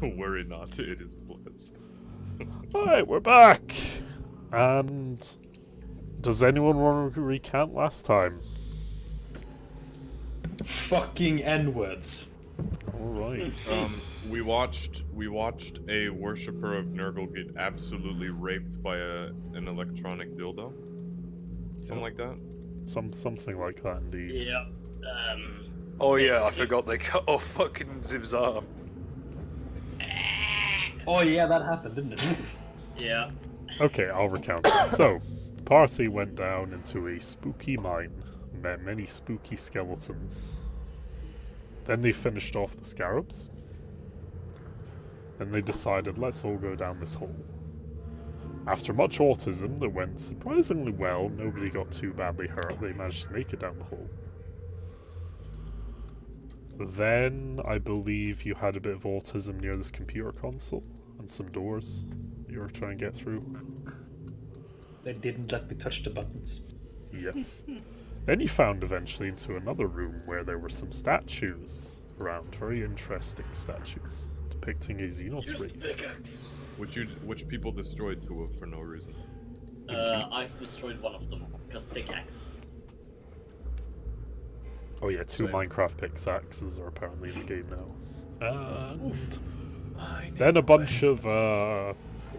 Worry not, it is blessed. Alright, we're back! And does anyone want to recount last time? Fucking N-words. Alright. We watched a worshipper of Nurgle get absolutely raped by an electronic dildo. Something like that. Something like that, indeed. Yeah. Oh yeah, I forgot they cut off fucking Ziv's arm. Oh yeah, that happened, didn't it? Yeah. Okay, I'll recount it. So, the party went down into a spooky mine, met many spooky skeletons. Then they finished off the scarabs. And they decided, let's all go down this hole. After much autism that went surprisingly well, nobody got too badly hurt, they managed to make it down the hole. Then, I believe you had a bit of autism near this computer console, and some doors you were trying to get through. They didn't let me touch the buttons. Yes. Then you found eventually into another room where there were some statues around, very interesting statues, depicting a Xenos race. Which people destroyed two of for no reason. I destroyed one of them, because pickaxe. Oh yeah, two Same. Minecraft pickaxes are apparently in the game now. And then a bunch of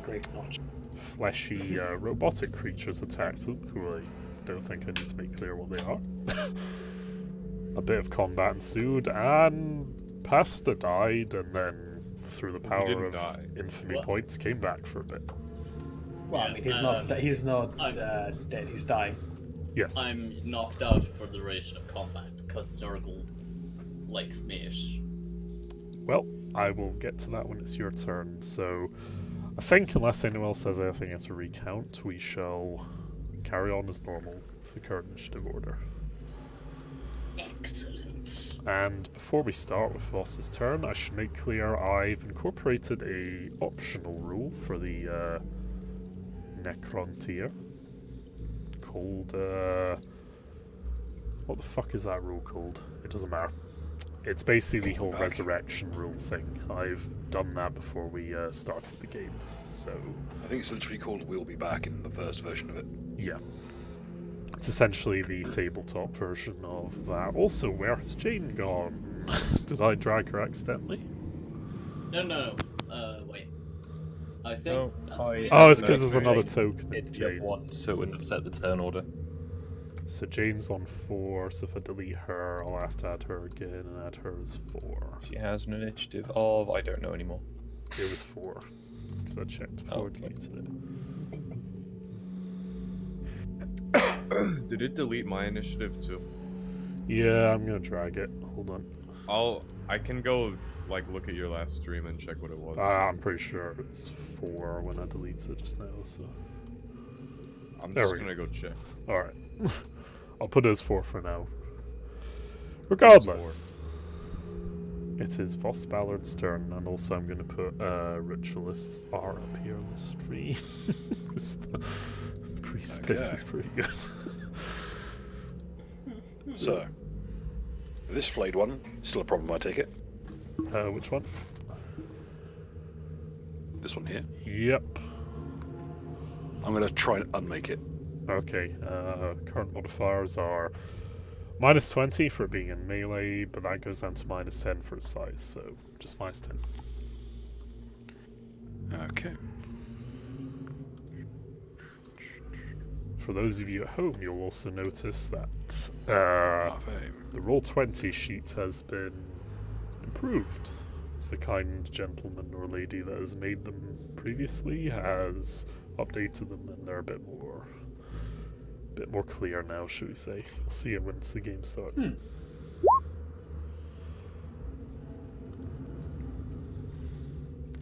Great notch. fleshy robotic creatures attacked them, who I don't think I need to make clear what they are. A bit of combat ensued, and Pasta died, and then through the power of infamy What? points came back for a bit. Well, I mean, he's not dead. He's dying. Yes. I'm knocked out for the duration of combat, because Nurgle likes me-ish. Well, I will get to that when it's your turn. So, I think unless anyone else has anything to recount, we shall carry on as normal with the current initiative order. Excellent. And before we start with Voss's turn, I should make clear I've incorporated a optional rule for the Necron tier called what the fuck is that rule called? It doesn't matter. It's basically the whole resurrection rule thing. I've done that before we started the game, so I think it's literally called "We'll Be Back" in the first version of it. yeah. It's essentially the tabletop version of that. Also, where has Jane gone? Did I drag her accidentally? No. Wait. I think. No, Oh, it's because there's another token. It Jane. have one, so it wouldn't upset the turn order. So Jane's on 4, so if I delete her, I'll have to add her again and add her as 4. She has an initiative of I don't know anymore. It was 4, because I checked before I deleted it. Did it delete my initiative too? Yeah, I'm gonna drag it. Hold on. I can go like look at your last stream and check what it was. I'm pretty sure it was 4 when I deleted it just now, so... I'm there just we gonna go check. Alright. I'll put it as 4 for now. Regardless, it is Voss Ballard's turn, and also I'm going to put Ritualist's R up here on the stream. the priest piss is pretty good. So, this flayed one, still a problem, I take it. Which one? This one here. Yep. I'm going to try and unmake it. Okay, current modifiers are minus 20 for being in melee, but that goes down to minus 10 for its size, so just minus 10. Okay. For those of you at home, you'll also notice that the Roll20 sheet has been improved. As the kind gentleman or lady that has made them previously has updated them, and they're a bit more clear now, should we say. You'll see it once the game starts.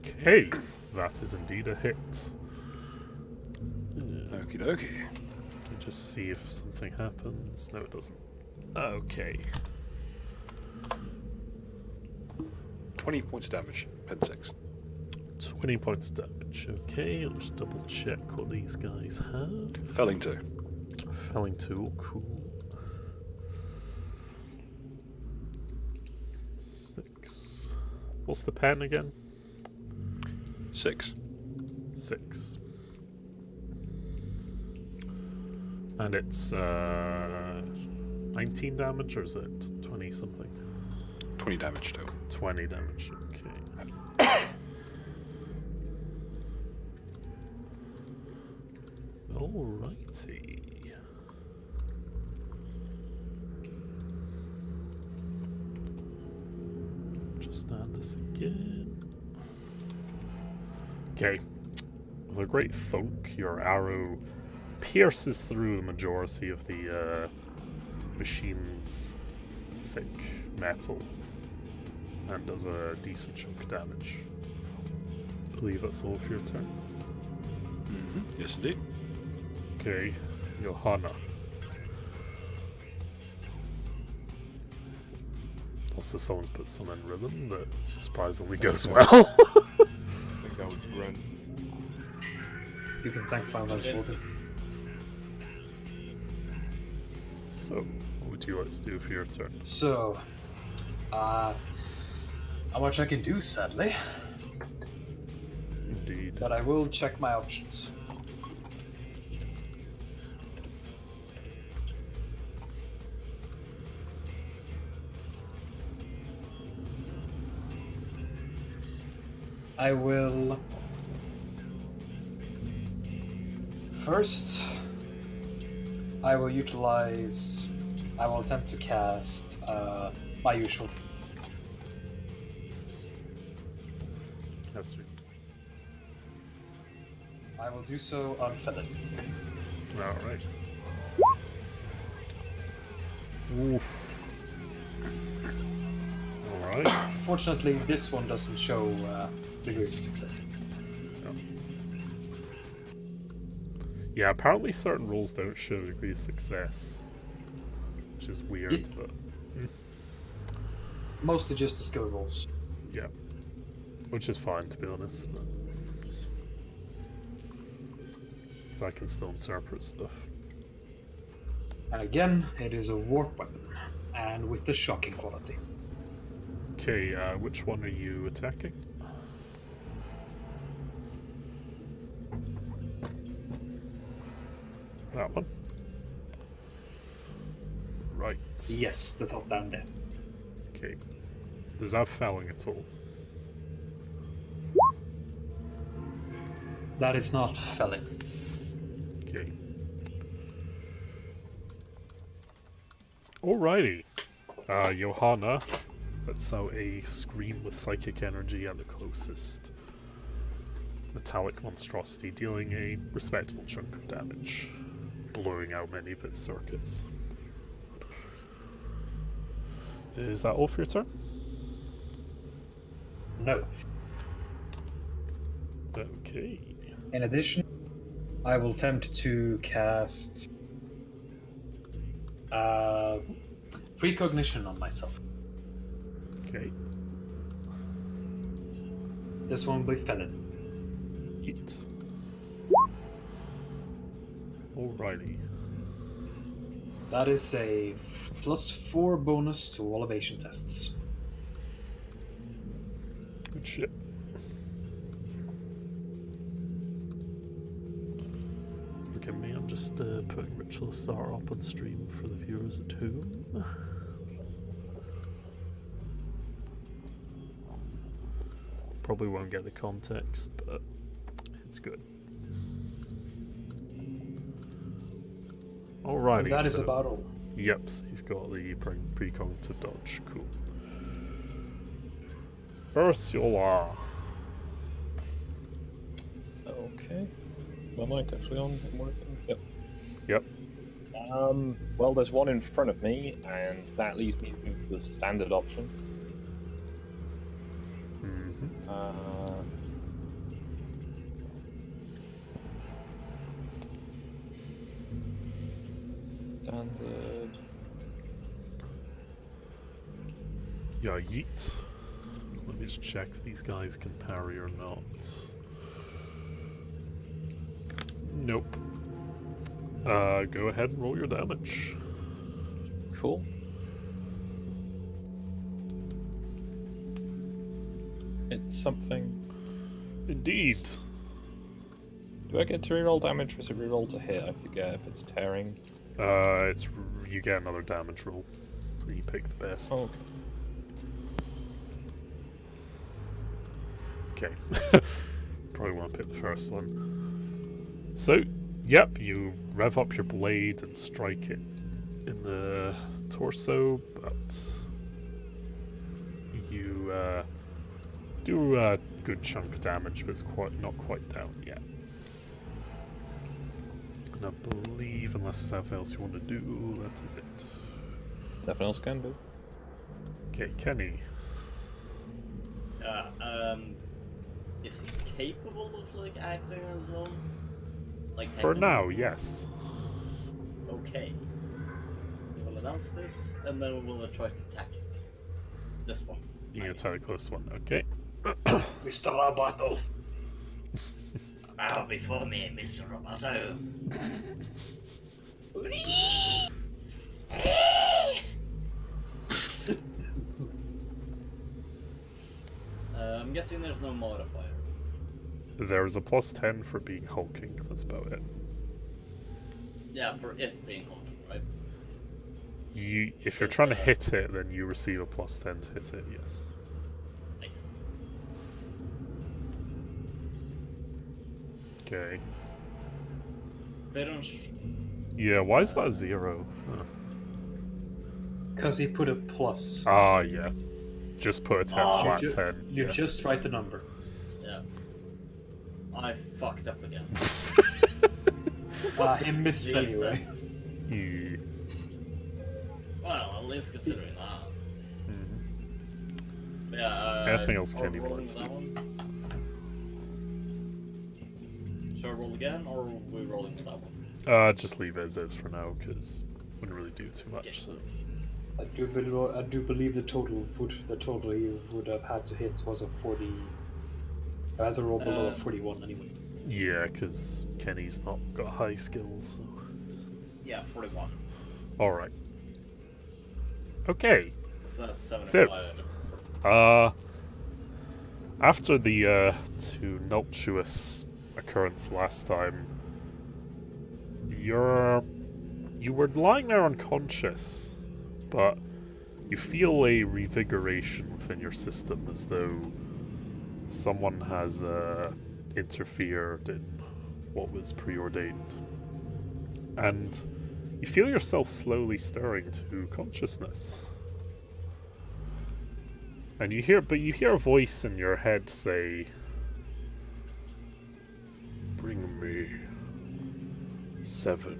Okay, that is indeed a hit. Okie dokie. Let me just see if something happens. No, it doesn't. Okay. 20 points of damage, pen 6. 20 points of damage. Okay, let's double check what these guys have. Felling 2. Felling 2, cool. 6. What's the pen again? 6. 6. And it's 19 damage, or is it 20 something? 20 damage still. 20 damage, okay. Alrighty. Just add this again. Okay. With a great thunk, your arrow pierces through the majority of the machine's thick metal and does a decent chunk of damage. I believe that's all for your turn. Mm-hmm. Yes, indeed. Okay, Johanna. Also, someone's put some in rhythm that surprisingly goes well. I think that was Gren. You can thank Final Fantasy 14. So, what would you like to do for your turn? So, not much I can do, sadly, Indeed. but I will check my options. I will first. I will attempt to cast my usual. That's true. I will do so unfeathered. Alright. Oof. Alright. Fortunately, this one doesn't show degrees of success. Yeah, apparently certain rules don't show degree of success. Which is weird, but Mostly just the skill rolls. yeah. Which is fine, to be honest, but so I can still interpret stuff. And again, it is a warp weapon, and with the shocking quality. Okay, which one are you attacking? That one. Right. Yes, the top down there. Okay. Does that have felling at all? That is not felling. Okay. Alrighty. Johanna lets out a scream with psychic energy at the closest metallic monstrosity, dealing a respectable chunk of damage, blowing out many of its circuits. Is that all for your turn? No. Okay. In addition, I will attempt to cast precognition on myself. Okay. This one will be felon. Eat. Alrighty. That is a +4 bonus to all evasion tests. Good shit. Forgive me, I'm just putting Ritual Star up on stream for the viewers at home. Probably won't get the context, but it's good. Alrighty. And that is so- about all. Yep, so you've got the precognitive dodge. Cool. Ursula. Okay. My mic actually on? Working? Yep. Yep. Well, there's one in front of me, and that leaves me with the standard option. Mm-hmm. Standard. Yeah, yeet. Let me just check if these guys can parry or not. Nope. Go ahead and roll your damage. Cool. It's something Indeed. Do I get to reroll damage or is it reroll to hit? I forget if it's tearing. It's you get another damage roll. You pick the best. Oh, Okay. Probably want to pick the first one. So, yep, you rev up your blade and strike it in the torso, but you do a good chunk of damage, but it's not quite down yet. And I believe, unless there's anything else you want to do, that is it. nothing else can do. Okay, Kenny. Is he capable of like acting on his own? Like For now, yes. Okay. We'll announce this, and then we'll try to attack it. This one. You can attack the close one, okay. Mr. Roboto. Bow before me, Mr. Roboto. I'm guessing there's no modifier. There's a +10 for being hulking, that's about it. Yeah, for it being hulking, right? If you're trying to hit it, then you receive a +10 to hit it, yes. Nice. Okay. They don't. Yeah, why is that a 0? Huh. Because he put a plus. Ah, yeah. Just put a 10, flat You 10. You Yeah. just write the number. Yeah. I fucked up again. He missed anyway. Jesus. Yeah. Well, at least considering that. Mhm. But yeah. Anything else are Kenny we rolling wants to that do? one? Should I roll again, or are we rolling with that one? Just leave it as is for now, because wouldn't really do too much. So. I do believe the total you would have had to hit was a 40. I had to roll below a 41 anyway. Yeah, because Kenny's not got high skills. So. Yeah, 41. All right. Okay. So that's 75. So, after the tumultuous occurrence last time, you were lying there unconscious, but you feel a revigoration within your system, as though someone has interfered in what was preordained, and you feel yourself slowly stirring to consciousness. And you hear a voice in your head say, "Bring me 7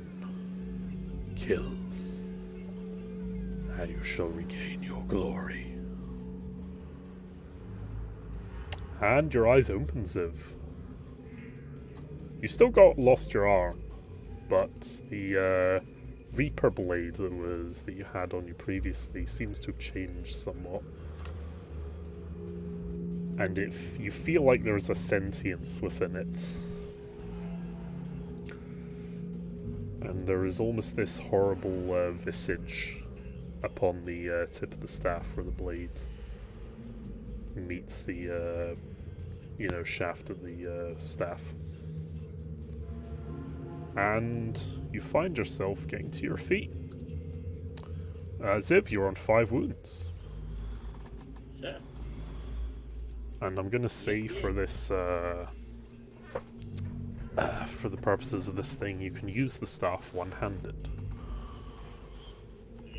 kills, and you shall regain your glory." And your eyes open, Ziv. You still lost your arm, but the Reaper blade that you had on you previously seems to have changed somewhat. And you feel like there's a sentience within it. And there is almost this horrible visage upon the tip of the staff where the blade meets the, shaft of the staff. And you find yourself getting to your feet. Ziv, you're on 5 wounds. Sure. And I'm gonna say for this, for the purposes of this thing, you can use the staff one-handed.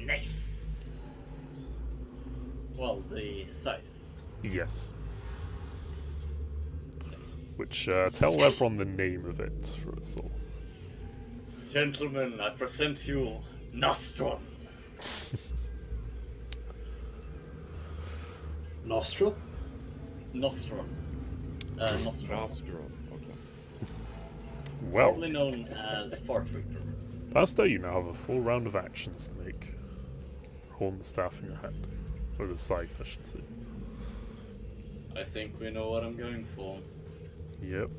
Nice. Well, the scythe. Yes. Nice. Which, tell everyone the name of it for us all. Gentlemen, I present you Nostrum. Nostril? Nostrum. Nostrum. Nostril. Okay. Well, Probably known as Fart Reaper. Pasta, you now have a full round of actions to make. Holding the staff in your hand. Or the scythe, I should say. I think we know what I'm going for. Yep.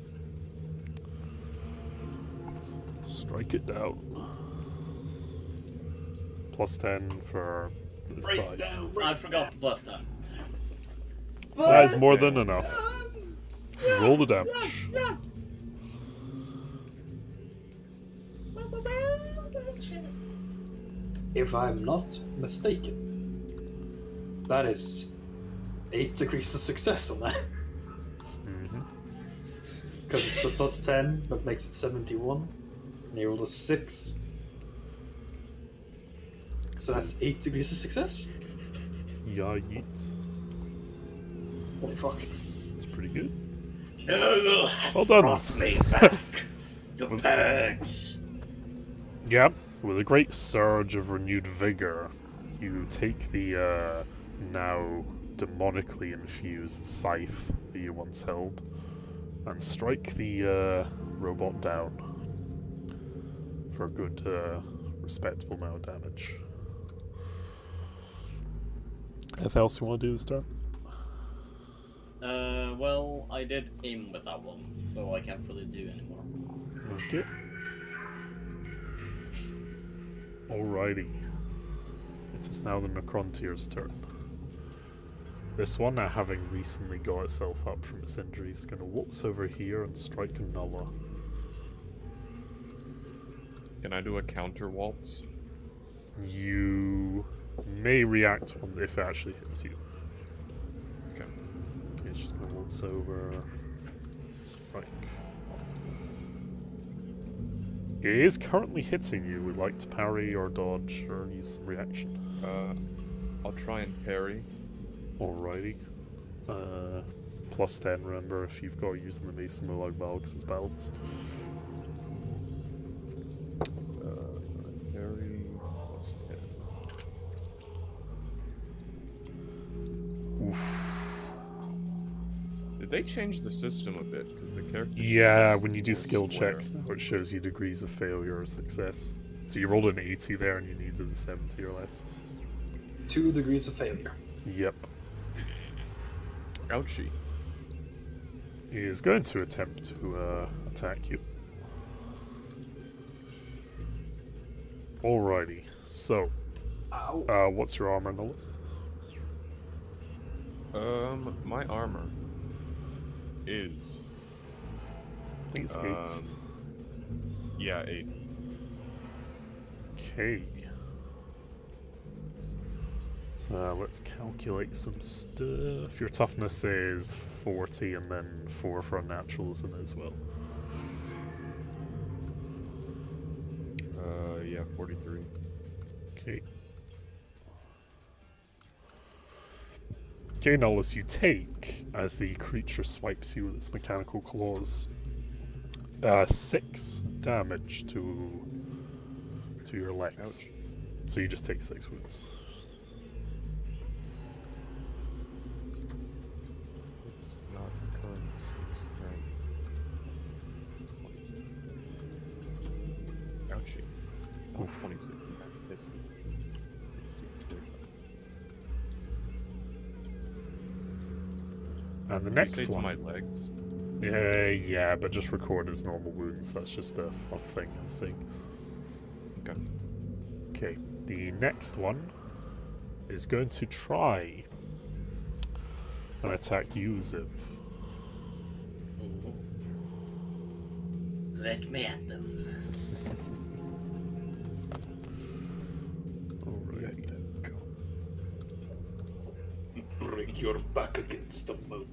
Strike it down. +10 for the size. I forgot the plus 10. That is more than enough. roll the damage. If I'm not mistaken, that is 8 degrees of success on that. Mm-hmm. Because it's for plus 10, that makes it 71. And you rolled a 6. So that's 8 degrees of success? Yeah, yeet. Holy fuck. It's pretty good. Nurgle has Well done. brought me back to purge. Yep, with a great surge of renewed vigor, you take the now demonically infused scythe that you once held and strike the robot down for a good, respectable amount of damage. Anything else you want to do this turn? Well, I did aim with that one, so I can't really do anymore. Okay. Alrighty. It is now the Necrontier's turn. This one, now having recently got itself up from its injuries, is going to waltz over here and strike Nulla. Can I do a counter waltz? You may react if it actually hits you. Okay. Okay, it's just going to waltz over. Strike. It is currently hitting you. Would like to parry or dodge or use some reaction. I'll try and parry. Alrighty. Plus 10, remember, if you've got using the Mason Molag Bal because it's balanced. Parry plus 10. Oof. Did they change the system a bit? Because the character. Yeah, sheet when you do is skill more square. checks now, it shows you degrees of failure or success. So you rolled an 80 there and you needed a 70 or less. 2 degrees of failure. Yep. Ouchie. He is going to attempt to attack you. Alrighty, so Ow. what's your armor, Nullis? My armor is I think it's 8. yeah, 8. Okay. So let's calculate some stuff. Your toughness is 40 and then 4 for unnaturals in it as well. Yeah, 43. Okay. Okay, Nullis, you take, as the creature swipes you with its mechanical claws, 6 damage to your legs. Ouch. So you just take 6 wounds. Oops, not current 6, right? 26. Ouchie. Oh, Oof. 26, yeah. 50. 60, 45. And the You next say to one. my legs. Yeah, but just record as normal wounds. That's just a fluff thing I'm saying. Okay. Okay, the next one is going to try and attack you, Ziv. Let me at them. Alright. Break your back against the moat.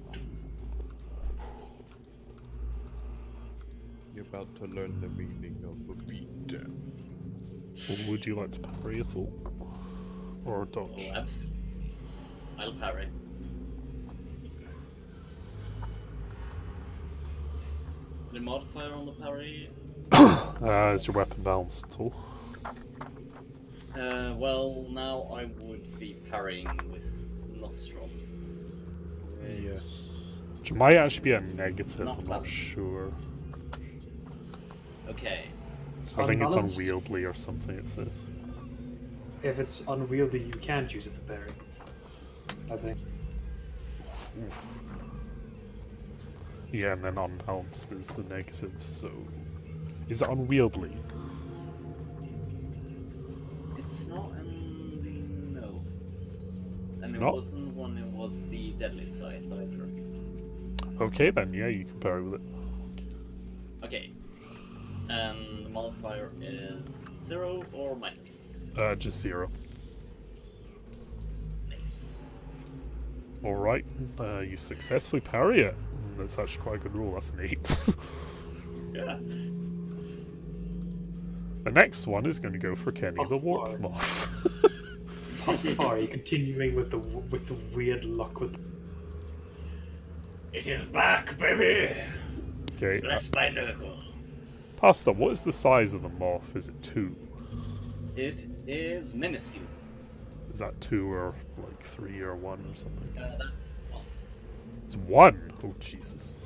You're about to learn the meaning of a beatdown. Would you like to parry at all? Or dodge? Oh, absolutely. I'll parry. The modifier on the parry? Is your weapon balanced at all? Well, now I would be parrying with Nostrum. Yes. Which might actually be a negative, Not I'm not balanced. sure. Okay. I think it's Unbalanced. unwieldy or something, it says. If it's unwieldy, you can't use it to parry. I think. Oof. Yeah, and then unbalanced is the negative, so... Is it unwieldy? It's not in the notes. And It's it not? wasn't when it was the deadly scythe either. Okay then, yeah, you can parry with it. Okay. And the modifier is 0 or minus? Just 0. Nice. Alright, you successfully parry it. That's actually quite a good roll, that's an 8. Yeah. The next one is going to go for Kenny the Warp Pastafari. Moth. Pastafari continuing with the weird luck with. It is back, baby! Okay, Bless my knuckle. Pasta, what is the size of the moth? Is it 2? It is minuscule. Is that 2 or like 3 or 1 or something? That's one. It's 1! Oh, Jesus.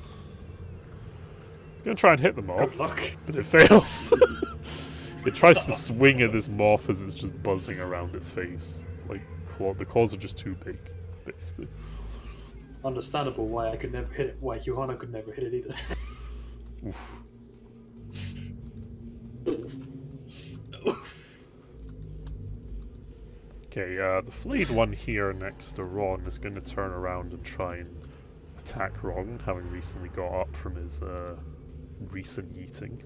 It's going to try and hit the moth, Good luck. but it fails. It tries to swing at this moth as it's just buzzing around its face. Like, the claws are just too big, basically. Understandable why I could never hit it. Why Johanna could never hit it either. Oof. Okay, the flayed one here next to Ron is going to turn around and try and attack Ron, having recently got up from his recent eating.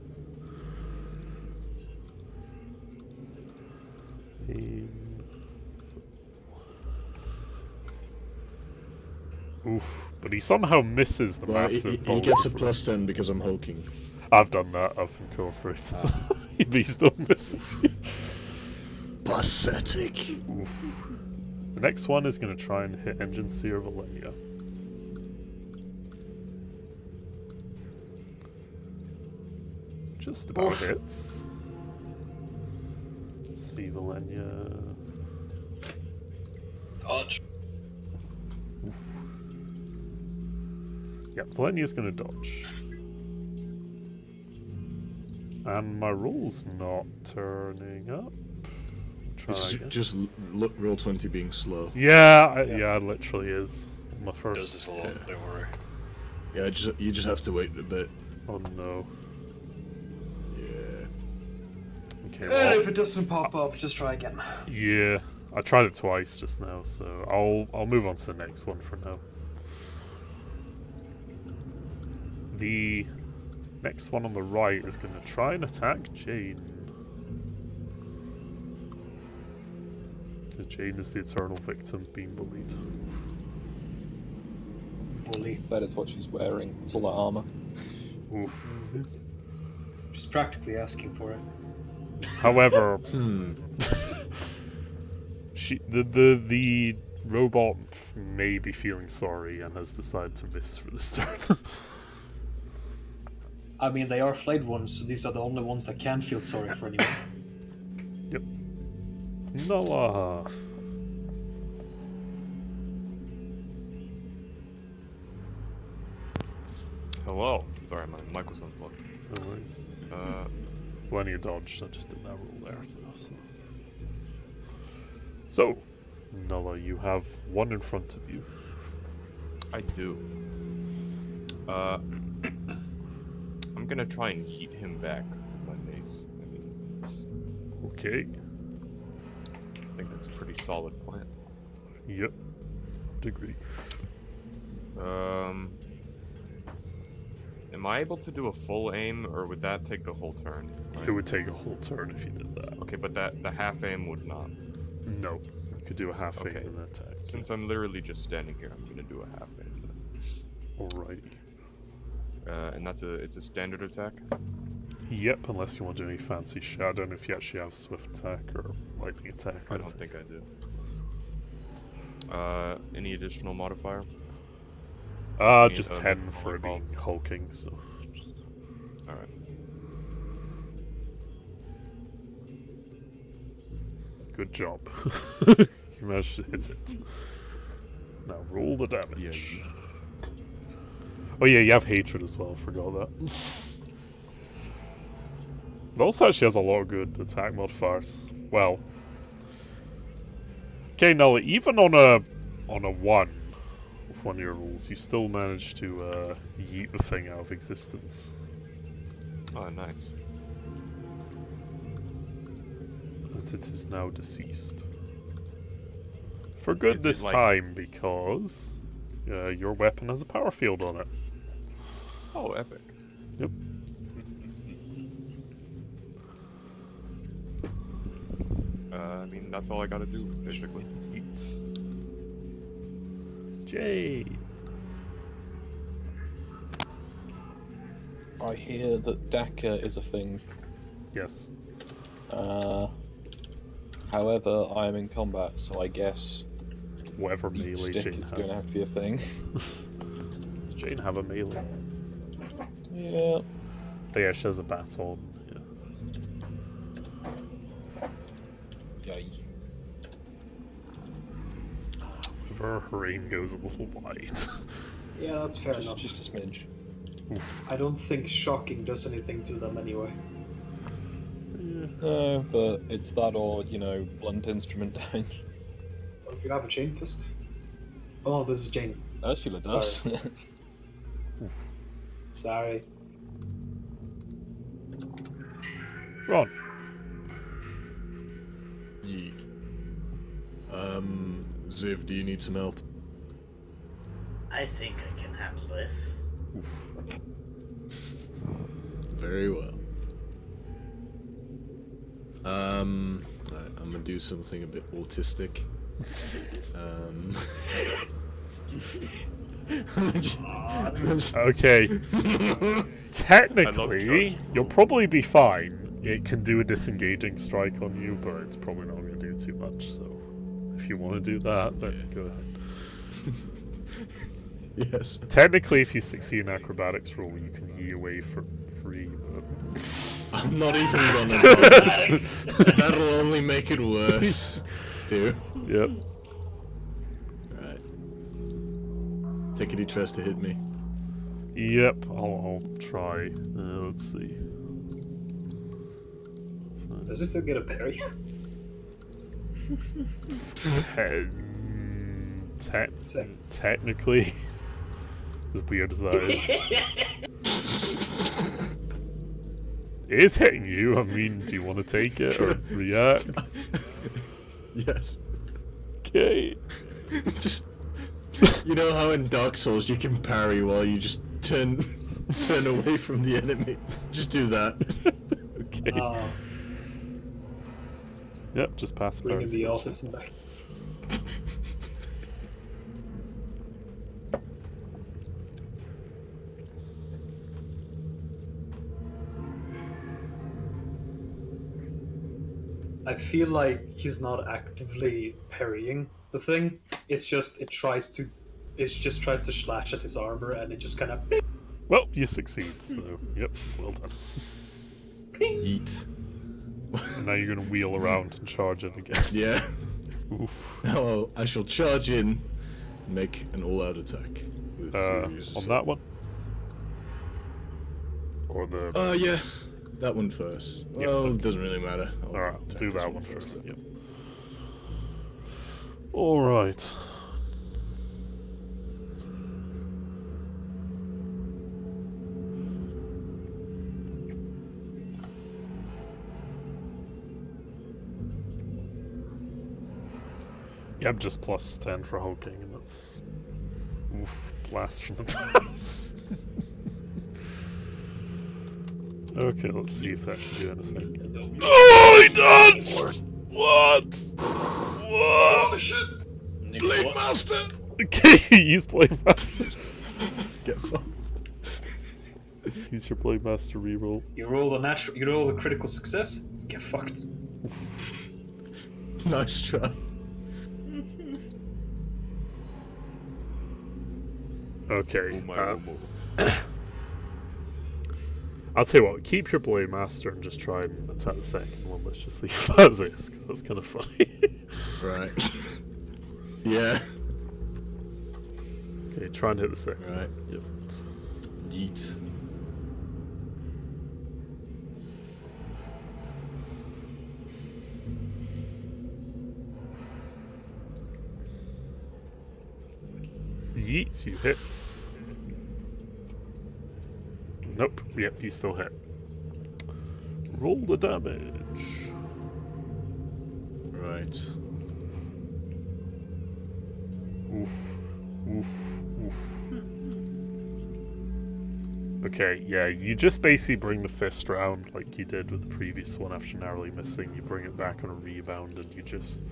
Oof, but he somehow misses the Well, massive he bolt. gets a +10 because I'm hulking. I've done that, I've incorporated that. But he still misses you. Pathetic. Oof. The next one is going to try and hit Engine Seer Valenia. Just about hits. Let's see, Valenia. Dodge. Oof. Yeah, Valenia's going to dodge. And my roll's not turning up. Try It's again. just roll 20 being slow. Yeah, yeah, it literally is. My Does first. this a lot, don't worry. Yeah, you just have to wait a bit. Oh no. Yeah. Okay, well, If it doesn't pop up, just try again. yeah, I tried it twice just now, so I'll move on to the next one for now. The next one on the right is going to try and attack Jane. Because Jane is the eternal victim being bullied. Bully. That is what she's wearing. It's all that armor. Oof. She's practically asking for it. However, Hmm. the robot may be feeling sorry and has decided to miss for this turn. I mean, they are flayed ones, so these are the only ones that can feel sorry for anyone. Yep. Noah. Hello. Sorry, my mic was unplugged. No worries. Plenty of dodge, I just did that roll there. So, Noah, you have one in front of you. I do. I'm gonna try and yeet him back with my mace. I mean, Okay. I think that's a pretty solid plan. Yep. Degree. Am I able to do a full aim, or would that take the whole turn? It would take a whole turn if you did that. Okay, but the half aim would not. No. You could do a half aim Okay. and attack. Since I'm literally just standing here, I'm gonna do a half aim. Alrighty. And it's a standard attack. Yep, unless you want to do any fancy shit. I don't know if you actually have swift attack or lightning attack. Or I don't think I do. Any additional modifier? Just 10 for being hulking, so. Alright. Good job. You managed to hit it. Now roll the damage. Yeah. Oh yeah, you have hatred as well, forgot that. It also actually has a lot of good attack modifiers. Well. Okay, Null, even on a 1 with one of your rolls, you still managed to yeet the thing out of existence. Oh, nice. And it is now deceased. For good Is it this like- time, because your weapon has a power field on it. Oh, epic. Yep. I mean, that's all I gotta do, basically. Eat. Jade. I hear that Daka is a thing. Yes. However, I am in combat, so I guess Whatever Eat melee Stick Jane is going to have has. to be a thing. Does Jane have a melee? Yeah. Oh, yeah, she has a baton. Yeah. Yay. However, her aim goes a little wide. Yeah, that's fair enough. Just a smidge. Oof. I don't think shocking does anything to them anyway. No, but it's that or, you know, blunt instrument damage. Oh, you have a chain fist? Oh, this is Jane. Ursula does. Sorry. Ron. Yeet. Ziv, do you need some help? I think I can handle this. Oof. Very well. Right, I'm gonna do something a bit autistic. Okay. I Technically, love you'll probably be fine. It can do a disengaging strike on you, but it's probably not going to do too much, so if you want to do that, then go ahead. Yes. Technically, if you succeed in acrobatics roll, you can yee away for free, but... I'm not even gonna do that. That'll only make it worse. Stu. Yep. Right. Tickety tries to hit me. Yep, I'll try. Let's see. Does this still get a parry? Technically, as weird as that is. It is hitting you. I mean, do you want to take it or react? Yes. Okay. Just, you know how in Dark Souls you can parry while you just turn away from the enemy? Just do that. Okay. Yep, just pass Bringing the parry. autism back. I feel like he's not actively parrying the thing. It's just it just tries to slash at his armor, and it just kind of. Well, you succeed, so yep, well done. Yeet. And now you're gonna wheel around and charge it again. Yeah. Oof. Now I shall charge in and make an all-out attack. With three uses. On that one? Or the... Yeah. That one first. Yeah, Well, okay. it doesn't really matter. I'll Alright, attack do this that one first, then. yep. Alright. Yep, just plus 10 for hulking, and that's... Oof, blast from the past. Okay, let's see if that should do anything. Oh, he dodged! What? What? Blade Master! Okay, use Blade Master. Get fucked. Use your Blade Master reroll. You roll a critical success. Get fucked. Nice try. Okay. Oh my elbow. I'll tell you what, keep your Blade Master and just try and attack the second one. Let's just leave it as is, because that's kind of funny. Right. Yeah. Okay, try and hit the second. Right. Yep. Yeet. Yeet, you hit. Nope, yep, you still hit. Roll the damage. Right. Oof. Oof. Oof. Okay, yeah, you just basically bring the fist round like you did with the previous one after narrowly missing. You bring it back on a rebound and you just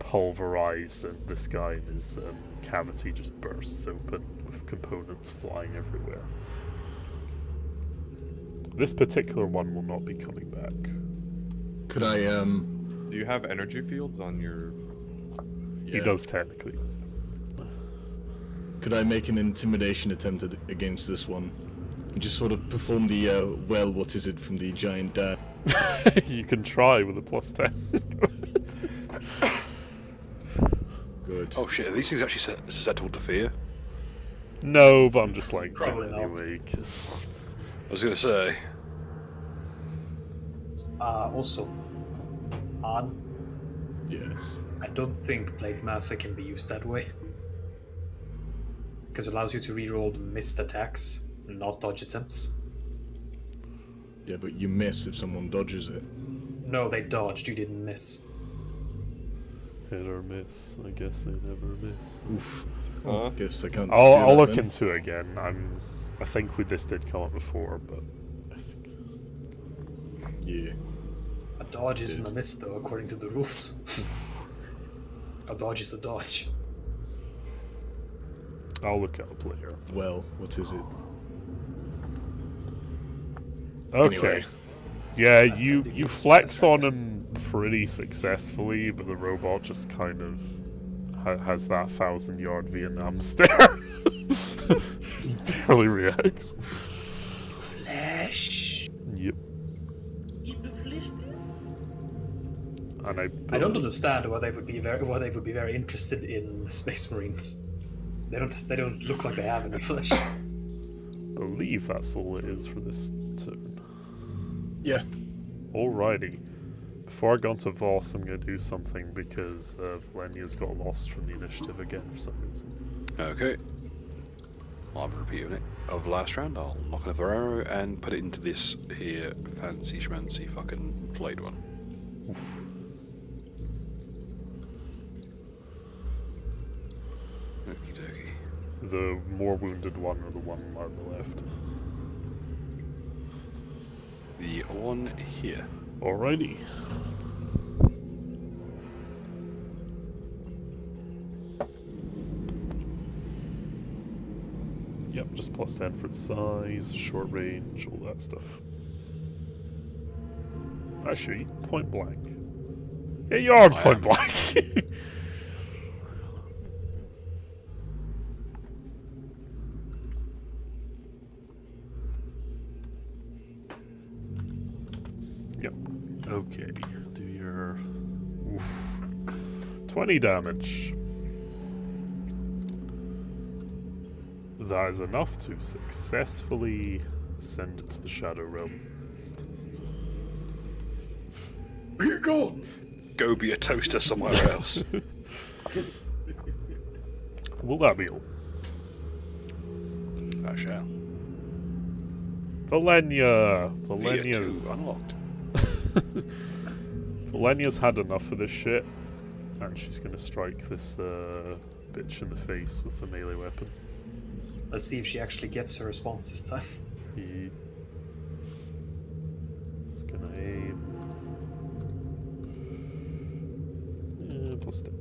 pulverize, and this guy in his cavity just bursts open with components flying everywhere. This particular one will not be coming back. Could I, Do you have energy fields on your... He does technically. Could I make an intimidation attempt against this one? And just sort of perform the, well, what is it from the giant dad? You can try with a +10. Good. Oh shit, are these things actually susceptible to fear? No, but I'm just like, Probably not. anyway, 'cause... I was gonna say. Also, on. Yes. I don't think Blade Master can be used that way. Because it allows you to reroll the missed attacks, not dodge attempts. Yeah, but you miss if someone dodges it. No, they dodged, you didn't miss. Hit or miss. I guess they never miss. Oof. Huh? Guess I can't. I'll do look that then. into it again. I think this did come up before, but I think Yeah. A dodge isn't a miss, though, according to the rules. A dodge is a dodge. I'll look it up later. Well, what is it? Okay. Anyway. Yeah, you flex on him pretty successfully, but the robot just kind of has that 1,000-yard Vietnam stare. Barely reacts. Flesh. Yep. Give me flesh, please. And I don't understand why they would be very interested in Space Marines. They don't look like they have any flesh. believe that's all it is for this turn. Yeah. Alrighty. Before I go on to Voss, I'm going to do something because Valenia's got lost from the initiative again for some reason. Okay. I'll have a repeat of it of last round. I'll knock another arrow and put it into this here fancy schmancy fucking flayed one. Oof. Okie dokie. The more wounded one or the one on the left? The one here. Alrighty. Yep, just plus 10 for its size, short range, all that stuff. Actually, point blank. Yeah, you are point blank. Yep. Okay, do your... Oof. 20 damage. That is enough to successfully send it to the Shadow Realm. Be gone! Go be a toaster somewhere else. Will that be all? I shall. Valenia! Via 2 Valenia's... unlocked. Valenia's had enough of this shit. And she's gonna strike this bitch in the face with the melee weapon. Let's see if she actually gets her response this time. He's gonna aim. Yeah, plus 10.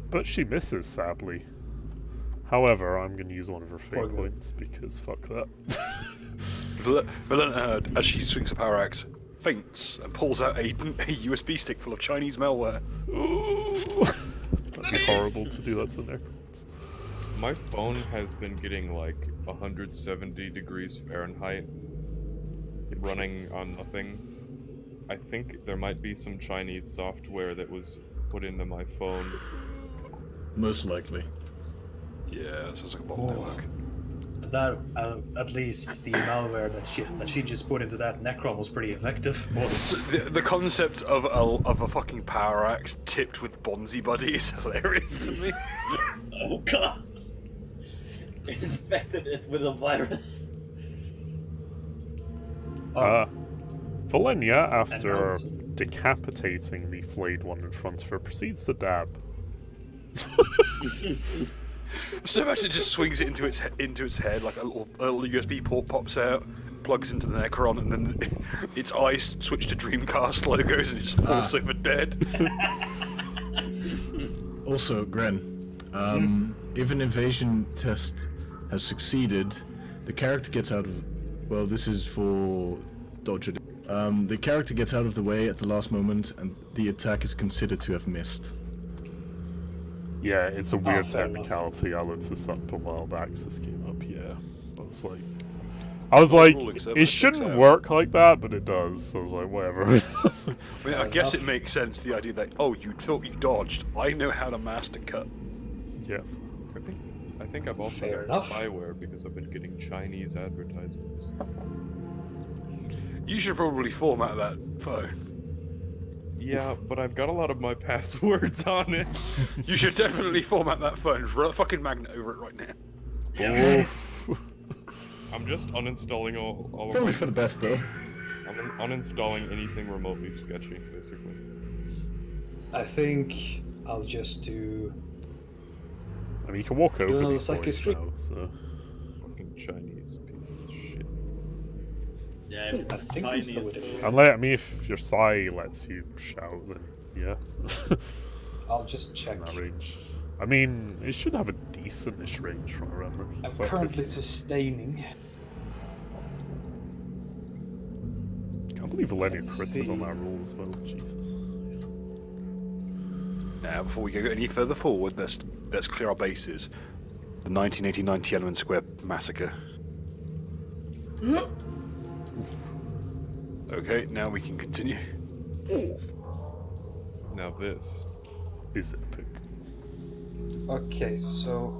But she misses, sadly. However, I'm gonna use one of her fate Poor girl. points because fuck that. Valena, as she swings a power axe, faints and pulls out a USB stick full of Chinese malware. Ooh. That'd be horrible to do that to Necrons. My phone has been getting like 170 degrees Fahrenheit running on nothing. I think there might be some Chinese software that was put into my phone. Most likely. Yeah, sounds like a bomb network. That at least the malware that she just put into that Necron was pretty effective. So the concept of a fucking power axe tipped with Bonzi Buddy is hilarious to me. Oh god! It infected it with a virus. Valenia, after also- decapitating the flayed one in front of her, proceeds to dab. So imagine it just swings it into its head, like a little USB port pops out, plugs into the Necron, and then its eyes switch to Dreamcast logos and it just falls over dead. Also, Gren, if an invasion test has succeeded, the character gets out of. Well, this is for Dodger. The character gets out of the way at the last moment, and the attack is considered to have missed. Yeah, it's a weird fair enough. technicality. I looked this up a while back. This came up. Yeah, I was like, Rule accept, it shouldn't accept. work like that, but it does. So I was like, whatever. I mean, I guess it makes sense, the idea that, oh, you dodged. I know how to master cut. Yeah. I think I've also Fair got enough. spyware because I've been getting Chinese advertisements. You should probably format that phone. Yeah, but I've got a lot of my passwords on it. You should definitely format that phone. Just run a fucking magnet over it right now. Oof. I'm just uninstalling all of Probably my... for the best, though. I'm uninstalling anything remotely sketchy, basically. I think I'll just do. I mean, you can walk over another these psychic points streak. now, so... Fucking Chinese pieces of shit. Yeah, if it's think that's the Chinese way to do food. it. And I mean, if your Psy lets you shout, then yeah. I'll just check. In that range. I mean, it should have a decent-ish range from what I remember. I'm So currently sustaining. can't believe Valenian Let's critted on see. that roll as well. Jesus. Now, before we go any further forward, let's clear our bases. The 1989 Tiananmen Square massacre. Okay, now we can continue. Now this. Is epic. Okay, so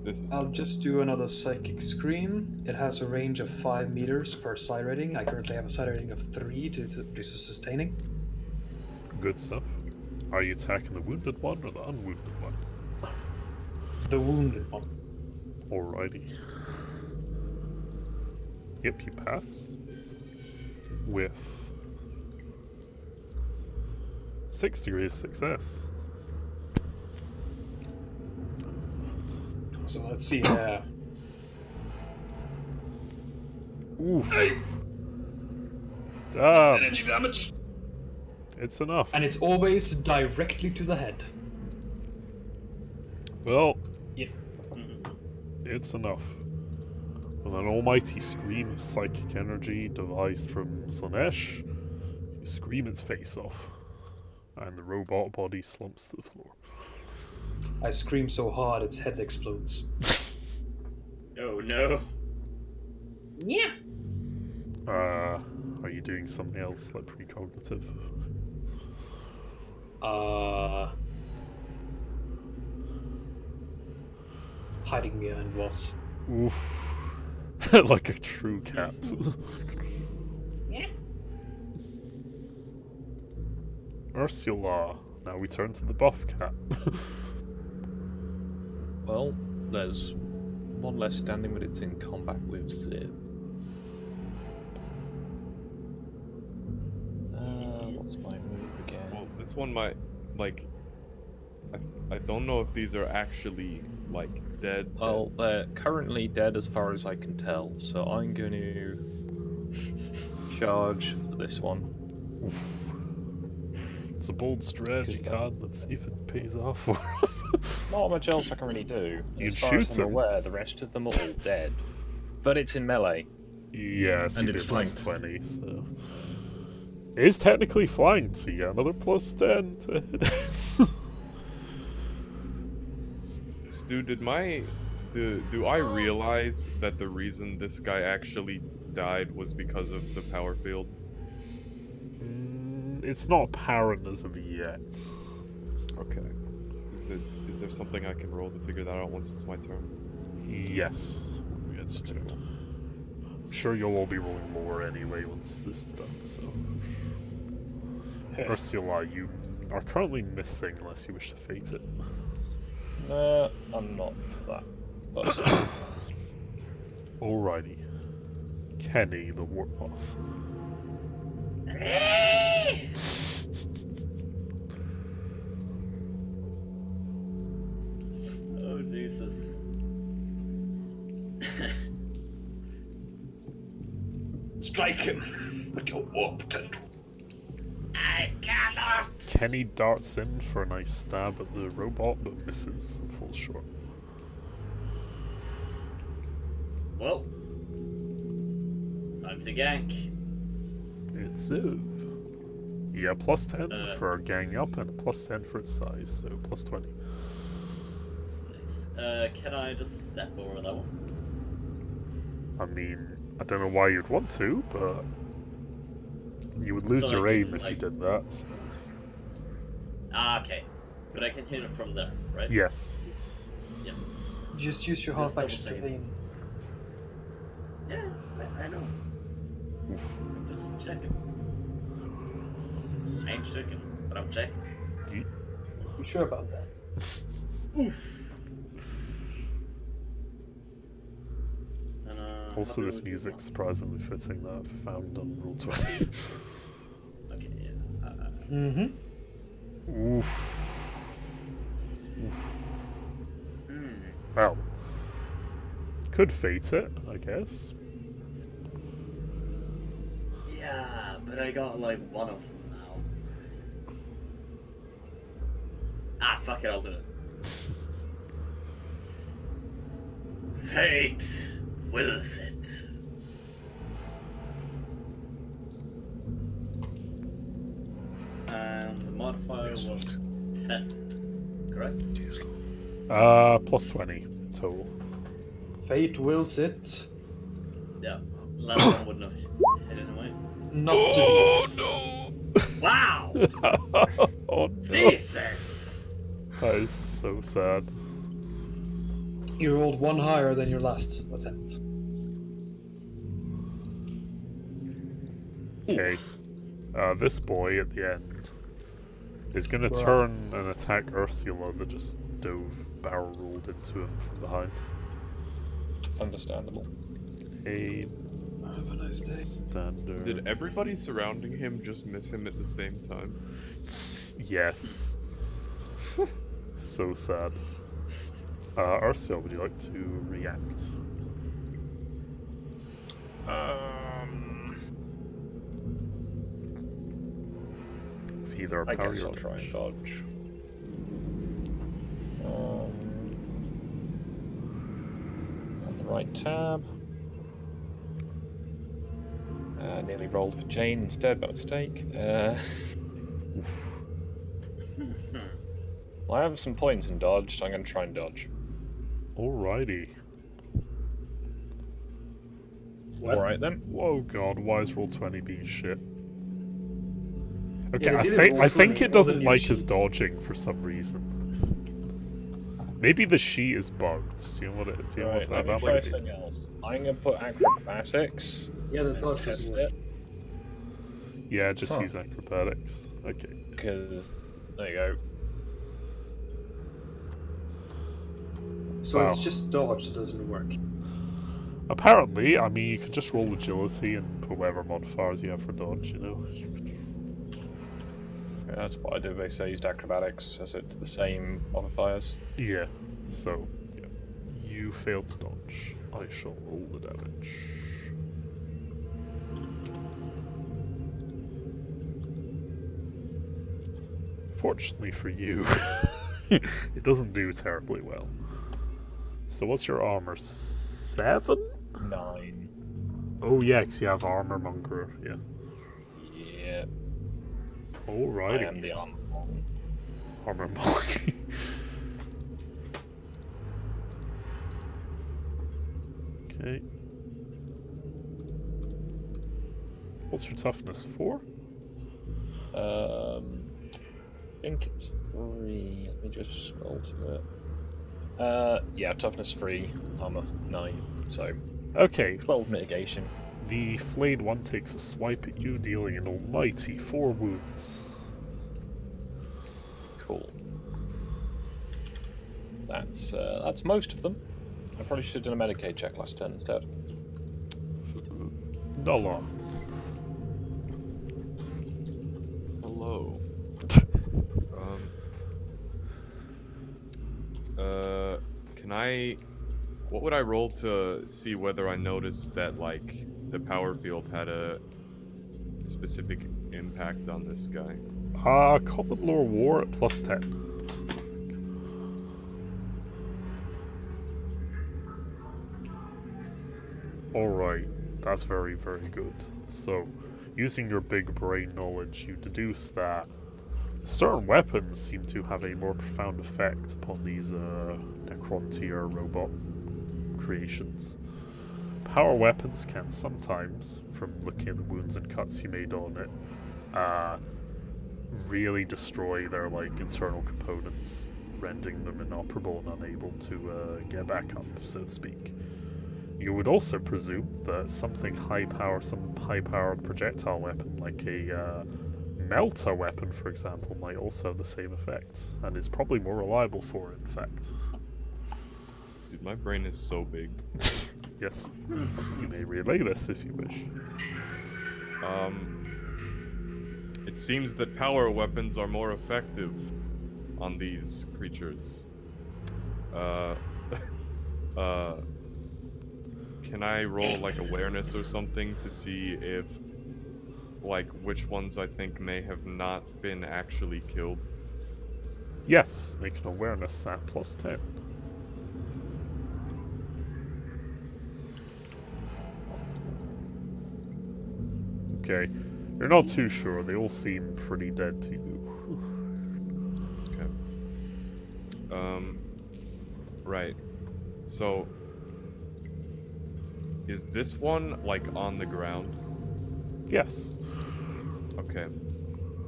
This is... I'll just do another psychic scream. It has a range of 5 meters per psi rating. I currently have a psi rating of 3 due to sustaining. Good stuff. Are you attacking the wounded one or the unwounded one? The wounded one. Alrighty. Yep, you pass. With 6 degrees success. So let's see. Oof. Damn. Energy damage. It's enough. And it's always directly to the head. Well, Yeah. it's enough. With an almighty scream of psychic energy devised from Slanesh, you scream its face off, and the robot body slumps to the floor. I scream so hard its head explodes. Oh no. Yeah. Are you doing something else like precognitive? Hiding behind walls. Oof. Like a true cat. Yeah. Ursula. Now we turn to the buff cat. Well, there's one less standing, but it's in combat with Zip. What's my move again? Well, this one might, like... I don't know if these are actually, like, dead. Well, they're currently dead as far as I can tell, so I'm going to charge this one. Oof. It's a bold strategy, Because that- card. Let's see if it pays off. Not much else I can really do. You As far shoot as I'm him. aware, the rest of them are all dead. But it's in melee. Yeah, so And you it's did plus flanked. 20, so... It is technically flanked, so you get another plus 10 to hit it. Stu, do I realize that the reason this guy actually died was because of the power field? It's not apparent as of yet. Okay. Is there something I can roll to figure that out once it's my turn? Yes. It's two. I'm sure you'll all be rolling more anyway once this is done, so... Ursula, you are currently missing unless you wish to fate it. I'm not for that. But Alrighty. Kenny, the Warmoth. strike him with your warp tendril. I cannot. Kenny darts in for a nice stab at the robot, but misses and falls short. Well, time to gank. It's Ziv. Yeah, plus 10 for gang up and a plus 10 for its size, so plus 20. Nice. Can I just step over that one? I mean, I don't know why you'd want to, but you would lose So your I aim can, if you like- did that. So. Ah, okay. But I can hit it from there, right? Yes. Yeah. Just use your Just half action to double-check. aim. Yeah, I know. Oof. I'm just checking. I ain't checking, but I'm checking. Yeet. You sure about that? Oof. And, Also, how this do we do music's that? surprisingly fitting that I've found on Roll 20. Okay, yeah. Mm-hmm. Oof. Hmm. Well, could fate it, I guess. Yeah, but I got like one of them now. Ah, fuck it, I'll do it. Fate wills it. And the modifier was 10, correct? Plus 20 total. Fate wills it. Yeah, last one wouldn't have hit anyway. Not to no! Wow! Oh no! Jesus! That is so sad. be. You rolled one higher than your last attempt. Okay. This boy at the end is gonna Bruh. turn and attack Ursula that just barrel rolled into him from behind. Understandable. Aim, Have a nice day. standard. Did everybody surrounding him just miss him at the same time? Yes. So sad. Ursula, would you like to react? With either a I parry guess or I'll try and dodge. dodge. On the right tab. Nearly rolled for Jane instead by mistake. Oof. Well, I have some points in dodge, so I'm going to try and dodge. Alrighty. What? Alright then. Whoa, God, why is roll 20 being shit? Okay, Yeah, I it's either think roll I think 20 it or doesn't the new like us sheet. dodging for some reason. Maybe the sheet is bugged. Do you know what it? Do you know Right, what let me that try might be? something else. I'm going to put acrobatics Yeah, the and dodge test doesn't work. it, Yeah, just Huh. use acrobatics. Okay. because there you go. So Wow. it's just dodge that doesn't work. Apparently, I mean, you can just roll agility and put whatever modifiers you have for dodge. You know. Yeah, that's what I do. They say used acrobatics, as it's the same modifiers. Yeah. So, yeah. You failed to dodge. I shall roll the damage. Fortunately for you, it doesn't do terribly well. So what's your armor? 7? 9. Oh yeah, 'cause you have armor monger. Yeah. Yeah. I Alrighty. am the armor. Armor monger. Okay. What's your toughness? 4? I think it's 3. Let me just scroll to it. Yeah, toughness 3, armor 9. So Okay. 12 mitigation. The flayed one takes a swipe at you, dealing an almighty 4 wounds. Cool. That's most of them. I probably should have done a Medicaid check last turn instead. Nala. Hello. Can I What would I roll to see whether I noticed that, like, the power field had a specific impact on this guy? Common Law War at +10. Alright, that's very, very good. So, using your big brain knowledge, you deduce that certain weapons seem to have a more profound effect upon these Necron-tier robot creations. Power weapons can sometimes, from looking at the wounds and cuts you made on it, really destroy their like internal components, rendering them inoperable and unable to get back up, so to speak. You would also presume that some high-powered projectile weapon, like a melter weapon, for example, might also have the same effect, and is probably more reliable for it, in fact. Dude, my brain is so big. Yes. You may relay this if you wish. It seems that power weapons are more effective on these creatures. Can I roll, like, awareness or something to see if, like, which ones I think may have not been actually killed? Yes, make an awareness at +10. Okay, you're not too sure. They all seem pretty dead to you. Okay. Right. So, is this one, like, on the ground? Yes. Okay.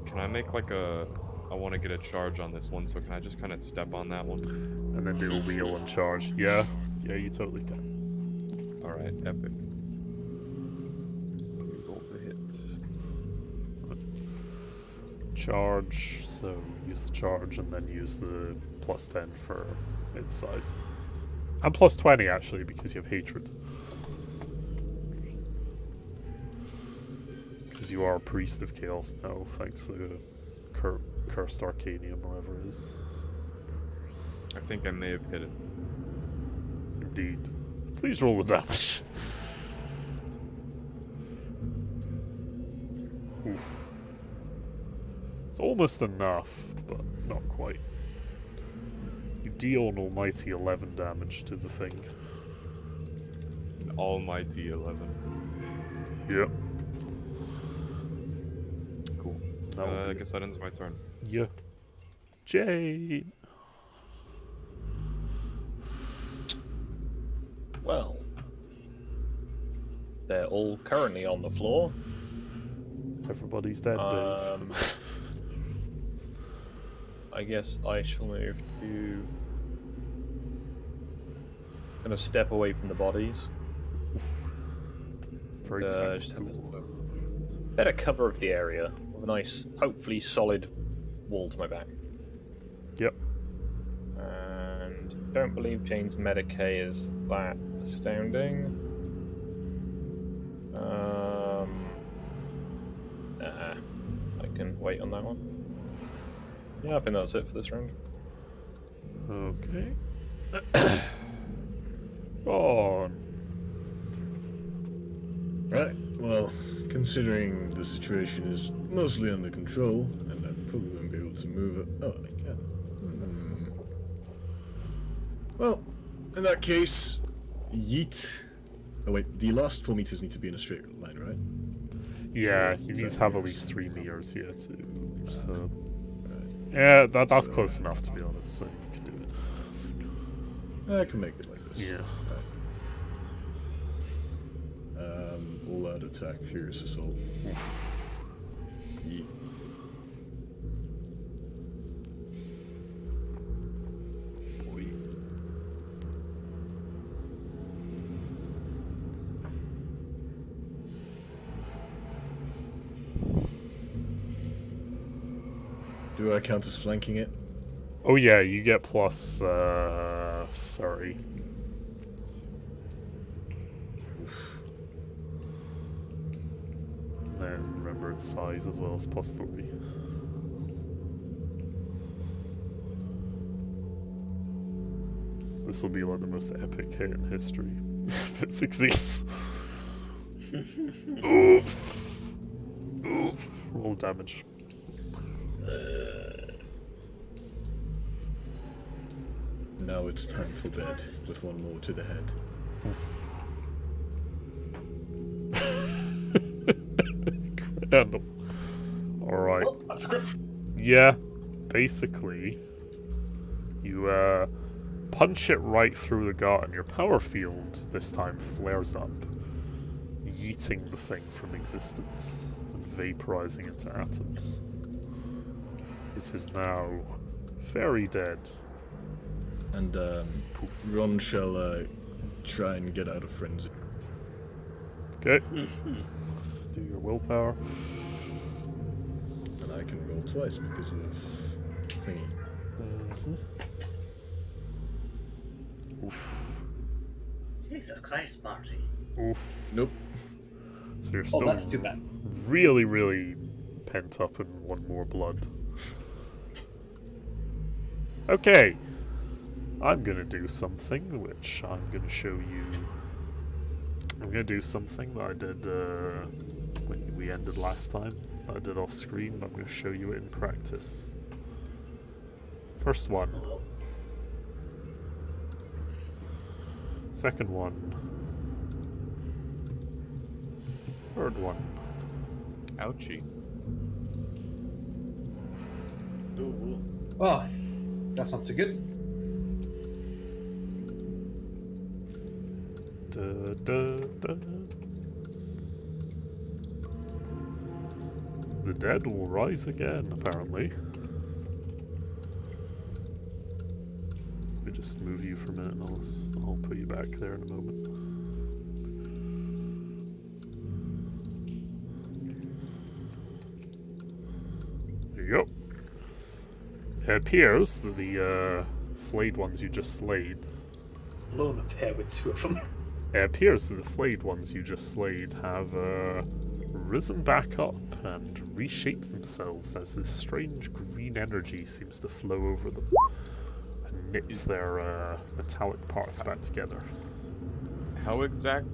Can I make, like, I want to get a charge on this one, so can I just kind of step on that one? And then do a wheel and charge. Yeah, you totally can. Alright, epic. Roll to hit. Charge, so use the charge and then use the +10 for its size. And +20 actually, because you have hatred. Because you are a priest of chaos now, thanks to the cursed arcanium, or whatever it is. I think I may have hit it. Indeed. Please roll the damage. Oof. It's almost enough, but not quite. You deal an almighty 11 damage to the thing. An almighty 11. Yep. Cool. I guess that ends my turn. Yeah. Jane! Well, they're all currently on the floor. Everybody's dead, Dave. I guess I shall move to kind of step away from the bodies. Very Just have tactical. a better cover of the area with a nice, hopefully solid wall to my back. Yep. And don't believe Jane's Medicae is that astounding. I can wait on that one. Yeah, I think that's it for this round. Okay. On. Right, well, considering the situation is mostly under control, and I probably won't be able to move it. Oh, I can. Well, in that case, yeet. Oh wait, the last 4 meters need to be in a straight line, right? Yeah, you need to have at least 3 meters here too. So. Yeah, that's close enough to be honest, so you can do it. I can make it like this. Yeah. All out attack, furious assault. Yeet. Do I count as flanking it? Oh yeah, you get plus 30. And then remember its size as well as plus 30. The this will be like the most epic hit in history if it succeeds. Oof. Oof. Roll damage. Now it's time for bed, with one more to the head. Random. Alright. Oh, that's a crit. Yeah, basically, you punch it right through the gut, and your power field this time flares up, yeeting the thing from existence and vaporizing it to atoms. It is now very dead. And Ron shall try and get out of frenzy. Okay. Do your willpower. And I can roll twice because of thingy. Oof. Jesus Christ, Marty. Oof. Nope. So you're Oh, still that's too bad. really, really pent up in one more blood. Okay. I'm gonna do something which I'm gonna show you. I'm gonna do something that I did when we ended last time. That I did off screen, but I'm gonna show you it in practice. First one. Second one. Third one. Ouchie. Ooh. Oh, that's not too good. Da, da, da, da. The dead will rise again, apparently. Let me just move you for a minute and I'll put you back there in a moment. There you go. It appears that the flayed ones you just slayed. Lone affair with two of them. It appears that the flayed ones you just slayed have risen back up and reshaped themselves as this strange green energy seems to flow over them and knits their metallic parts back together. How exact?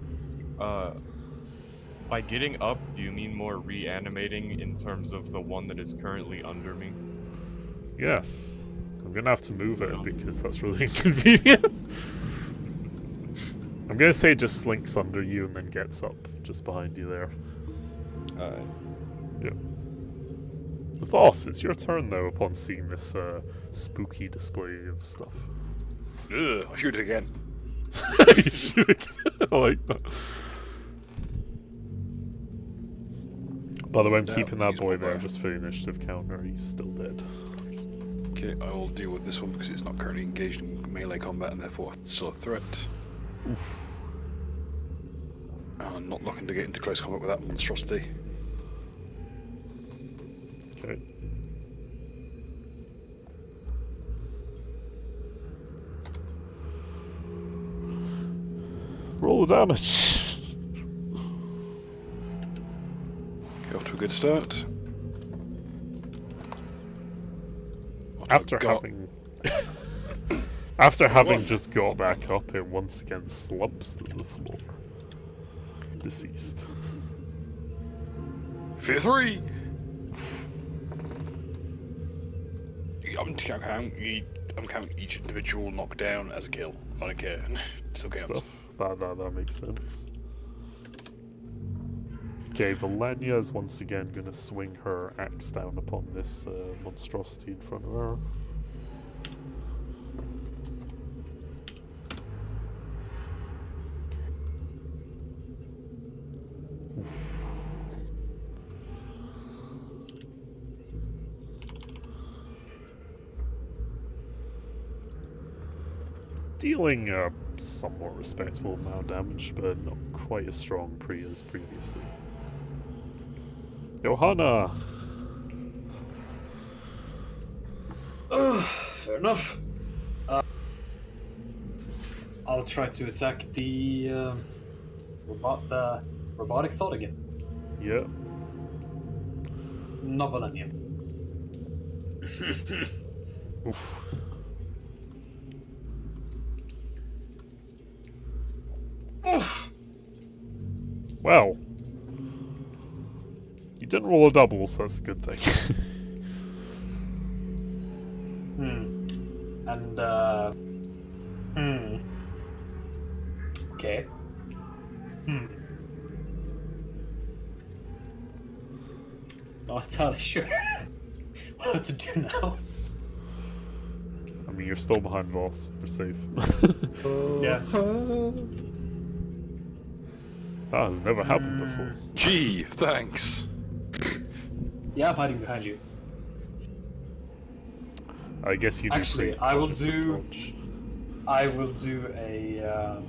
By getting up, do you mean more reanimating in terms of the one that is currently under me? Yes. I'm gonna have to move it because that's really inconvenient. I'm gonna say it just slinks under you and then gets up just behind you there. Yeah. The Voss, it's your turn though upon seeing this spooky display of stuff. Ugh, I'll shoot it again. You shoot again. I like that. By the way, I'm keeping that he's boy one there there. just for the initiative counter. He's still dead. Okay, I will deal with this one because it's not currently engaged in melee combat and therefore still a threat. I'm not looking to get into close combat with that monstrosity. Okay. Roll the damage. Okay, off to a good start. After having just got back up, it once again slumps to the floor. Deceased. Fear 3! I'm counting each individual knockdown as a kill. I don't care. Still counts. Stuff. That makes sense. Okay, Valenia is once again going to swing her axe down upon this monstrosity in front of her. Dealing a somewhat respectable amount of damage, but not quite as strong as previously. Johanna! Fair enough. I'll try to attack the robotic thought again. Yeah. Novolanian. Oof. Oof. Well, you didn't roll a double, so that's a good thing. And okay. Not entirely sure what to do now. I mean, you're still behind Voss. You're safe. Yeah. That has never happened before. Gee, thanks. Yeah, I'm hiding behind you. I guess you do. Actually, I will do a.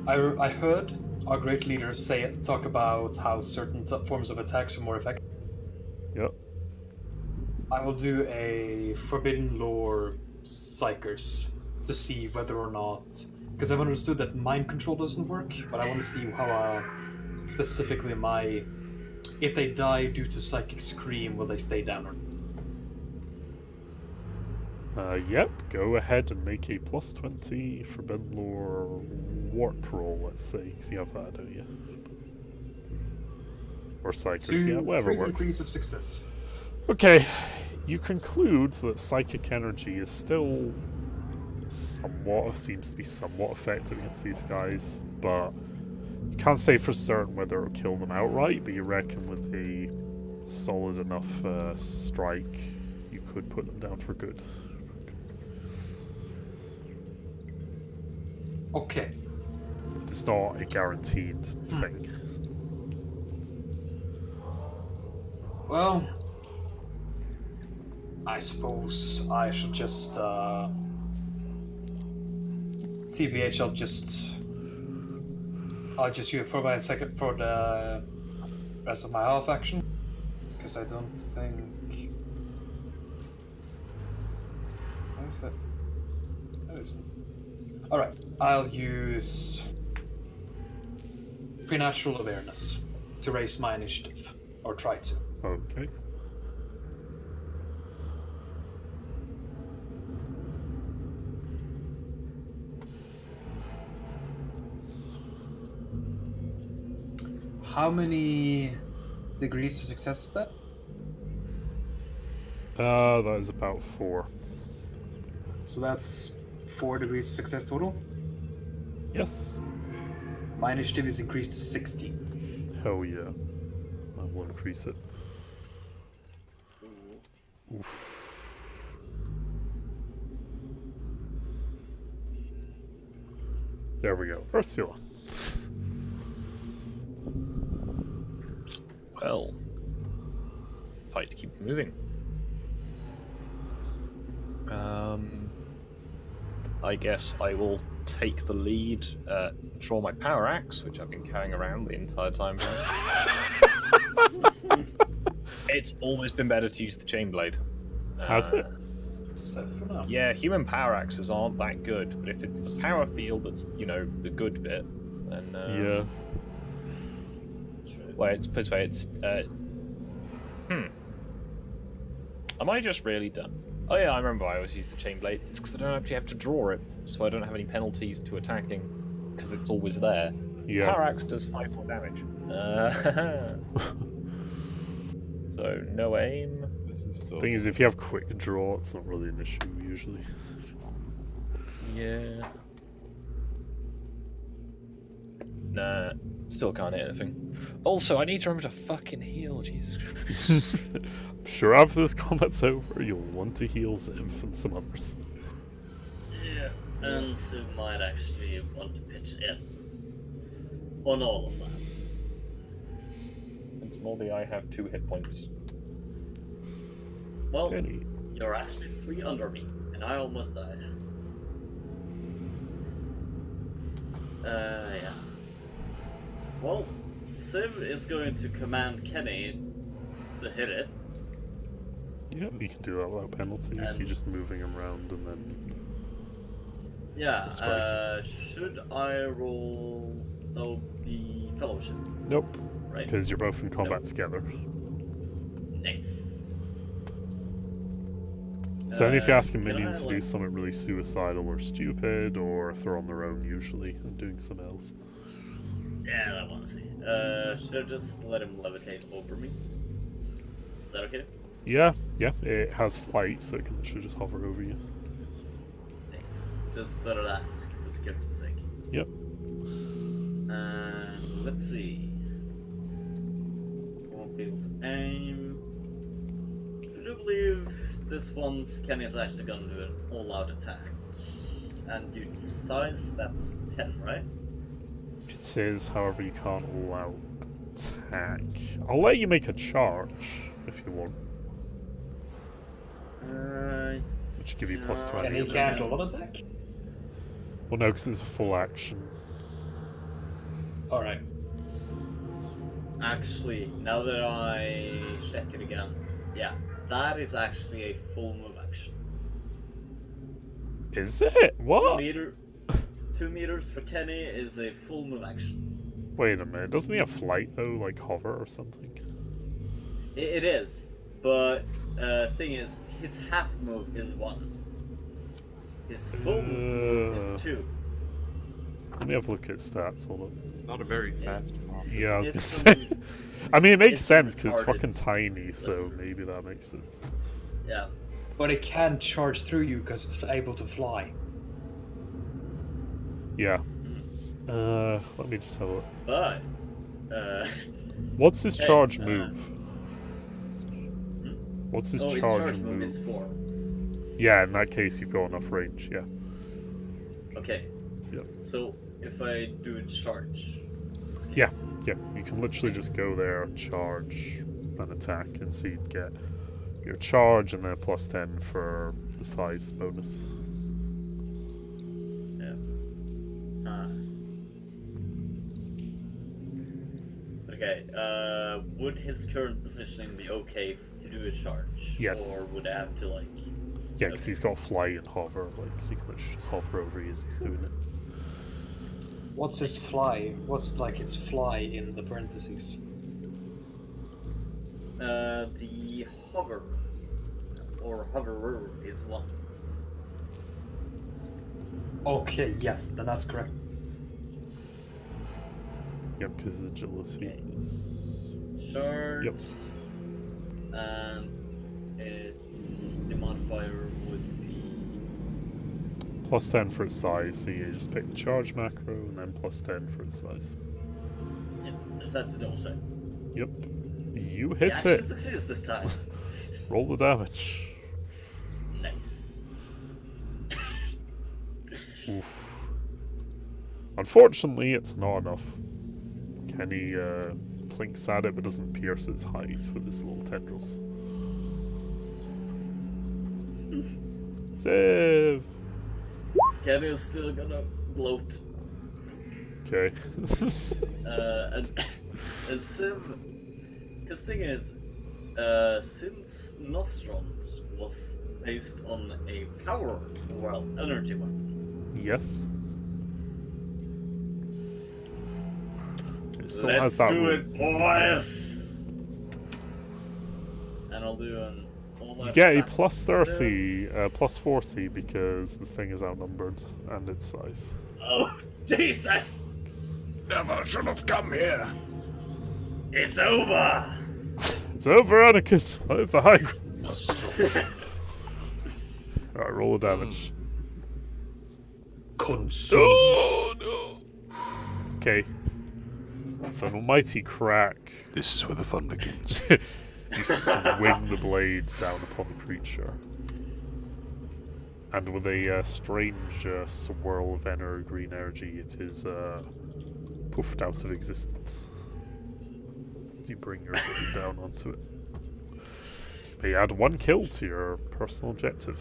I heard our great leaders talk about how certain forms of attacks are more effective. Yep. I will do a Forbidden Lore Psychers to see whether or not, because I've understood that mind control doesn't work, but I want to see how specifically if they die due to psychic scream, will they stay down or Yep, go ahead and make a plus 20 Forbidden Lore warp roll, let's say, because you have that, don't you? Or Psychers, yeah, whatever 3 works. degrees of success. Okay, you conclude that psychic energy is still seems to be somewhat effective against these guys, but you can't say for certain whether it'll kill them outright, but you reckon with a solid enough strike, you could put them down for good. Okay. It's not a guaranteed thing. Well, I suppose I should just, TBH, I'll just use it for the rest of my half action, because I don't think... What is that? That isn't... Alright, I'll use Preternatural Awareness to raise my initiative, or try to. Okay. How many degrees of success is that? That is about 4. So that's 4 degrees of success total. Yes. My initiative is increased to 16. Hell yeah. I will increase it. Oof. There we go. Ursula. Well, fight to keep moving. I guess I will take the lead, draw my power axe, which I've been carrying around the entire time. It's always been better to use the chain blade. Has it? So for now. Yeah, human power axes aren't that good, but if it's the power field that's, you know, the good bit, then... Yeah. Well, it's this way, it's... Am I just really done? Oh yeah, I remember I always use the chain blade. It's because I don't actually have to draw it, so I don't have any penalties to attacking, because it's always there. Yeah. Power axe does 5 more damage. So, no aim. This is so Thing is, if you have quick draw, it's not really an issue usually. Yeah. Nah, still can't hit anything. Also, I need to remember to fucking heal, Jesus Christ. I'm sure after this combat's over, you'll want to heal Ziv and some others. Yeah, and Sue might actually want to pitch in on all of that. And Smoldy, I have 2 hit points. Well, Penny. you're actually 3 under me, and I almost died. Yeah. Well, Civ is going to command Kenny to hit it. Yeah, you can do that without penalties. You're just moving him around and then... Yeah, Strike. should I roll the fellowship? Nope. Right. Because you're both in combat together. Nice. So So only if you're asking can I, minions to do something really suicidal or stupid, or if they're on their own usually and doing something else. Yeah, I want to see. Should I just let him levitate over me? Is that okay? Yeah, it has flight, so it can literally just hover over you. Nice. Just thought I'd ask for security's sake. Yep. Let's see. Won't be able to aim. I do believe this one's Kenny is actually gonna do an all-out attack. And you size, that's 10, right? It is, however, you can't allow attack. I'll let you make a charge if you want, which give you plus 20. And he can't all attack? Well, no, because it's a full action. Alright. Actually, now that I check it again, yeah, that is actually a full move action. Is it? What? 2 meters for Kenny is a full move action. Wait a minute, doesn't he have flight though, like hover or something? It is, but thing is, his half move is 1. His full move is 2. Let me have a look at stats, hold on. It's not a very fast mob. is Yeah, I was it? gonna It's say. I mean, it makes it's sense because it's retarded. fucking tiny, so That's- maybe that makes sense. Yeah. But it can charge through you because it's able to fly. Yeah. Let me just have a look. But, What's his Hey, charge move? What's his his charge move move? is 4. Yeah, in that case, you've got enough range, yeah. Okay. Yep. So, if I do a charge... Yeah, you can literally just go there, charge, and attack, and so you'd get your charge and then plus 10 for the size bonus. Yeah. Okay, would his current positioning be okay to do a charge? Yes. Or would I have to, like... Yeah, because he's got fly and hover, like, so you can literally just hover over as he's doing it. What's his fly? What's like its fly in the parentheses? The hover, or hoverer, is 1. Okay, yeah, then that's correct. Yep, because agility Okay. is... Charge. Yep. And the modifier would be... Plus 10 for its size, so you just pick the charge macro, and then plus 10 for its size. Yeah, is that the double check? Yep. You Yeah, hit she it! succeeds this time. Roll the damage. Nice. Oof. Unfortunately, it's not enough. Kenny plinks at it, but doesn't pierce its hide with his little tendrils. Save! Kenny is still gonna bloat. Okay. And Civ... Because thing is, since Nostrons was based on a power, well, energy one. Yes. It still Let's has that do rule. it, boys! And I'll do an all-out You get a attack. plus 30, plus 40 because the thing is outnumbered and its size. Oh, Jesus! Never should have come here. It's over! It's over, Anakin! Over high ground. Alright, roll the damage. Consume. Oh no! Okay. With an almighty crack, This is where the fun begins. you swing the blades down upon the creature. And with a strange swirl of green energy, it is poofed out of existence. As you bring your blade down onto it. But you add 1 kill to your personal objective.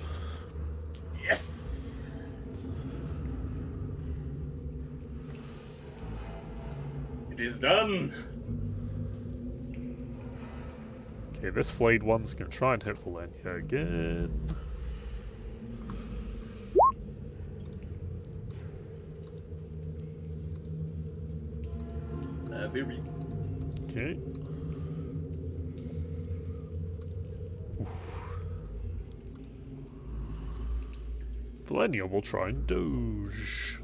Yes! It is done! Okay, this flayed one's gonna try and hit Valenia again. Baby. Okay. Oof. Valenia will try and doge.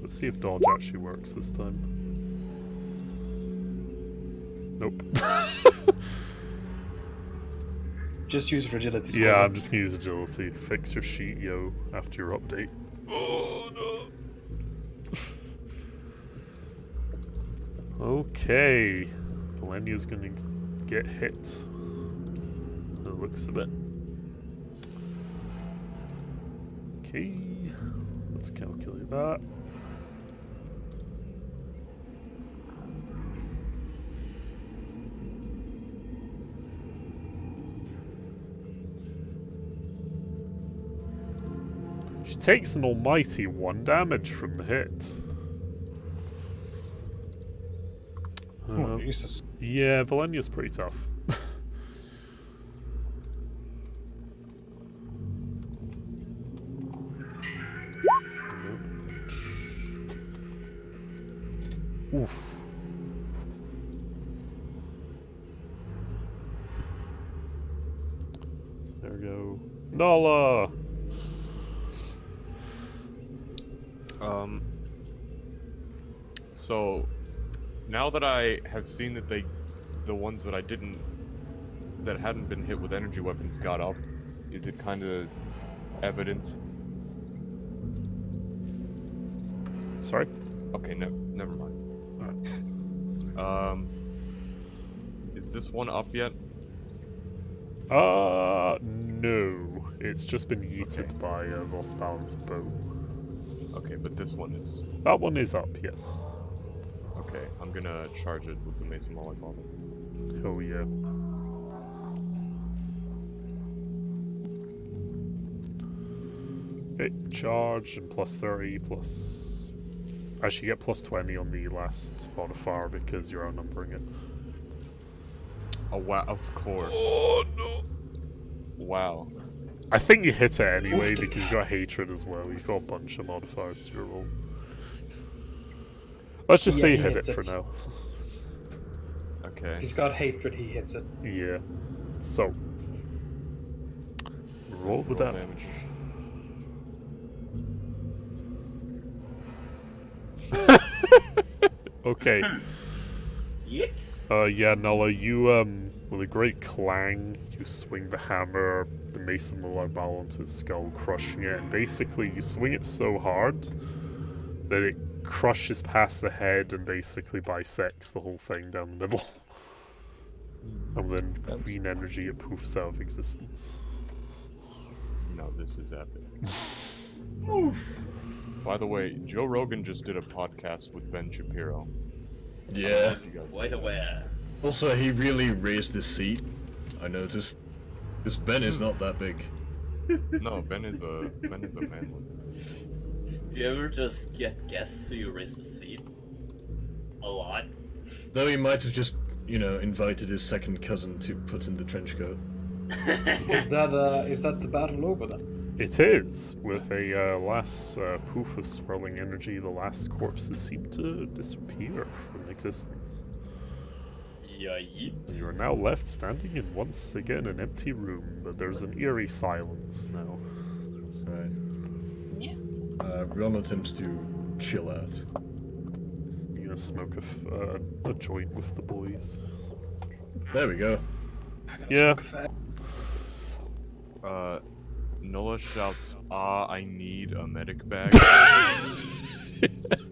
Let's see if dodge actually works this time. Nope. Just use agility score. Yeah, I'm just gonna use agility. Fix your sheet, yo, after your update. Oh no. Okay. Valenia's gonna get hit. It looks of it. Okay. Let's calculate that. She takes an almighty 1 damage from the hit. Oh, Jesus. Yeah, Valenia's pretty tough. Oof. There we go. Nala! So now that I have seen that the ones that that hadn't been hit with energy weapons got up, is it kind of evident? Sorry? Okay, never mind. Is this one up yet? No. It's just been yeeted by Vospalen's bow. Okay, but this one is. That one is up, yes. Okay, I'm gonna charge it with the Mason Molly bomb. Oh yeah. Okay, charge and plus 30 plus... Actually, you get plus 20 on the last modifier because you're outnumbering it. Oh wow, of course. Oh no! Wow. I think you hit it anyway because you've got hatred as well. You've got a bunch of modifiers to your roll. Let's just say you hit it for now. Okay. He's got hatred, he hits it. Yeah. So. Roll the damage. Okay. Yet. Yeah, Nala, you, with a great clang, you swing the hammer, the mason mobile onto its skull, crushing it, and basically you swing it so hard that it crushes past the head and basically bisects the whole thing down the middle. And then green energy, it poofs out of existence. No, this is epic. By the way, Joe Rogan just did a podcast with Ben Shapiro. Yeah. Quite aware. Also, he really raised his seat. I noticed. Because Ben is not that big. No, Ben is a manlet. Do you ever just get guests who you raise the seat? A lot. Though he might have just, you know, invited his second cousin to put in the trench coat. Is that the battle over then? It is. With a last poof of swirling energy, the last corpses seem to disappear from existence. Yikes. You are now left standing in once again an empty room, but there's an eerie silence now. Right. Ron attempts to chill out. You gonna smoke a joint with the boys? There we go. Yeah. Nola shouts, "Ah, I need a medic bag."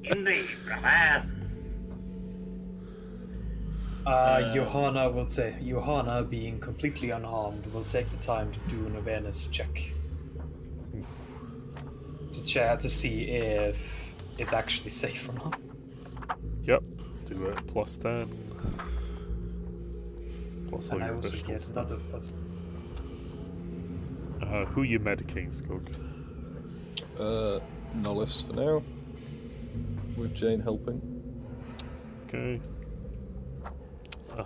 Indeed, brother. Johanna, being completely unharmed, will take the time to do an awareness check. Just to see if it's actually safe or not. Yep. Do it. Plus 10. Plus all And I your also additional get stuff. another plus. Who you medicating, Skog? Nollis for now. With Jane helping. Okay.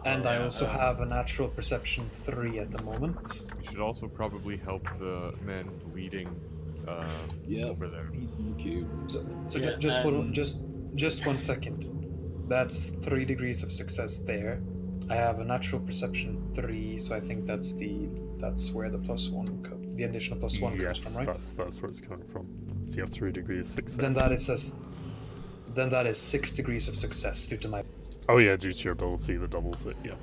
And I also have a natural perception 3 at the moment. We should also probably help the man bleeding over there. He's in the queue. So Yeah, just 1 second. That's 3 degrees of success there. I have a natural perception 3, so I think that's where the the additional +1 comes from, Yes, right? that's where it's coming from. So you have 3 degrees of success. Then that is 6 degrees of success due to my. Oh yeah, due to your ability that doubles it, yeah.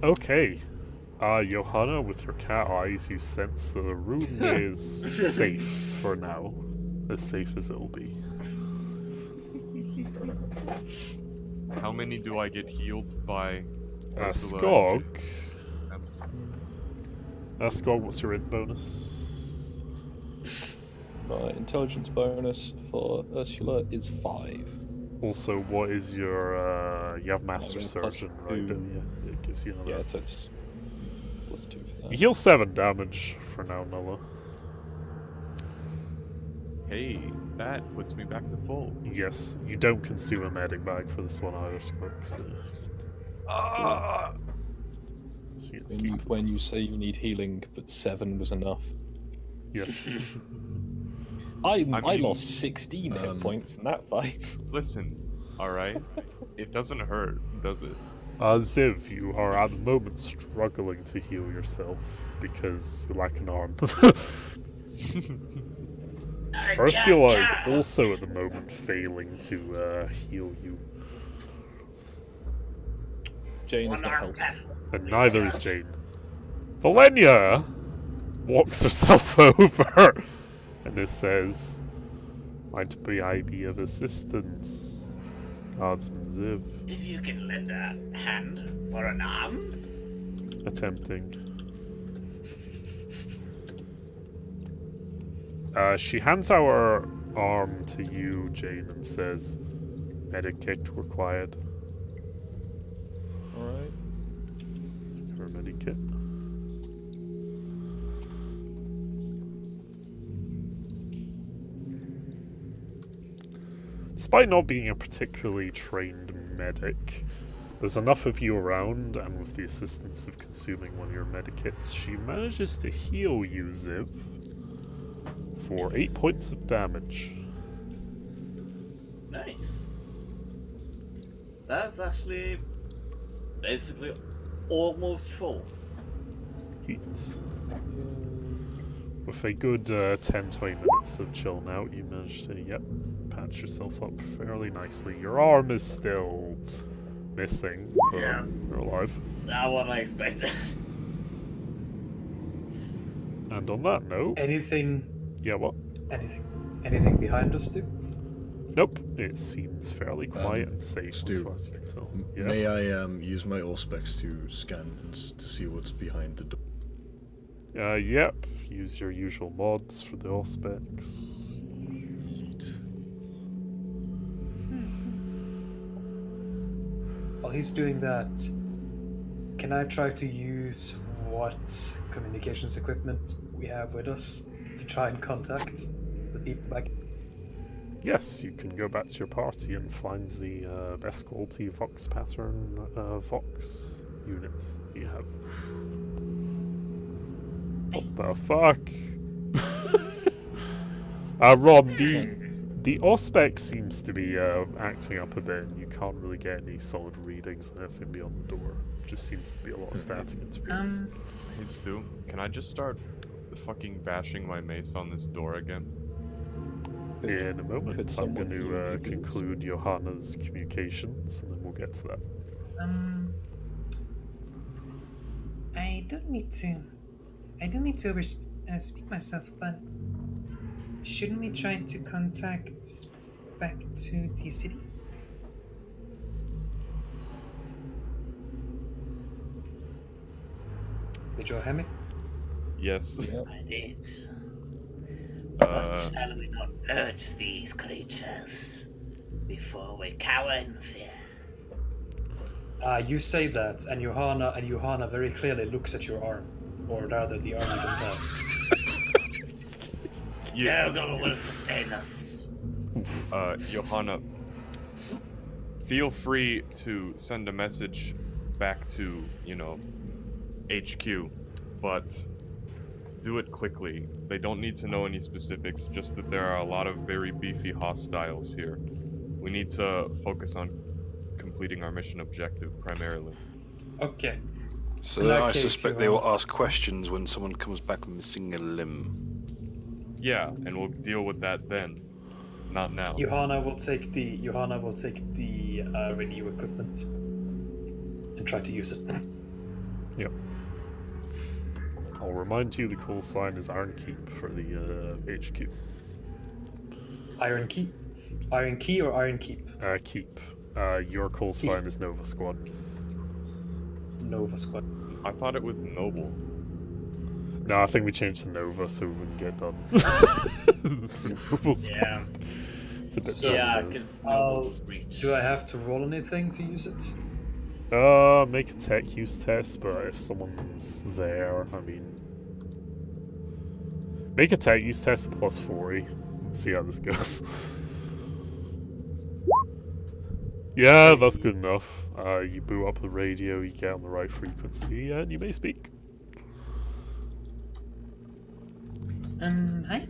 Okay. Johanna, with your cat eyes, you sense that the room is safe for now. As safe as it'll be. How many do I get healed by Ursula Skog. and Skog, what's your int bonus? My intelligence bonus for Ursula is 5. Also, what is your, you have Master plus Surgeon, right? 2. Don't you? It gives you another... Yeah, so it's +2 for that. You heal 7 damage for now, Noah. Hey, that puts me back to full. Yes, you don't consume a medic bag for this one either, Skog, so... So you get to keep When you say you need healing, but 7 was enough. Yes. I mean, lost 16 hit points in that fight. Listen, alright? It doesn't hurt, does it? Ziv, you are at the moment struggling to heal yourself because you lack an arm. Ursula is also at the moment failing to heal you. Jane is not helping. And neither is Jane. Valenia walks herself over and it says, "Might I be of assistance, Guardsman Ziv?" If you can lend a hand or an arm. Attempting. She hands out her arm to you, Jane, and says, "Medic kit required." Alright. Let's give her a medic kit. Despite not being a particularly trained medic, there's enough of you around, and with the assistance of consuming one of your medikits, she manages to heal you, Ziv, for 8 points of damage. Nice. That's actually basically almost full. Heat. With a good 10-20 minutes of chilling out, you manage to, patch yourself up fairly nicely. Your arm is still missing, but you're alive. Not what I expected. And on that note... Anything... Yeah, what? Anything behind us, too? Nope. It seems fairly quiet and safe as Stu, far as you can tell. Yes? May I use my Auspex to scan to see what's behind the door? Yep. Use your usual mods for the Auspex. While he's doing that, can I try to use what communications equipment we have with us to try and contact the people back? Yes, you can go back to your party and find the best quality Vox pattern Vox unit you have. What the fuck? Ron, the Auspex seems to be acting up a bit, and you can't really get any solid readings on anything beyond the door. Just seems to be a lot of static interference. Hey Stu, can I just start fucking bashing my mace on this door again? In a moment, I'm someone going heal to you, please? conclude Johanna's communications, and then we'll get to that. I don't need to speak myself, but shouldn't we try to contact back to the city? Did you hear me? Yes. I did. But shall we not urge these creatures before we cower in fear? You say that, and Johanna very clearly looks at your arm, or rather the arm you don't have. Yeah. Ergo will sustain us. Johanna, feel free to send a message back to, HQ, but do it quickly. They don't need to know any specifics, just that there are a lot of very beefy hostiles here. We need to focus on completing our mission objective primarily. Okay. So In that I case, suspect they will Johanna. ask questions when someone comes back missing a limb. Yeah, and we'll deal with that then. Not now. Johanna will take the radio equipment and try to use it. Yep. I'll remind you the call sign is Iron Keep for the HQ. Iron Key? Iron Key or Iron Keep? Keep. Your call sign is Nova Squad. Nova Squad. I thought it was Noble. No, I think we changed to Nova so we wouldn't get done. Nova Squad. Yeah. It's a bit Yeah, terrible. because I'll- Noble's breach. Do I have to roll anything to use it? Make a tech use test, but if someone's there, I mean... Make a tech use test plus 40. Let's see how this goes. Yeah, that's good enough. You boot up the radio, you get on the right frequency, and you may speak. Hi?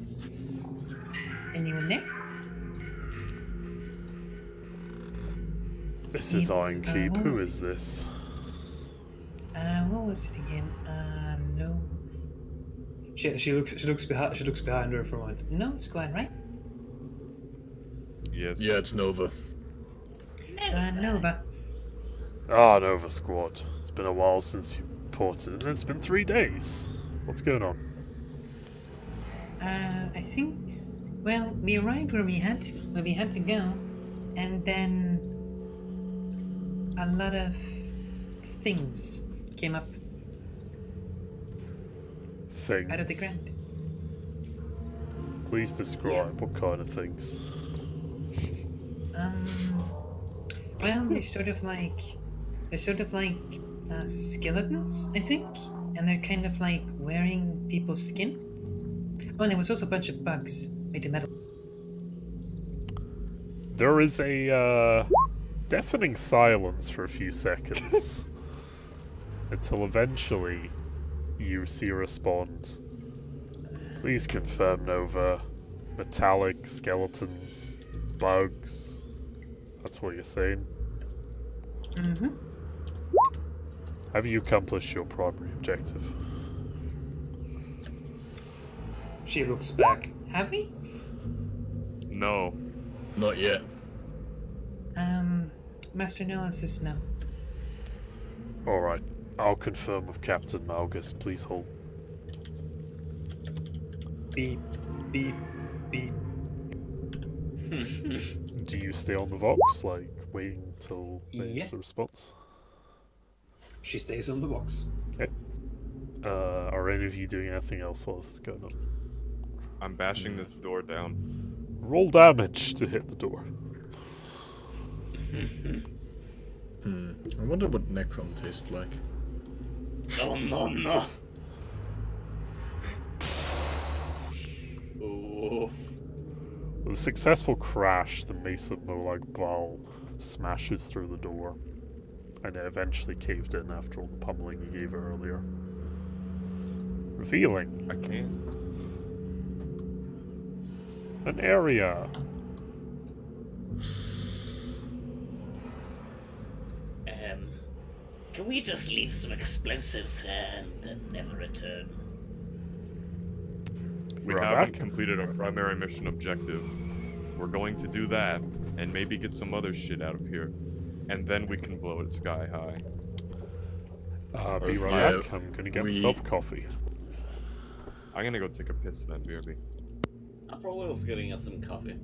Anyone there? This is Iron It's, Keep. what Who was is this? What was it again? No. She looks behind her for a moment. No squad, right? Yes. Yeah, it's Nova. Nova. Ah, Nova Squad. It's been a while since you reported, and it's been 3 days. What's going on? I think. Well, we arrived where we had to go, and then a lot of things came up Things. out of the ground. Please describe what kind of things. Well, they're sort of like skeletons, I think, and they're kind of like wearing people's skin. Oh, and there was also a bunch of bugs made of metal. There is a deafening silence for a few seconds until eventually you see a respond. Please confirm, Nova. Metallic skeletons, bugs. That's what you're saying. Mm-hmm. Have you accomplished your primary objective? She looks back. Have we? No. Not yet. Master Nolan says no. Alright, I'll confirm with Captain Malgus. Please hold. Beep, beep, beep. Do you stay on the Vox, like, waiting till there's a response? She stays on the box. Okay. Are any of you doing anything else while this is going on? I'm bashing this door down. Roll damage to hit the door. I wonder what Necron tastes like. Oh no no. Oh. With a successful crash, the Mesa Molag Ball smashes through the door, and it eventually caved in after all the pummeling you gave it earlier. Revealing I can't. an area. Can we just leave some explosives here and then never return? We We're haven't back. completed our primary mission objective. We're going to do that, and maybe get some other shit out of here. And then we can blow it sky high. Be right Yeah, back. I'm gonna get we- myself coffee. I'm gonna go take a piss then, BRB. I'm probably also getting us some coffee.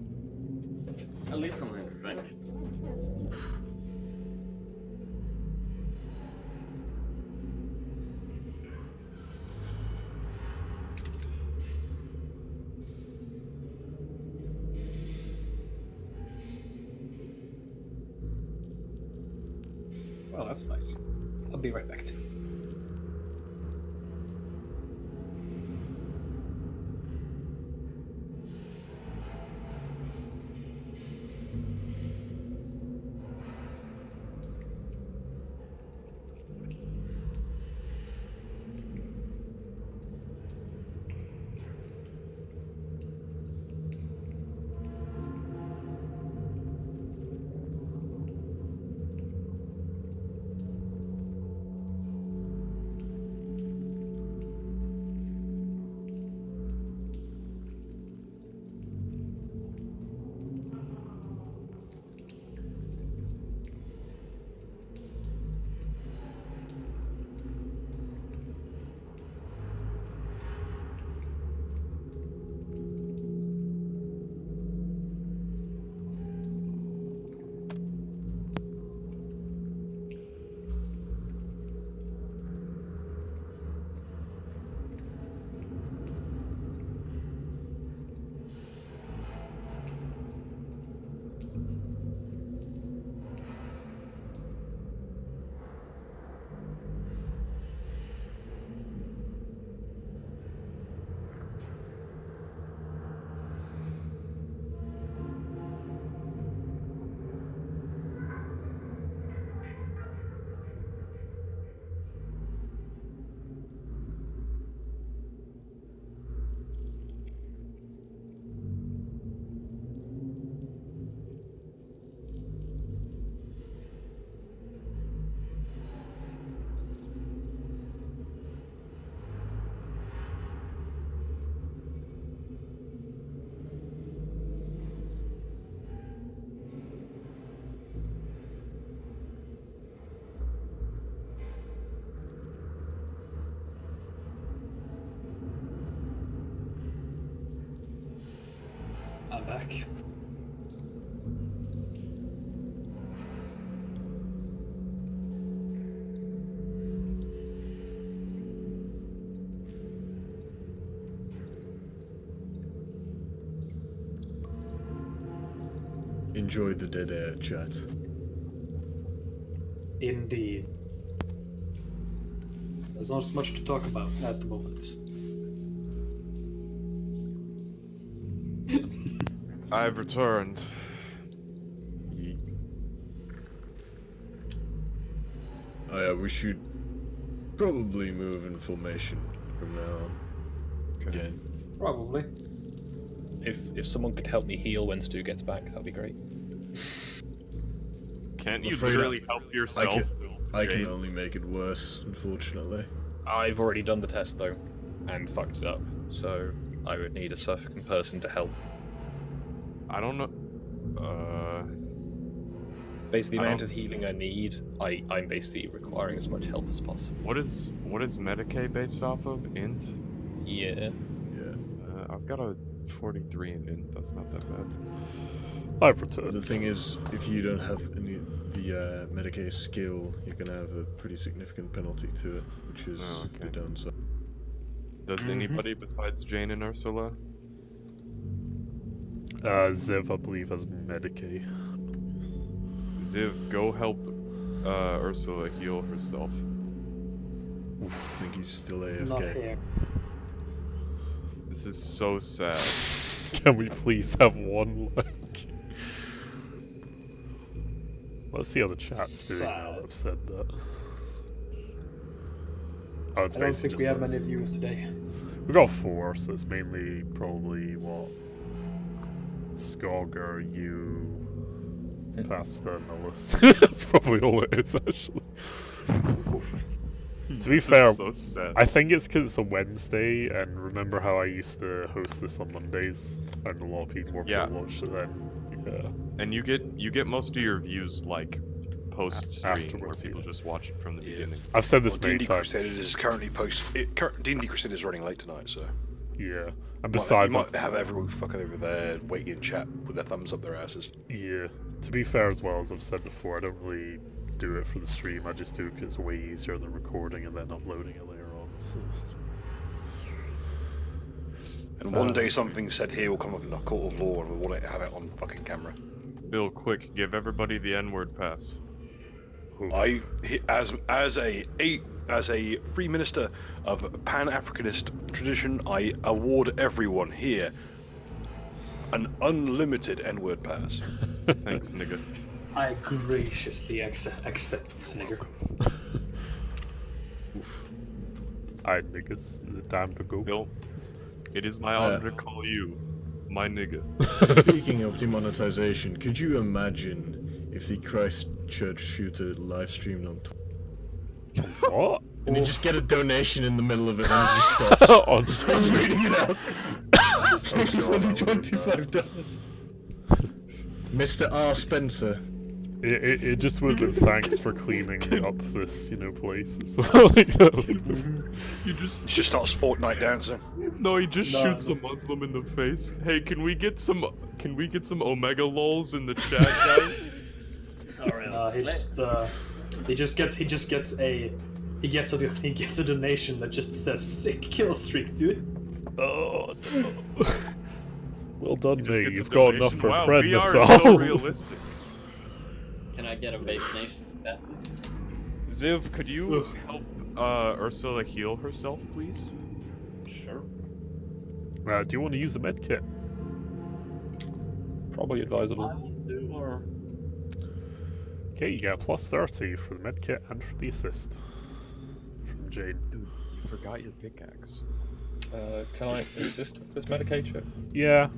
At least something to drink. Well, that's nice. I'll be right back too. I'm back. Enjoyed the dead air, chat. Indeed. There's not as much to talk about at the moment. I've returned. We should probably move in formation from now on. Okay. Again. Probably. If someone could help me heal when Stu gets back, that'd be great. Can't you Afraid literally help yourself? I can Jane? only make it worse, unfortunately. I've already done the test though, and fucked it up. So I would need a second person to help. I don't know. Basically, the I amount don't- of healing I need, I'm basically requiring as much help as possible. What is Medicaid based off of? Int? Yeah. Yeah. I've got a 43 in Int. That's not that bad. I've returned. The thing is, if you don't have the Medicaid skill, you're gonna have a pretty significant penalty to it, which is Oh, okay. the downside. Does anybody besides Jane and Ursula? Ziv, I believe, has Medicaid. Ziv, go help Ursula heal herself. I think he's still Not AFK. here. This is so sad. Can we please have one like? Let's see how the chat's doing now that I've said that. Oh, it's I don't basically think we just have many us. viewers today. We got 4, so it's mainly probably what? Skogger, you, Pasta, and Ellis. That's probably all it is, actually. To be This fair, is so sad. I think it's because it's a Wednesday, and remember how I used to host this on Mondays, and a lot of more people Yeah. watched it then. Yeah. And you get most of your views like post stream, where Afterwards, people yeah. just watch it from the beginning. I've said this many D&D times. Crusade is currently D&D Crusade is running late tonight, so Yeah. And you besides, might have everyone fucking over there waiting in chat with their thumbs up their asses. yeah. To be fair, as well, as I've said before, I don't really do it for the stream. I just do it because it's way easier than recording and then uploading it later on. So And one day something said here will come up in a court of law and we want to have it on fucking camera. Bill, quick, give everybody the N-word pass. As a free minister of Pan-Africanist tradition, I award everyone here an unlimited N-word pass. Thanks, nigga. I graciously accept, nigger. I niggas, time to go. Bill, it is my honor to call you my nigga. Speaking of demonetization, could you imagine if the Christchurch shooter live streamed on Twitch? What? And you just get a donation in the middle of it and it just stops. On Starts reading it out. Thank you for the $25. Mr. R. Spencer. It just would have been thanks for cleaning up this, place. So, like, that was, You just He just starts Fortnite dancing. no, he just No, shoots no. a Muslim in the face. Hey, can we get some Omega lols in the chat, guys? Sorry, He gets a donation that just says "sick kill streak," dude. oh no. Well done, He just me. gets a You've got enough donation. for Wow, bread, VR is missile. so realistic. Can I get a vape nation back, please? Ziv, could you Ugh. help Ursula heal herself, please? Sure. Do you want to use the med kit? Probably I advisable. want to, or Okay, you get a plus 30 for the med kit and for the assist from Jade. Dude, you forgot your pickaxe. Can I assist with this medication? Yeah.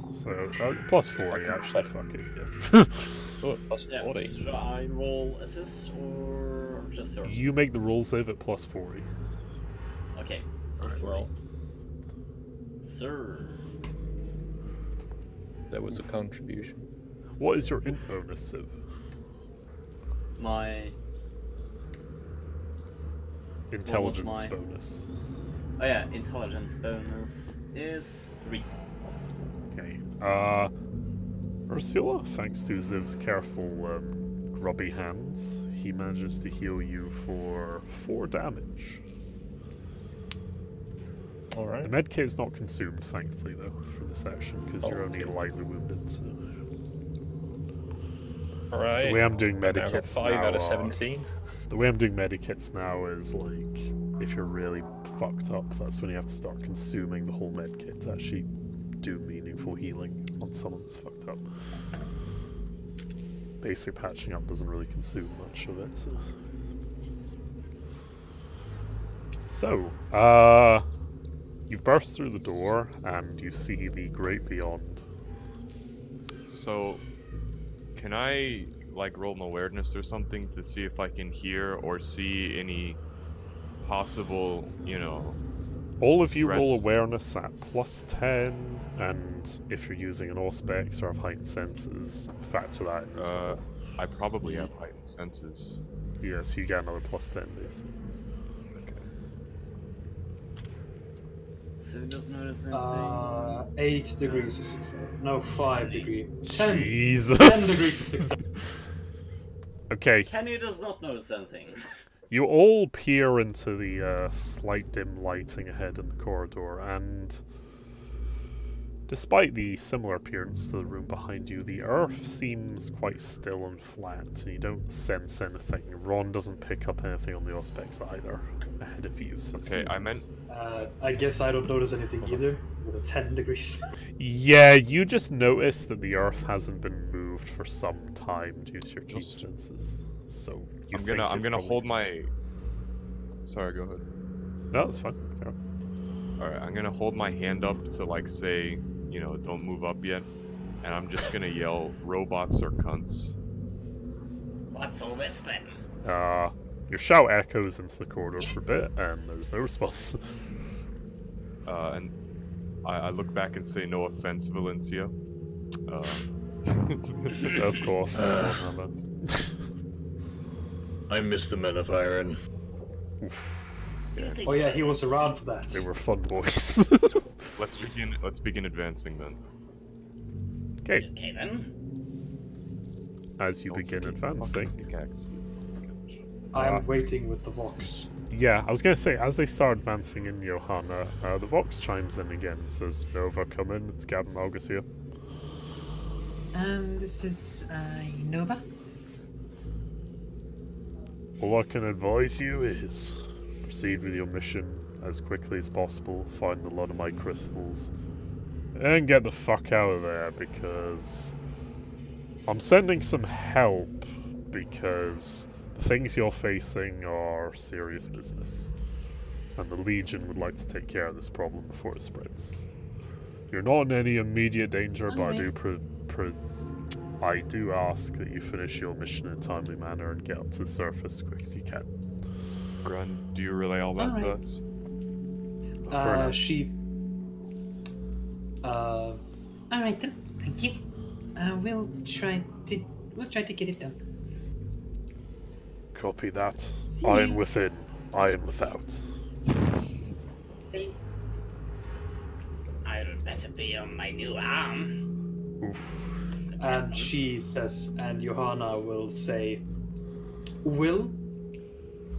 So plus 40 actually. Fuck it. Yeah. Oh, plus yeah. 40. Should I roll assist or just your? You make the rolls save at plus 40. Okay, just roll. Sir. There was a contribution. What is your int bonus, Civ? My Intelligence my- bonus. intelligence bonus is 3. Okay. Ursula, thanks to Ziv's careful, grubby hands, he manages to heal you for 4 damage. Alright. The medkit is not consumed, thankfully, though, for this action, because you're only lightly wounded, so... Alright. The way I'm doing Now I got medikits 5 now out of are- 17. The way I'm doing medikits now is, like, if you're really fucked up, that's when you have to start consuming the whole medkit to actually do meaningful healing on someone that's fucked up. Basic patching up doesn't really consume much of it, so... So, you've burst through the door, and you see the great beyond. So, can I, like, roll an awareness or something to see if I can hear or see any possible, you know... All of you roll threats? awareness at +10, and if you're using an Auspex or have heightened senses, factor that in as well. I probably have heightened senses. Yeah, so you get another +10, basically. So he doesn't notice anything. 8 degrees of success. No, 5 degrees. 10. Jesus! 10 degrees of success. Okay, Kenny does not notice anything. you all peer into the slight dim lighting ahead in the corridor, and despite the similar appearance to the room behind you, the earth seems quite still and flat, and you don't sense anything. Ron doesn't pick up anything on the Auspex either ahead of you, so it Okay, I seems- meant... I guess I don't notice anything either, with a 10 degrees. Yeah, you just notice that the earth hasn't been moved for some time due to your keen Just- senses. So you I'm think gonna it's probably- hold my... Sorry, go ahead. No, that's fine. Yeah. Alright, I'm gonna hold my hand up to, like, say, you know, don't move up yet. And I'm just gonna yell, robots or cunts. What's all this then? Your shout echoes into the corridor for a bit, and there's no response. And I look back and say, no offense, Valencia. Of course. I miss the Men of Iron. Oh yeah, he was around for that. They were fun boys. Let's begin advancing then. Okay, Okay then. as you begin advancing. I'm waiting with the Vox. Yeah, I was gonna say, as they start advancing in Johanna, the Vox chimes in again and says, Nova, come in, it's Captain August here. This is Nova. All I can advise you is proceed with your mission as quickly as possible, find the Ludomite crystals, and get the fuck out of there, because I'm sending some help, because the things you're facing are serious business, and the Legion would like to take care of this problem before it spreads. You're not in any immediate danger, but I do ask that you finish your mission in a timely manner and get up to the surface as quick as you can. Grun, do you relay all that to Alright. us? She. All right then. Thank you. We'll try to get it done. Copy that. See Iron you. within, iron without. I'd better be on my new arm. Oof. And she says, and Johanna will say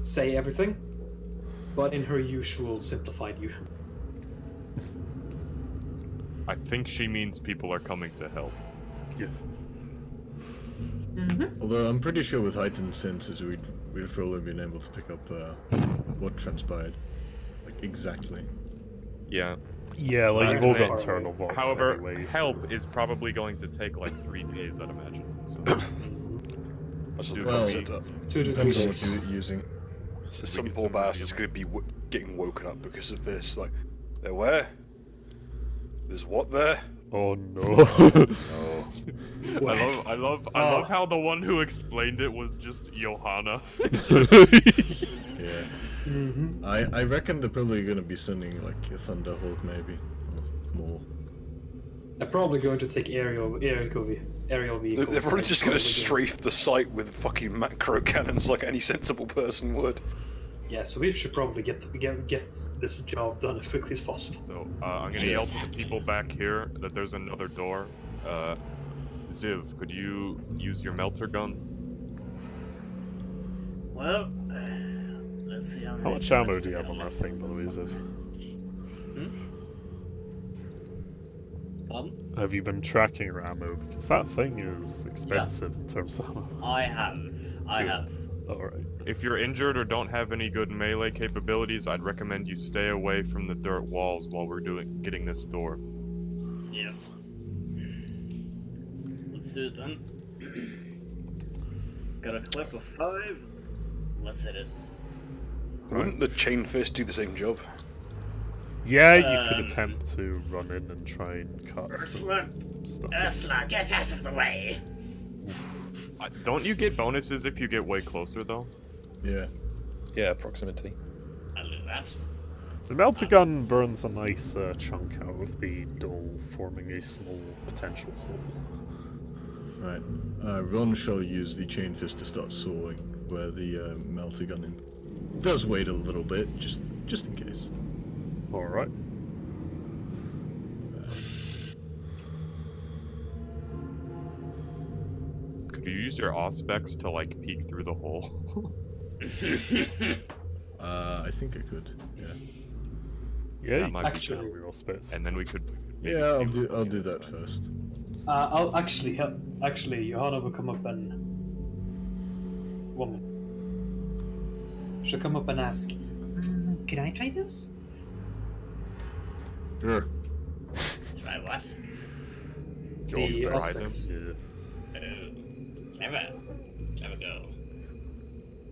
everything, but in her usual simplified you. I think she means people are coming to help. Yeah. Although I'm pretty sure with heightened senses we'd have probably been able to pick up what transpired. Like, exactly. Yeah. Yeah, So like you've all got anyway, internal vox However, anyways. help is probably going to take like 3 days, I'd imagine. So. Let's do Well, the- 2 to 3 Depends on days. what you're using. So we some get poor some bastard's healing. going to be getting woken up because of this. Like, they're where? There's what there? Oh no. Oh. I love how the one who explained it was just Johanna. Yeah. I reckon they're probably gonna be sending like a Thunderhawk maybe. Or more. They're probably going to take aerial vehicles. They're probably just going to Probably strafe the site with fucking macro cannons like any sensible person would. Yeah, so we should probably get this job done as quickly as possible. So I'm gonna yell to the people back here that there's another door. Ziv, could you use your melter gun? Well, let's see How much ammo do you have on that thing, by the way, Ziv? Have you been tracking your ammo? Because that thing is expensive in terms of ammo. I have. Alright. If you're injured or don't have any good melee capabilities, I'd recommend you stay away from the dirt walls while we're getting this door. Yeah. Let's do it then. Got a clip of 5. Let's hit it. Wouldn't the chain fist do the same job? Yeah, you could attempt to run in and try and cut Ursula, stuff. Ursula, get out of the way! Don't you get bonuses if you get way closer, though? Yeah. Yeah, proximity. I'll do that. The melter gun burns a nice chunk out of the dull, forming a small potential hole. Right. Ron shall use the chain fist to start sawing where the melter gun does wait a little bit, just in case. Alright. Could you use your auspex to, like, peek through the hole? I think I could. Yeah. Yeah, you might can be show true. real space. And then we could. maybe Yeah, see I'll what's do on the that inside. first. I'll actually, Johanna will come up and woman. She'll come up and ask, Could I try those? Sure. Try what? Joel the tried auspex. them. Yeah. Never go.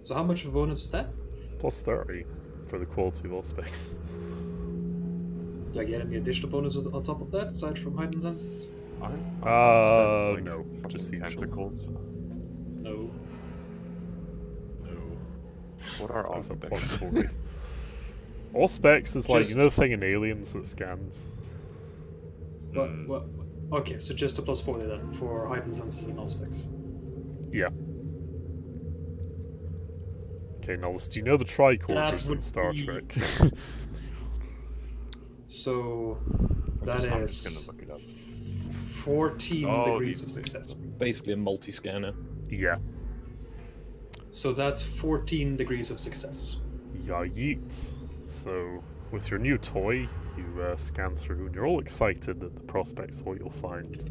So how much of a bonus is that? Plus 30 for the quality of all specs. Do I get any additional bonuses on top of that, aside from heightened senses? No, just the usual. tentacles. No. No. What are That's a auspex? plus 40. All specs is like, Just- you know the thing in Aliens that scans? What? Okay, so just a plus 40 then, for heightened senses and aspects. Yeah. Okay, Nullis, do you know the tricorders in would Star be- Trek? So, that I'm is just gonna look it up. 14 Oh, degrees of these things. success. Basically a multi-scanner. Yeah. So that's 14 degrees of success. Yeah, yeet. So, with your new toy, you scan through, and you're all excited at the prospects of what you'll find.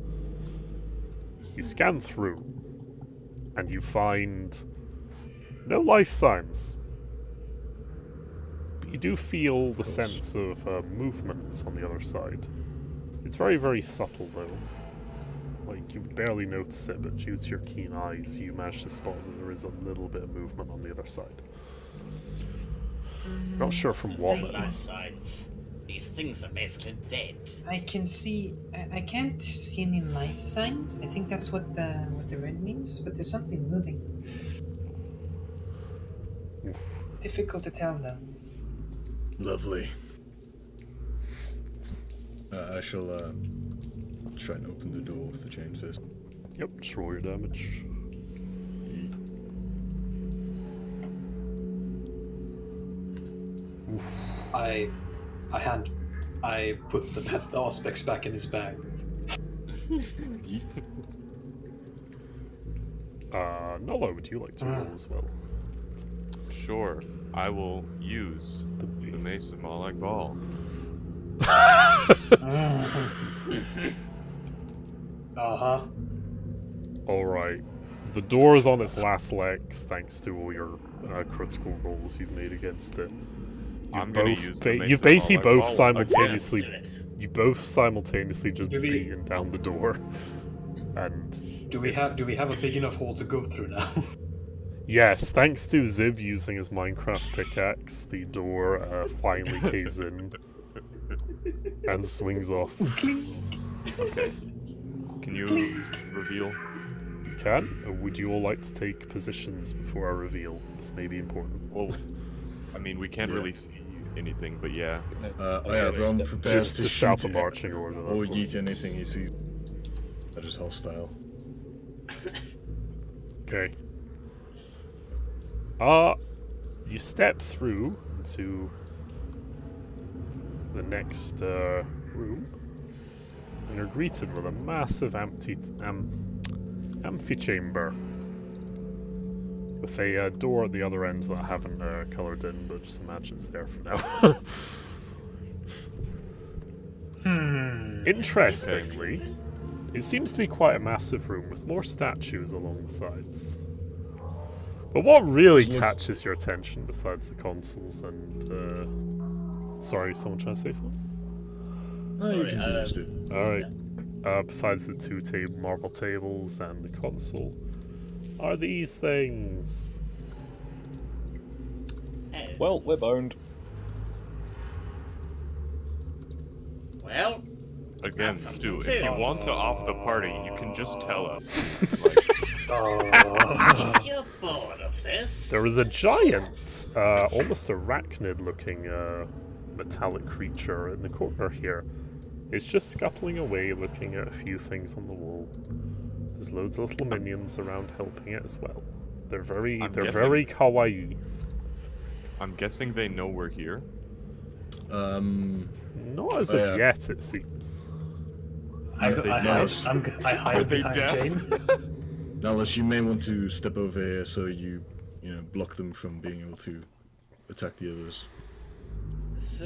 You scan through, and you find no life signs. But you do feel the sense of movement on the other side. It's very, very subtle, though. Like, you barely notice it, but due to your keen eyes, you manage to spot that there is a little bit of movement on the other side. Not sure from what, Life but signs. These things are basically dead. I can see. I can't see any life signs. I think that's what the red means. But there's something moving. oof. Difficult to tell though. Lovely. I shall try and open the door with the chain fist. Yep, just roll your damage. I put the aspects back in his bag. Nolo, would you like to roll as well? Sure, I will use the Mace of Malak Ball. Uh-huh. Alright. The door is on its last legs thanks to all your critical rolls you've made against it. I'm gonna use the Mace You've of basically Malak both Ball simultaneously Do it. you both simultaneously just Do we- beaten down the door. And Do we have a big enough hole to go through now? yes, thanks to Ziv using his Minecraft pickaxe, the door finally caves in and swings off. Okay. Can you reveal? You can. Would you all like to take positions before I reveal? This may be important. Well, I mean, we can't Yeah. really see anything, but yeah. Ron prepares Just to to shout shoot the marching order. or That's all. yeet anything he sees that is hostile. Okay. You step through to the next room, and you're greeted with a massive amphichamber with a door at the other end that I haven't coloured in, but just imagine it's there for now. Interestingly, it seems to be quite a massive room with more statues along the sides. But what really catches your attention besides the consoles and sorry, someone trying to say something? Oh, you continue to. Alright. Besides the two marble tables and the console, are these things? Well, we're boned. Well, Again, that's Stu, something if you too. want to off the party, you can just tell us. It's You're bored of this. There is a giant, almost arachnid-looking metallic creature in the corner here. It's just scuttling away, looking at a few things on the wall. There's loads of little minions around helping it as well. They're very kawaii. I'm guessing they know we're here. Not as of yet, it seems. I hide Are they behind deaf? Jane. Nalus, you may want to step over here so you block them from being able to attack the others.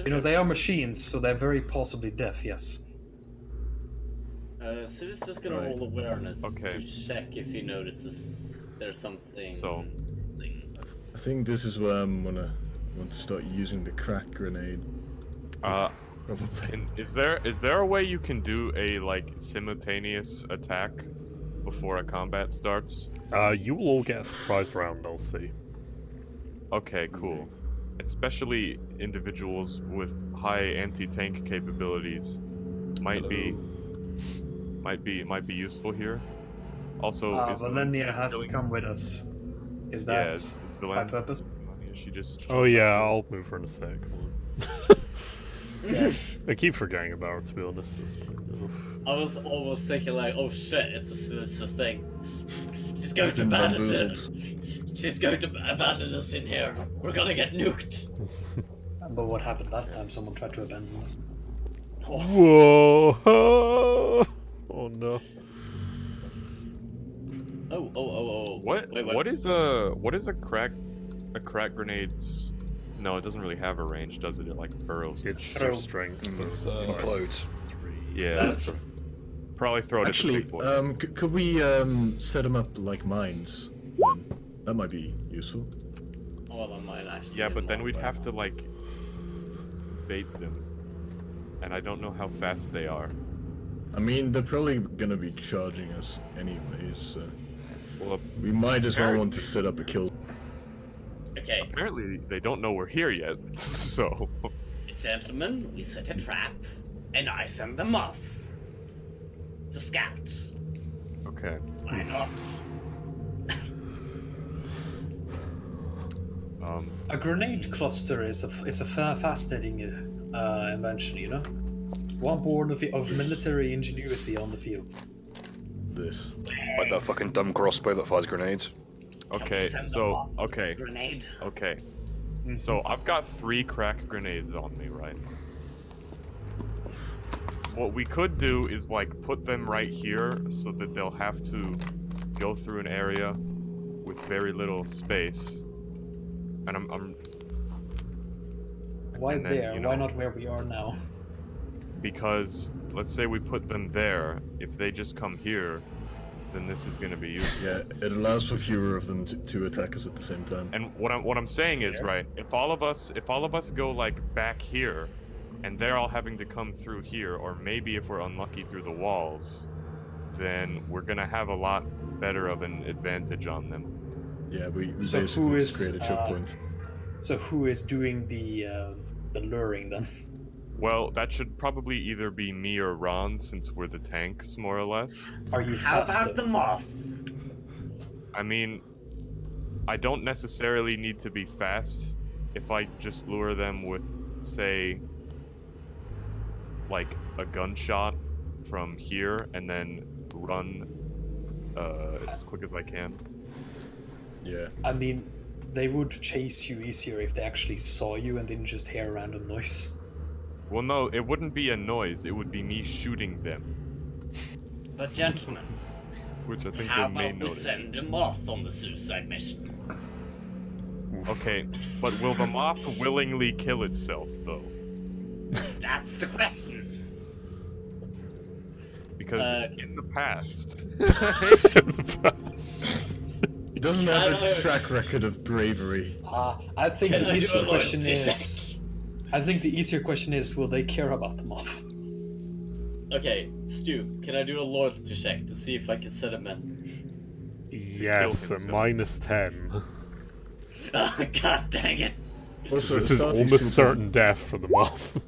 You know, they are machines, so they're very possibly deaf, yes. Sid's just gonna roll awareness to check if he notices there's something. So, I think this is where I'm gonna want to start using the crack grenade. is there a way you can do a simultaneous attack before a combat starts? You will all get a surprised round, I'll see. Okay, cool. Especially individuals with high anti-tank capabilities might be useful here. Also, Valenia has to come with us. Is that my purpose? She just. Oh yeah, I'll move her in a sec. I keep forgetting about her, to be honest, at this point. I was almost thinking oh shit, it's a thing. She's going to abandon us. She's going to abandon us in here. We're gonna get nuked. But what happened last time someone tried to abandon us? Whoa! Oh no. Oh. What? Wait. What is a crack grenade's? No, it doesn't really have a range, does it? It burrows. It's your strength. It's implodes. Yeah, that's probably throw it Actually, at the big boy. could we set them up like mines? Then that might be useful. Well, I might actually. Yeah, but then we'd have to bait them, and I don't know how fast they are. I mean, they're probably gonna be charging us anyways, so Well, we might as well want to set up a kill. Okay. Apparently, they don't know we're here yet, so. Gentlemen, we set a trap, and I send them off to scout. Okay. Why not? A grenade cluster is a fascinating invention, you know? One born of military ingenuity on the field. This. Like that fucking dumb crossbow that fires grenades. Okay, so okay. Grenade. Okay. So I've got 3 crack grenades on me, right? What we could do is put them right here so that they'll have to go through an area with very little space. And I'm Why and then, there? you know, Why not where we are now? because let's say we put them there, if they just come here, then this is going to be useful. Yeah, it allows for fewer of them to attack us at the same time. And what I'm saying is, right, if all of us go back here, and they're all having to come through here, or maybe if we're unlucky through the walls, then we're gonna have a lot better of an advantage on them. Yeah, we So basically who just is, create a choke point. So who is doing the luring then? Well, that should probably either be me or Ron, since we're the tanks, more or less. Are you How fast? about the moth? I mean, I don't necessarily need to be fast if I just lure them with, say, a gunshot from here and then run as quick as I can. Yeah. I mean, they would chase you easier if they actually saw you and didn't just hear random noise. Well, no, it wouldn't be a noise. It would be me shooting them, But gentlemen, which I think how they may about we notice. send a moth on the suicide mission? Okay, but will the moth willingly kill itself, though? That's the question. Because in the past... He doesn't have a track record of bravery. I think Can the I do easier a question loyalty is... I think the easier question is, will they care about the moth? Okay, Stu, can I do a loyalty check to see if I can set him in? Yes, at -10. Oh, god dang it. Also, This is Starty's almost super- certain death for the moth.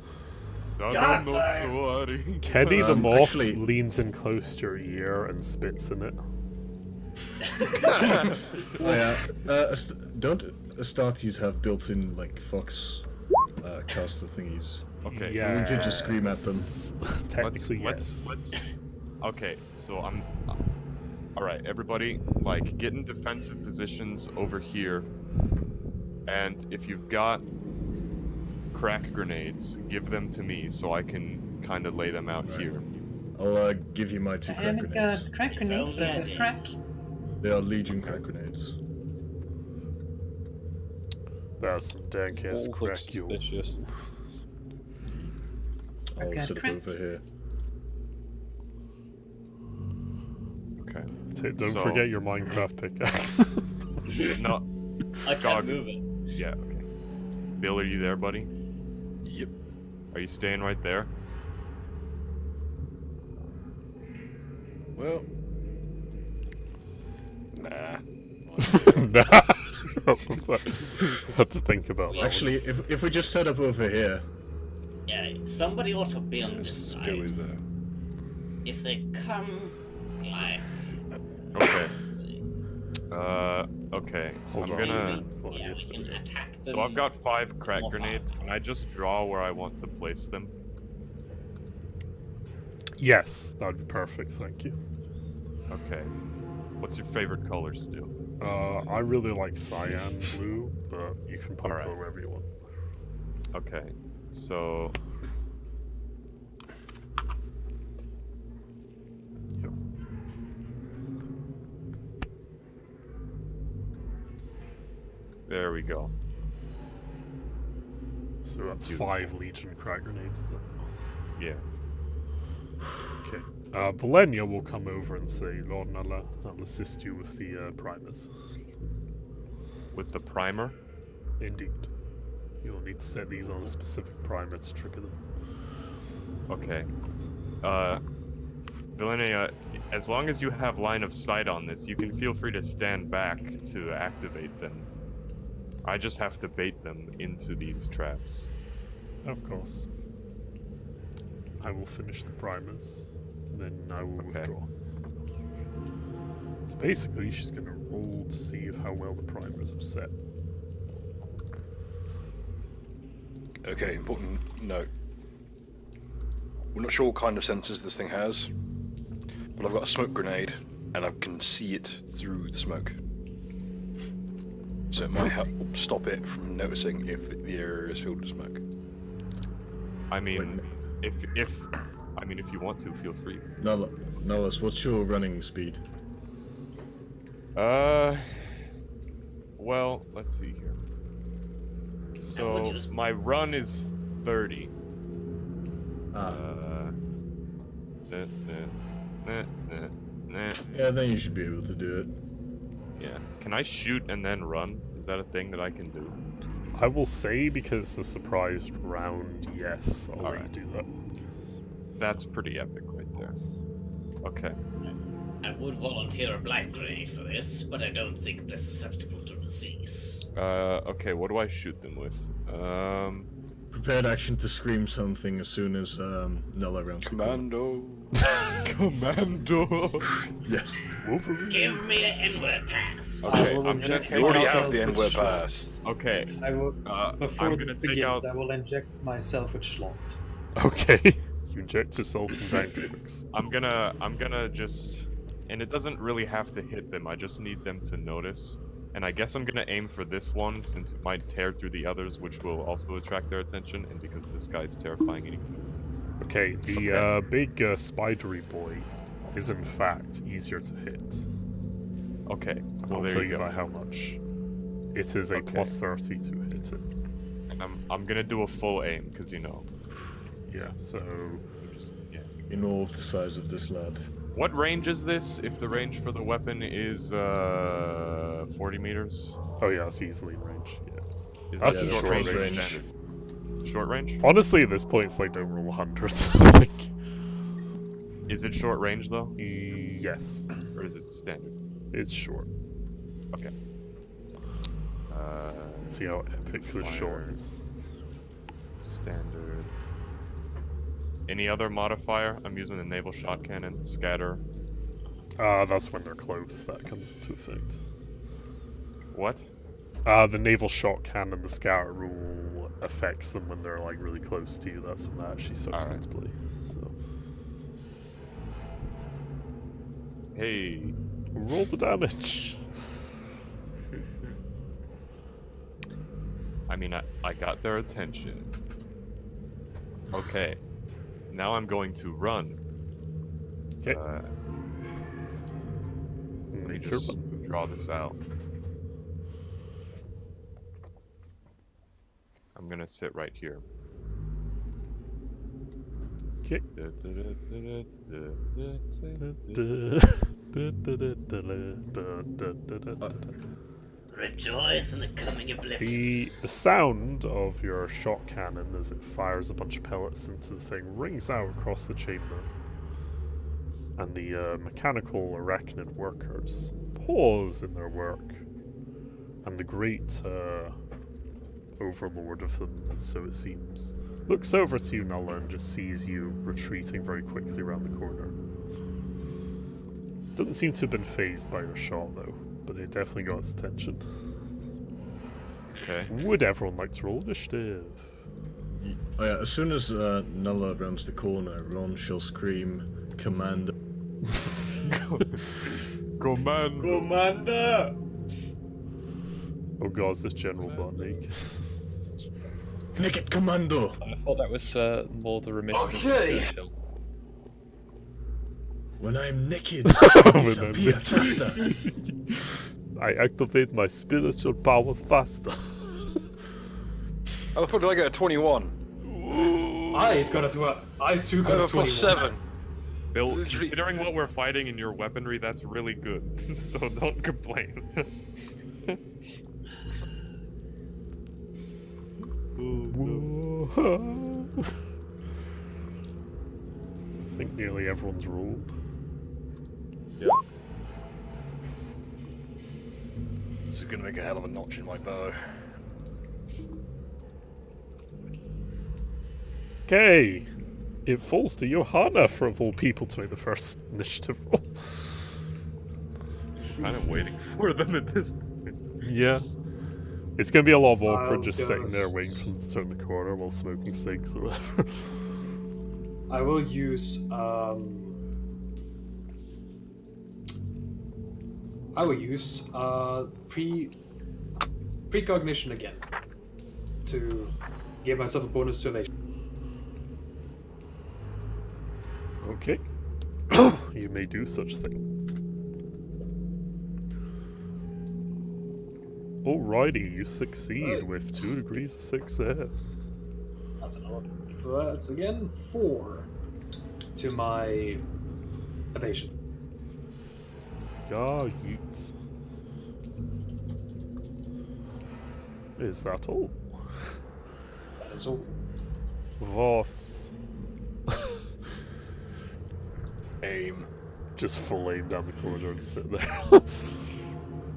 God damn. Kenny the moth actually- leans in close to your ear and spits in it. Oh, yeah. Don't Astartes have built-in like fox caster thingies? Okay. Yeah, We could just scream at them. Technically, yes. Let's. Okay, so I'm. All right, everybody, like get in defensive positions over here, and if you've got crack grenades, give them to me so I can kind of lay them out here. I'll give you my 2 I crack haven't grenades. got crack grenades, but I have crack. They are Legion crack grenades. That's some dank ass All crack, looks you. suspicious. I'll got set it crack. over here. Okay. Don't So- forget your Minecraft pickaxe. No. I can't Dog. move it. Yeah. Okay. Bill, are you there, buddy? Yep. Are you staying right there? Well. Nah. Nah. Have to think about that. Actually, if we just set up over here, Yeah, somebody ought to be on this Let's side. go with that. If they come, like, Okay. let's see. Okay. Hold I'm on. gonna. Yeah, we can attack them. So I've got 5 crack More grenades. Can I just draw where I want to place them? Yes, that would be perfect, thank you. Okay. What's your favorite color, Stu? I really like cyan blue, but you can put Alright. it wherever you want. Okay. So. There we go. So that's Beautiful. 5 Legion crack grenades, is it? Yeah. Okay. Valenia will come over and say, Lord Nala, I'll assist you with the primers. With the primer? Indeed. You'll need to set these on a specific primer to trigger them. Okay. Vilenia, as long as you have line of sight on this, you can feel free to stand back to activate them. I just have to bait them into these traps. Of course. I will finish the primers, then I will withdraw. So basically, she's going to roll to see how well the primers are set. Okay, important note. We're not sure what kind of sensors this thing has, but I've got a smoke grenade, and I can see it through the smoke. So it might help stop it from noticing if the area is filled with smoke. I mean, if you want to, feel free. Nullis, what's your running speed? Well, let's see here. So my run is 30. Yeah, then you should be able to do it. Yeah. Can I shoot and then run? Is that a thing that I can do? I will say, because it's a surprised round, yes, I'll let you Alright. do that. That's pretty epic right there. Okay. I would volunteer a black grenade for this, but I don't think they're susceptible to disease. Okay, what do I shoot them with? Prepared action to scream something as soon as Nella rounds the corner. Commando. Commando! Yes. Wolverine. Give me the N-word pass. Okay, will I'm gonna inject take You already out... myself have the with N-word Schlot. pass. Okay, I will, before I'm it gonna take begins, out... I will inject myself with Schlot. Okay. You inject yourself some Dantrix. I'm gonna just... And it doesn't really have to hit them, I just need them to notice. And I guess I'm gonna aim for this one since it might tear through the others, which will also attract their attention, and because this guy's terrifying anyways. Okay, the big spidery boy is in fact easier to hit. Okay, well I'll there tell you you go. by how much. It is a Okay. plus 30 to hit it. And I'm gonna do a full aim, because you know. Yeah, so... Yeah. In awe of the size of this lad. What range is this? If the range for the weapon is 40 meters? Oh yeah, it's easily in range, yeah. Is That's that in short short range? range. Standard? Short range? Honestly, at this point, it's like don't roll hundreds, I think. Is it short range though? Yes, Or is it standard? it's short. Okay. Let's see how epically short it is. Standard. Any other modifier? I'm using the naval shot cannon, scatter. That's when they're close, that comes into effect. What? The naval shot cannon, the scatter rule affects them when they're like really close to you. That's when that actually starts Alright. into play. So Hey. roll the damage. I mean, I got their attention. Okay. Now I'm going to run. Okay. Let me Make your just draw this out. I'm gonna sit right here. Okay. Rejoice in the coming oblivion. The sound of your shot cannon as it fires a bunch of pellets into the thing rings out across the chamber. And the mechanical arachnid workers pause in their work. And the great overlord of them, so it seems, looks over to you, Nulla, and just sees you retreating very quickly around the corner. Doesn't seem to have been phased by your shot, though, but it definitely got its attention. Okay. Would everyone like to roll initiative? Oh yeah, as soon as Nulla rounds the corner, Ron shall scream, "Commander!" Command. Commander! Oh god, is this General Butnick? Naked Commando! I thought that was more the remission. Okay. Of Churchill. When I'm naked, When I'm disappear naked. faster! I activate my spiritual power faster. I thought I got a 21. I got I too I got got a a 21. plus 7. Bill, Literally- considering what we're fighting in your weaponry, that's really good. So don't complain. I think nearly everyone's rolled. Yeah. This is gonna make a hell of a notch in my bow. Okay, it falls to Johanna for of all people to make the first initiative roll. Kind of waiting for them at this point. Yeah. It's gonna be a lot of awkward I'll just sitting there just- waiting for them to turn the corner while smoking cigs or whatever. I will use precognition again to give myself a bonus to evasion. Okay. You may do such thing. Alrighty, you succeed Right. with 2 degrees of success. That's another. That's again 4 to my evasion. Yeah, yeet. Is that all? That is all. Voss. Aim. Just full aim down the corridor and sit there.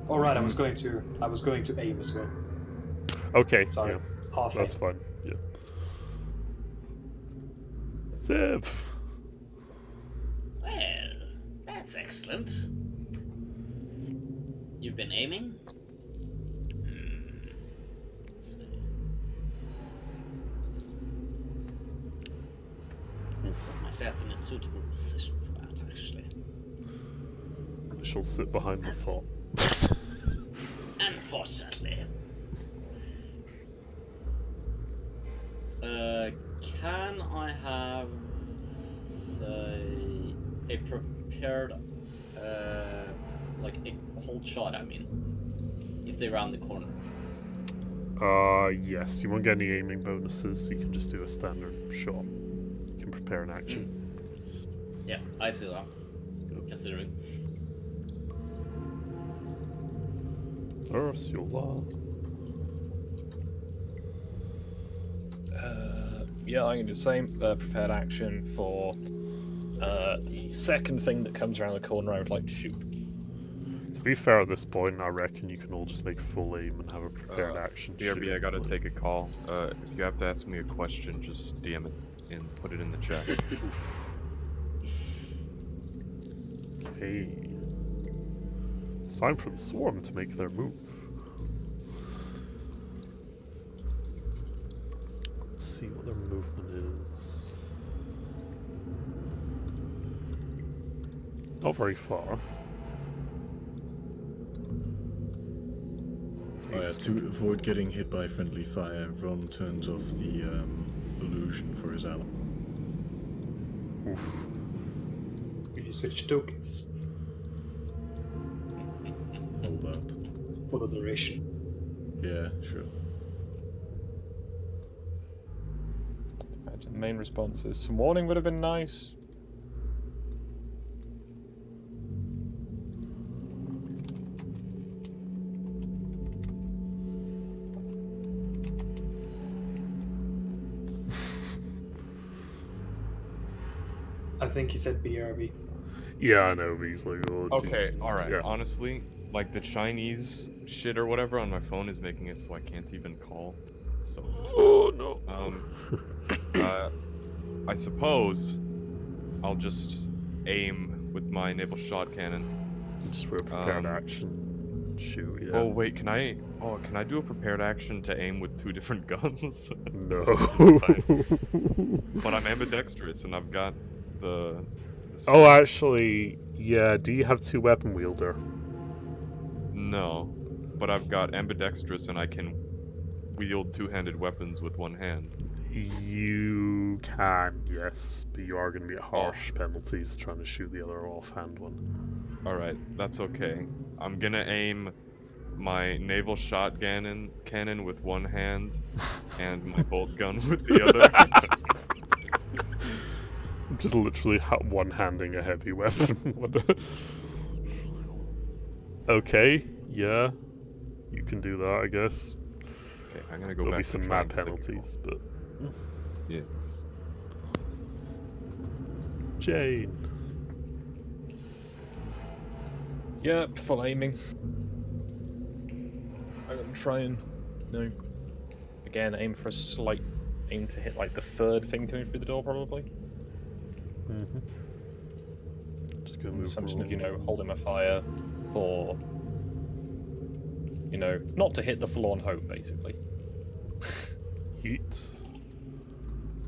All right, I was going to aim as well. Okay, Sorry, yeah, half that's aim. fine. Yeah. Ziv. Well, that's excellent. You've been aiming? Let's see. Put myself in a suitable position for that, actually. I shall sit behind the thought. And unfortunately. Can I have, say, a prepared, like a hold shot? I mean, if they round the corner. Yes. You won't get any aiming bonuses. You can just do a standard shot. You can prepare an action. Yeah, I see that. Considering. Ursula. Yeah, I'm going to do the same. Prepared action for the second thing that comes around the corner. I would like to shoot. To be fair, at this point, I reckon you can all just make full aim and have a prepared action. BRB, shoot. I gotta take a call. If you have to ask me a question, just DM it and put it in the chat. Okay. It's time for the swarm to make their move. Let's see what their movement is. Not very far. Oh yeah, to avoid getting hit by friendly fire, Ron turns off the illusion for his ally. Oof. You switch tokens Hold up. for the duration. Yeah, sure. The main response is some warning would have been nice. I think he said BRB. Yeah, I know, but he's like, oh, Okay, dude. alright. Yeah. Honestly, like the Chinese shit or whatever on my phone is making it so I can't even call. So it's Oh, no. I suppose I'll just aim with my naval shot cannon. Just for a prepared action. Shoot, yeah. Oh wait, can I do a prepared action to aim with 2 different guns? No. But I'm ambidextrous and I've got the Oh, actually, yeah. Do you have 2 weapon wielder? No, but I've got ambidextrous and I can wield 2-handed weapons with one hand. You can, yes, but you are going to be at harsh penalties trying to shoot the other offhand one. Alright, that's okay. I'm gonna aim my naval shot cannon with one hand and my bolt gun with the other. Just literally one-handing a heavy weapon. Okay, yeah. You can do that, I guess. Okay, I'm gonna go There'll back be to some trying mad to take a penalties, but... Yeah. Jane. Yep, full aiming. I'm gonna try and, again, aim for a slight aim to hit like the third thing coming through the door, probably. Mm-hmm. Just go move Assumption of, roll. holding my fire for, not to hit the forlorn hope, basically. Heat.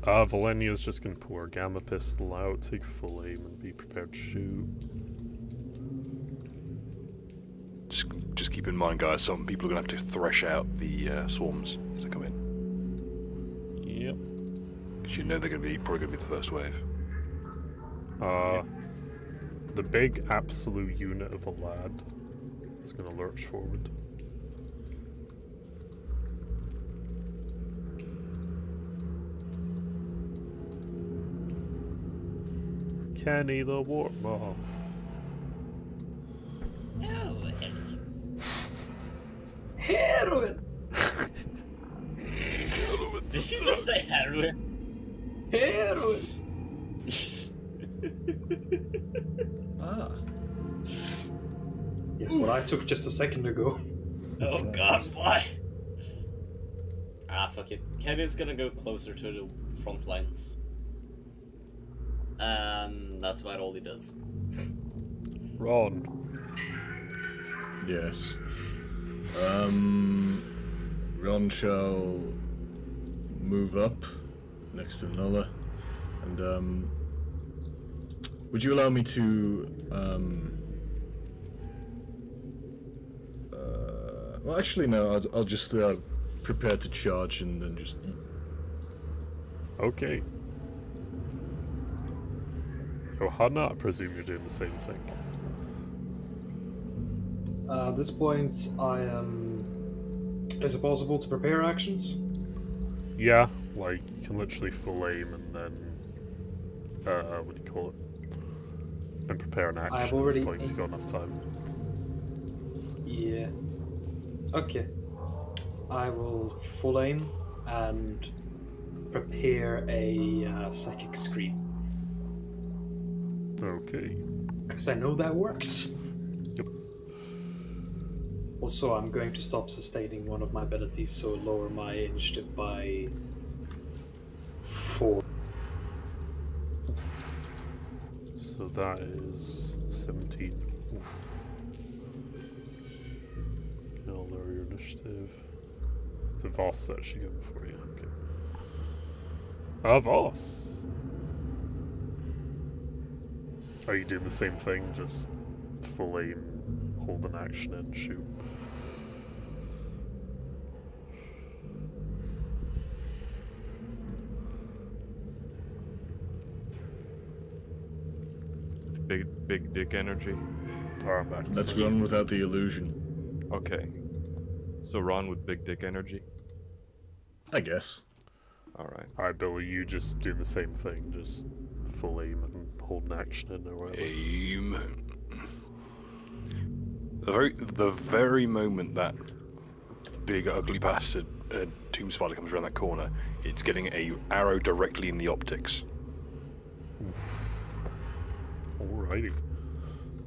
Valenia's just gonna pull her gamma pistol out, take full aim, and be prepared to shoot. Just keep in mind, guys, some people are going to have to thresh out the swarms as they come in. Yep. Because they're probably going to be the first wave. The big absolute unit of a lad is gonna lurch forward. Kenny the Warp Moth. Heroin! Did you just say heroin? Heroin! Ah. Yes, what I took just a second ago. Oh god, why? Ah, fuck it. Kenny's gonna go closer to the front lines. And that's about all he does. Ron. Yes. Ron shall move up next to Nulla, and would you allow me to Well, actually, no. I'll just prepare to charge and then just. Okay. Johanna, I presume you're doing the same thing. At this point, I am. Is it possible to prepare actions? Yeah, like, you can literally full aim and then, what do you call it? And prepare an action I've at already this point, you've got enough time. Yeah. Okay. I will full aim and prepare a psychic scream. Okay. Because I know that works. Yep. Also, I'm going to stop sustaining one of my abilities, so lower my initiative by 4. So that is 17. Oof. I'll lower your initiative. So Voss actually going before you. Okay. Voss! Are you doing the same thing? Just full aim, hold an action and shoot? Big dick energy. Alright, back. Let's run without the illusion. Okay. So Ron with big dick energy. I guess. Alright. Alright, Billy, you just doing the same thing, just full aim and hold an action in or whatever. Aim. The very moment that big ugly bastard tomb spider comes around that corner, it's getting a arrow directly in the optics. Alrighty.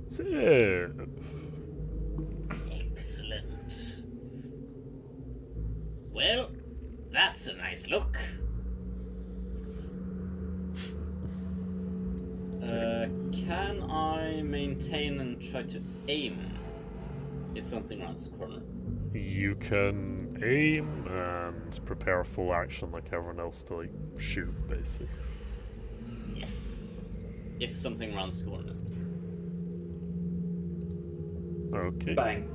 So, Excellent. Well, that's a nice look. Can I maintain and try to aim if something runs the corner? you can aim and prepare a full action like everyone else to like shoot, basically. Yes. If something runs the corner. Okay. Bang.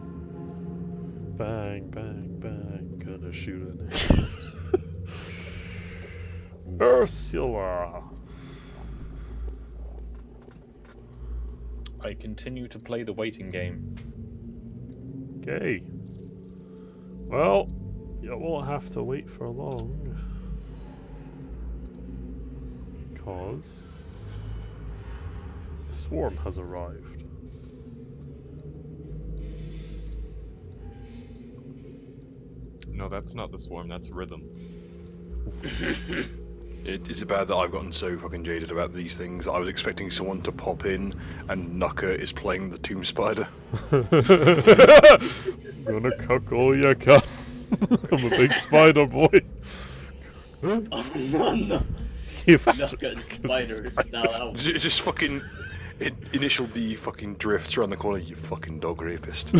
Bang, bang, bang. Gonna shoot it. Ursula! I continue to play the waiting game. Okay. Well, you won't have to wait for long. Because the swarm has arrived. No, that's not the swarm, that's rhythm. It's bad that I've gotten so fucking jaded about these things. I was expecting someone to pop in and Nucker is playing the tomb spider. Gonna cuck all your cats. I'm a big spider boy. Oh no! You've had Nucker the spider is now out. Just fucking initial D fucking drifts around the corner, you fucking dog rapist.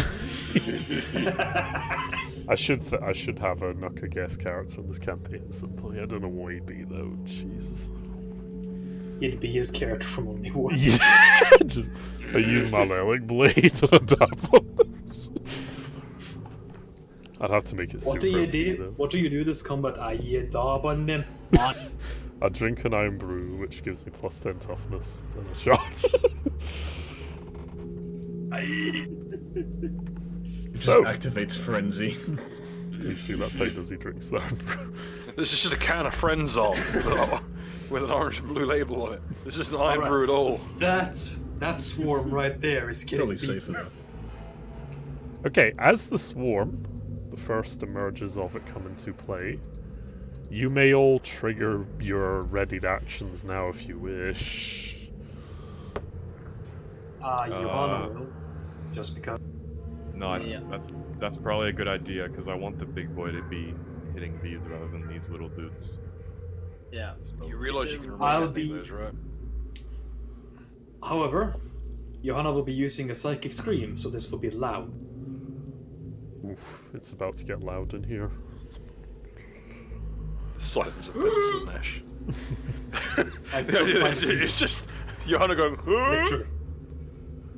I should have a Nucker guest character in this campaign at some point. I don't know what he'd be though. Jesus. He'd be his character from Only War. Yeah, just I use my relic blade on top of it. I'd have to make it What super do you OP, do? though. What do you do this combat? I dab on them. I drink an iron brew, which gives me plus 10 toughness, then I charge. Just So, activates frenzy. you see, that's how he drinks the iron brew. This is just a can of Friends on with an orange and blue label on it. This isn't iron Alright. brew at all. That swarm right there is getting Probably beat. safer though. Okay, as the swarm, the first emerges of it come into play, you may all trigger your readied actions now if you wish. Johanna will. Just because. No, Yeah. that's probably a good idea, because I want the big boy to be hitting these rather than these little dudes. Yeah. You realise you can I'll remove be- those, right? However, Johanna will be using a psychic scream, so this will be loud. Oof, it's about to get loud in here. Silence of Vincent Nash. I still find It's just Johanna going, huh? Literally.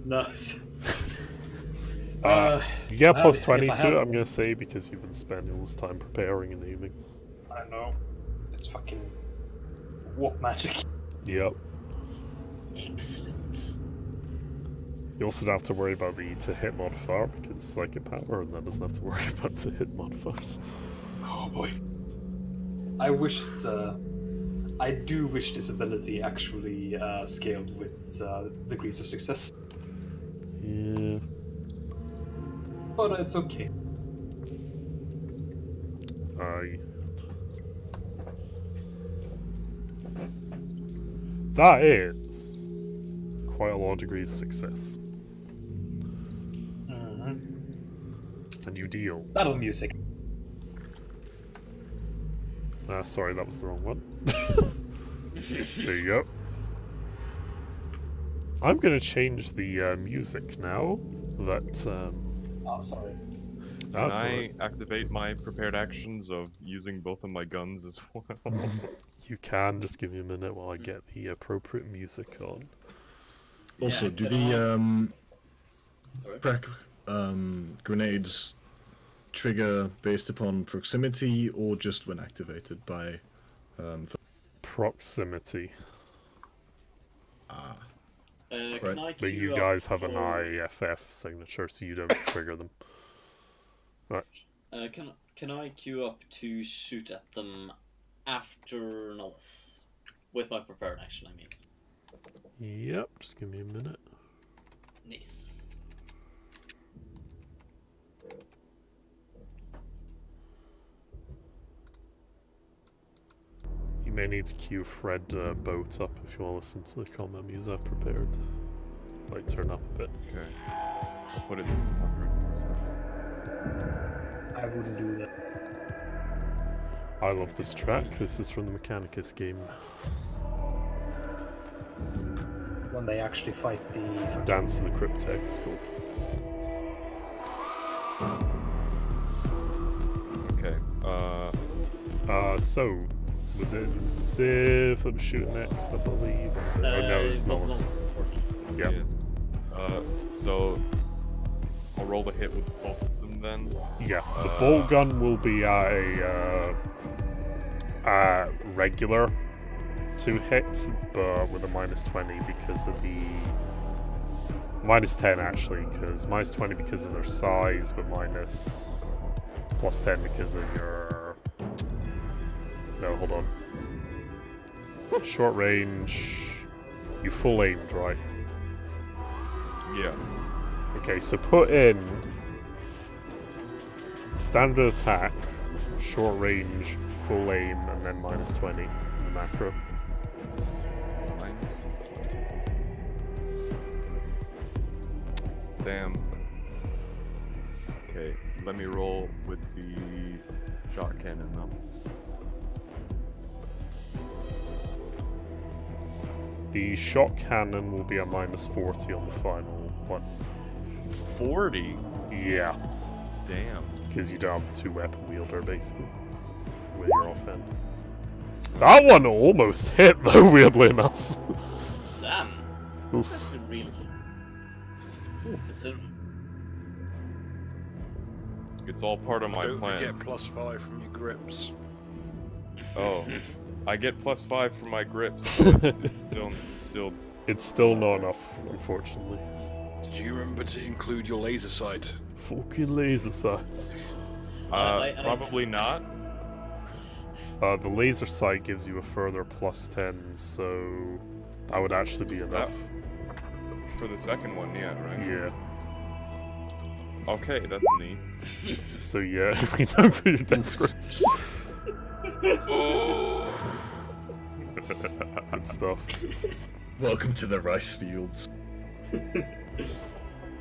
Nice. You get plus if 20 I to had- it, I'm gonna say, because you've been spending all this time preparing and aiming. I know. It's fucking warp magic. Yep. Excellent. You also don't have to worry about the to hit modifier because psychic power, and that doesn't have to worry about to hit modifiers. Oh boy. I wish I do wish this ability actually scaled with degrees of success. Yeah. But it's okay. That is quite a lot of degrees of success. And you deal. Battle music. Sorry, that was the wrong one. There you go. I'm gonna change the music now. That Oh, sorry. Can that's I alright. activate my prepared actions of using both of my guns as well? You can just give me a minute while I get the appropriate music on. Also, Yeah, do can the grenades trigger based upon proximity or just when activated by? Proximity. Can Right. I But queue you up guys have an for- IFF signature, so you don't trigger them. Right. Can I queue up to shoot at them after Nullus? With my prepared action, I mean. Yep, just give me a minute. Nice. You may need to queue Fred boat up if you want to listen to the combat music I've prepared. Might turn up a bit. Okay. I'll put it to 200%. I wouldn't do that. I love this track. This is from the Mechanicus game. When they actually fight the fucking- Dance to the Cryptex. Cool. Okay. So was it Ziv that was shooting next? I believe. Or was it? Oh no, it was Nullus Nullus. before. Yep. Yeah. So I'll roll the hit with both of them then. Yeah, the bolt gun will be a regular 2 hits, but with a -20 because of the -10 actually, because -20 because of their size, but +10 because of your. No, hold on. Short range. You full aimed, right? Yeah. Okay, so put in standard attack, short range, full aim, and then -20 in the macro. -20. Damn. Okay, let me roll with the shot cannon now. The shot cannon will be a -40 on the final one. 40? Yeah, Damn. because you don't have the 2-weapon wielder basically with your offhand. That one almost hit though, weirdly enough. Damn. Oof. That's actually really considering. It's all part of my Don't plan. forget +5 from your grips. Oh. I get +5 for my grips, but it's still It's still not enough, unfortunately. Did you remember to include your laser sight? Fucking laser sights. probably not. The laser sight gives you a further +10, so that would actually be enough. For the second one, yeah, right? Yeah. Okay, that's neat. So yeah, we don't put your death grips. Good stuff. Welcome to the rice fields.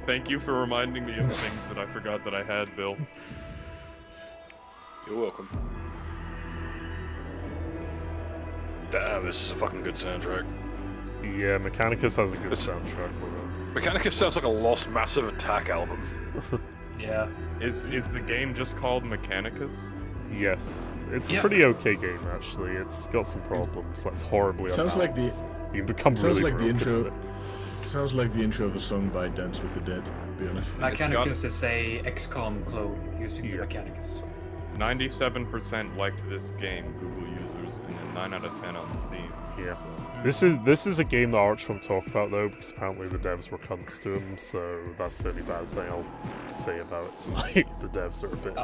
Thank you for reminding me of things that I forgot that I had, Bill. You're welcome. Damn, this is a fucking good soundtrack. Yeah, Mechanicus has a good It's- soundtrack. Mechanicus sounds like a Lost Massive Attack album. Yeah. Is the game just called Mechanicus? Yes, it's a Yeah. pretty okay game actually. It's got some problems. That's horribly Sounds like the- unbalanced. You can become sounds really like the broken intro- with it. Sounds like the intro of a song by Dance with the Dead, to be honest. Mechanicus is a XCOM clone using the Mechanicus. 97% liked this game, Google users, and then 9 out of 10 on Steam. Yeah. So. This is a game that Arch won't talk about though, because apparently the devs were cunts to him, so that's the only bad thing I'll say about it tonight. The devs are a bit...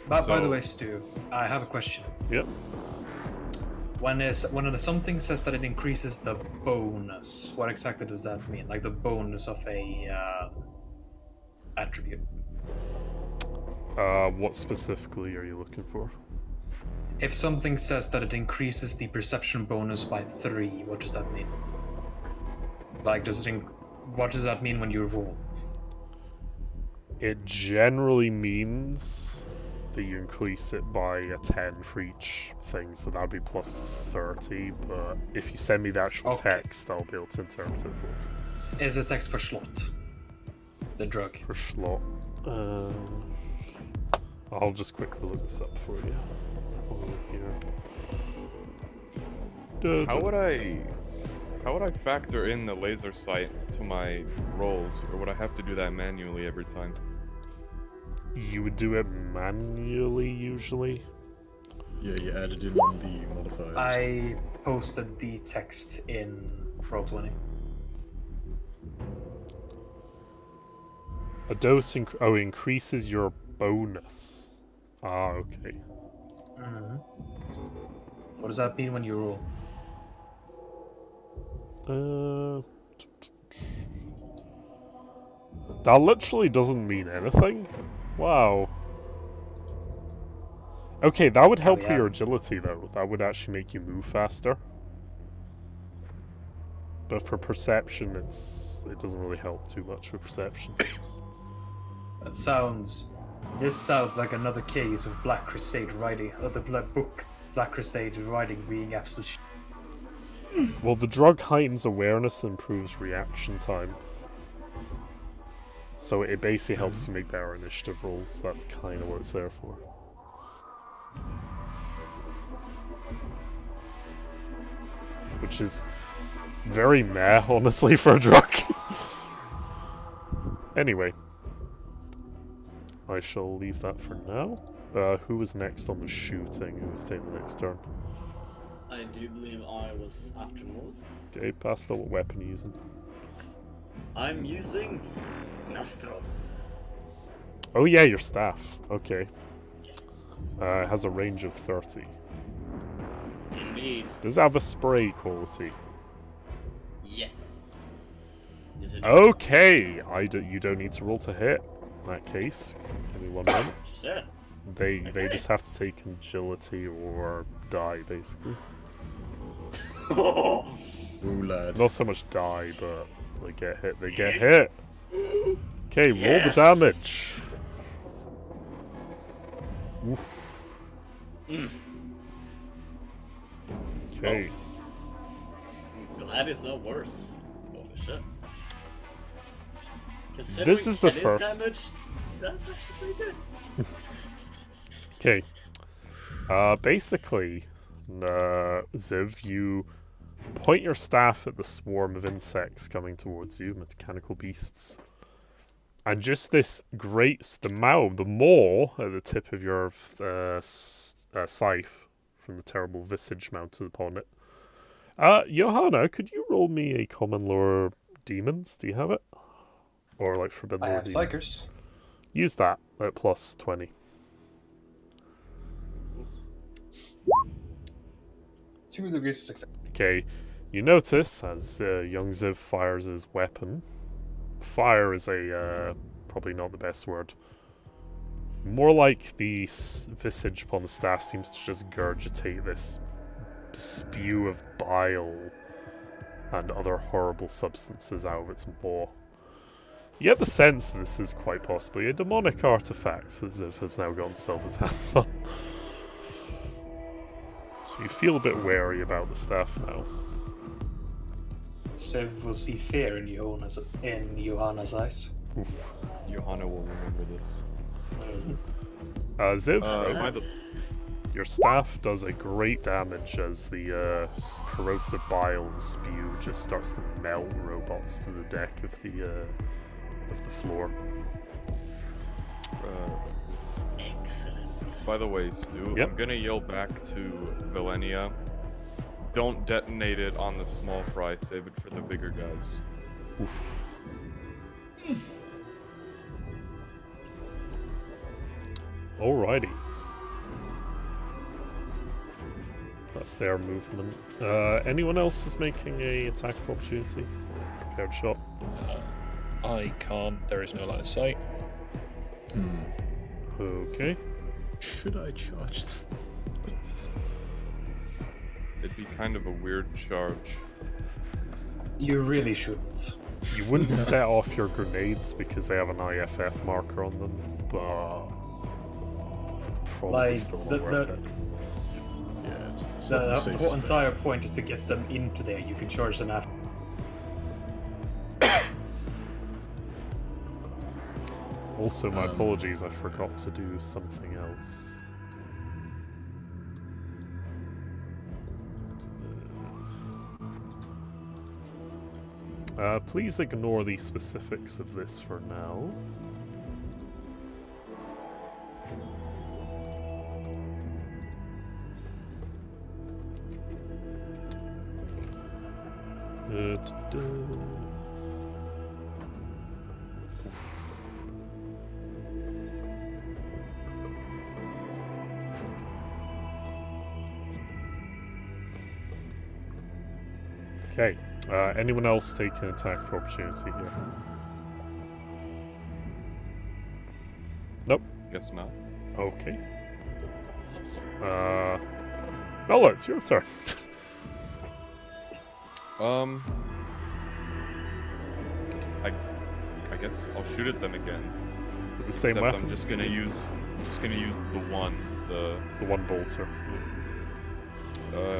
By the way, Stu, I have a question. Yep. When something says that it increases the bonus, what exactly does that mean? Like the bonus of a attribute? What specifically are you looking for? If something says that it increases the perception bonus by 3, what does that mean? Like, what does that mean when you roll? It generally means that you increase it by a 10 for each thing, so that'd be plus 30, but if you send me the actual text, I'll be able to interpret it for you. Is it text for Schlot? The drug? For Schlot. I'll just quickly look this up for you. How would I factor in the laser sight to my rolls, or would I have to do that manually every time? You would do it manually usually. Yeah, you added in on the modifiers. I posted the text in Roll20. A dose increases your bonus. Ah, okay. Mm-hmm. What does that mean when you roll? That literally doesn't mean anything. Wow. Okay, that would help with your agility though. That would actually make you move faster. But for perception, it doesn't really help too much with perception. This sounds like another case of Black Crusade writing, or the book Black Crusade writing being absolute shit. Well, the drug heightens awareness and improves reaction time. So it basically helps you make better initiative rolls. That's kind of what it's there for. Which is very meh, honestly, for a drug. Anyway. I shall leave that for now. Who was next on the shooting? Who was taking the next turn? I do believe I was afterwards. Okay, Pastor, what weapon are you using? I'm using Nostro. Oh yeah, your staff. Okay. Yes. It has a range of 30. Indeed. Does it have a spray quality? Yes. Is it Okay! You don't need to roll to hit. In that case, give me 1 moment. Sure. They just have to take agility or die, basically. Ooh, lad. Not so much die, but they get hit. They get hit. Okay, roll the damage. Oof. Okay. I'm glad it's not worse. Holy shit. This is the Kenny's first. Damage, that's actually pretty good. Okay. Basically, Ziv, you point your staff at the swarm of insects coming towards you, mechanical beasts. And just this the maw at the tip of your scythe from the terrible visage mounted upon it. Johanna, could you roll me a common lore demons? Do you have it? Or like forbidden lore demons? I have Psychers. Use that at plus 20. Two degrees of success. Okay, you notice as young Ziv fires his weapon. Fire is probably not the best word. More like the visage upon the staff seems to just gurgitate this spew of bile and other horrible substances out of its maw. You get the sense this is quite possibly a demonic artifact that Ziv has now got himself his hands on. So you feel a bit wary about the staff now. Ziv will see fear in Johanna's eyes. Oof. Johanna will remember this. Ziv? Your staff does a great damage as the corrosive bile and spew just starts to melt robots to the deck of the floor. Excellent. By the way, Stu, Yep. I'm gonna yell back to Valenia. Don't detonate it on the small fry, save it for the bigger guys. Oof. Alrighties. That's their movement. Anyone else is making a attack of opportunity? Prepared shot. I can't. There is no line of sight. Okay. Should I charge them? It'd be kind of a weird charge. You really shouldn't. You wouldn't set off your grenades because they have an IFF marker on them, but probably Like, still not the- worth the- it. Yeah, it's not the The safest whole bet. entire point is to get them into there. You can charge them after. Also, my apologies, I forgot to do something else. Please ignore the specifics of this for now. Okay, anyone else take an attack for opportunity here? Nope. Guess not. Okay. Bella, it's your turn. I guess I'll shoot at them again. With the same Except weapon. I'm just gonna use the one bolter.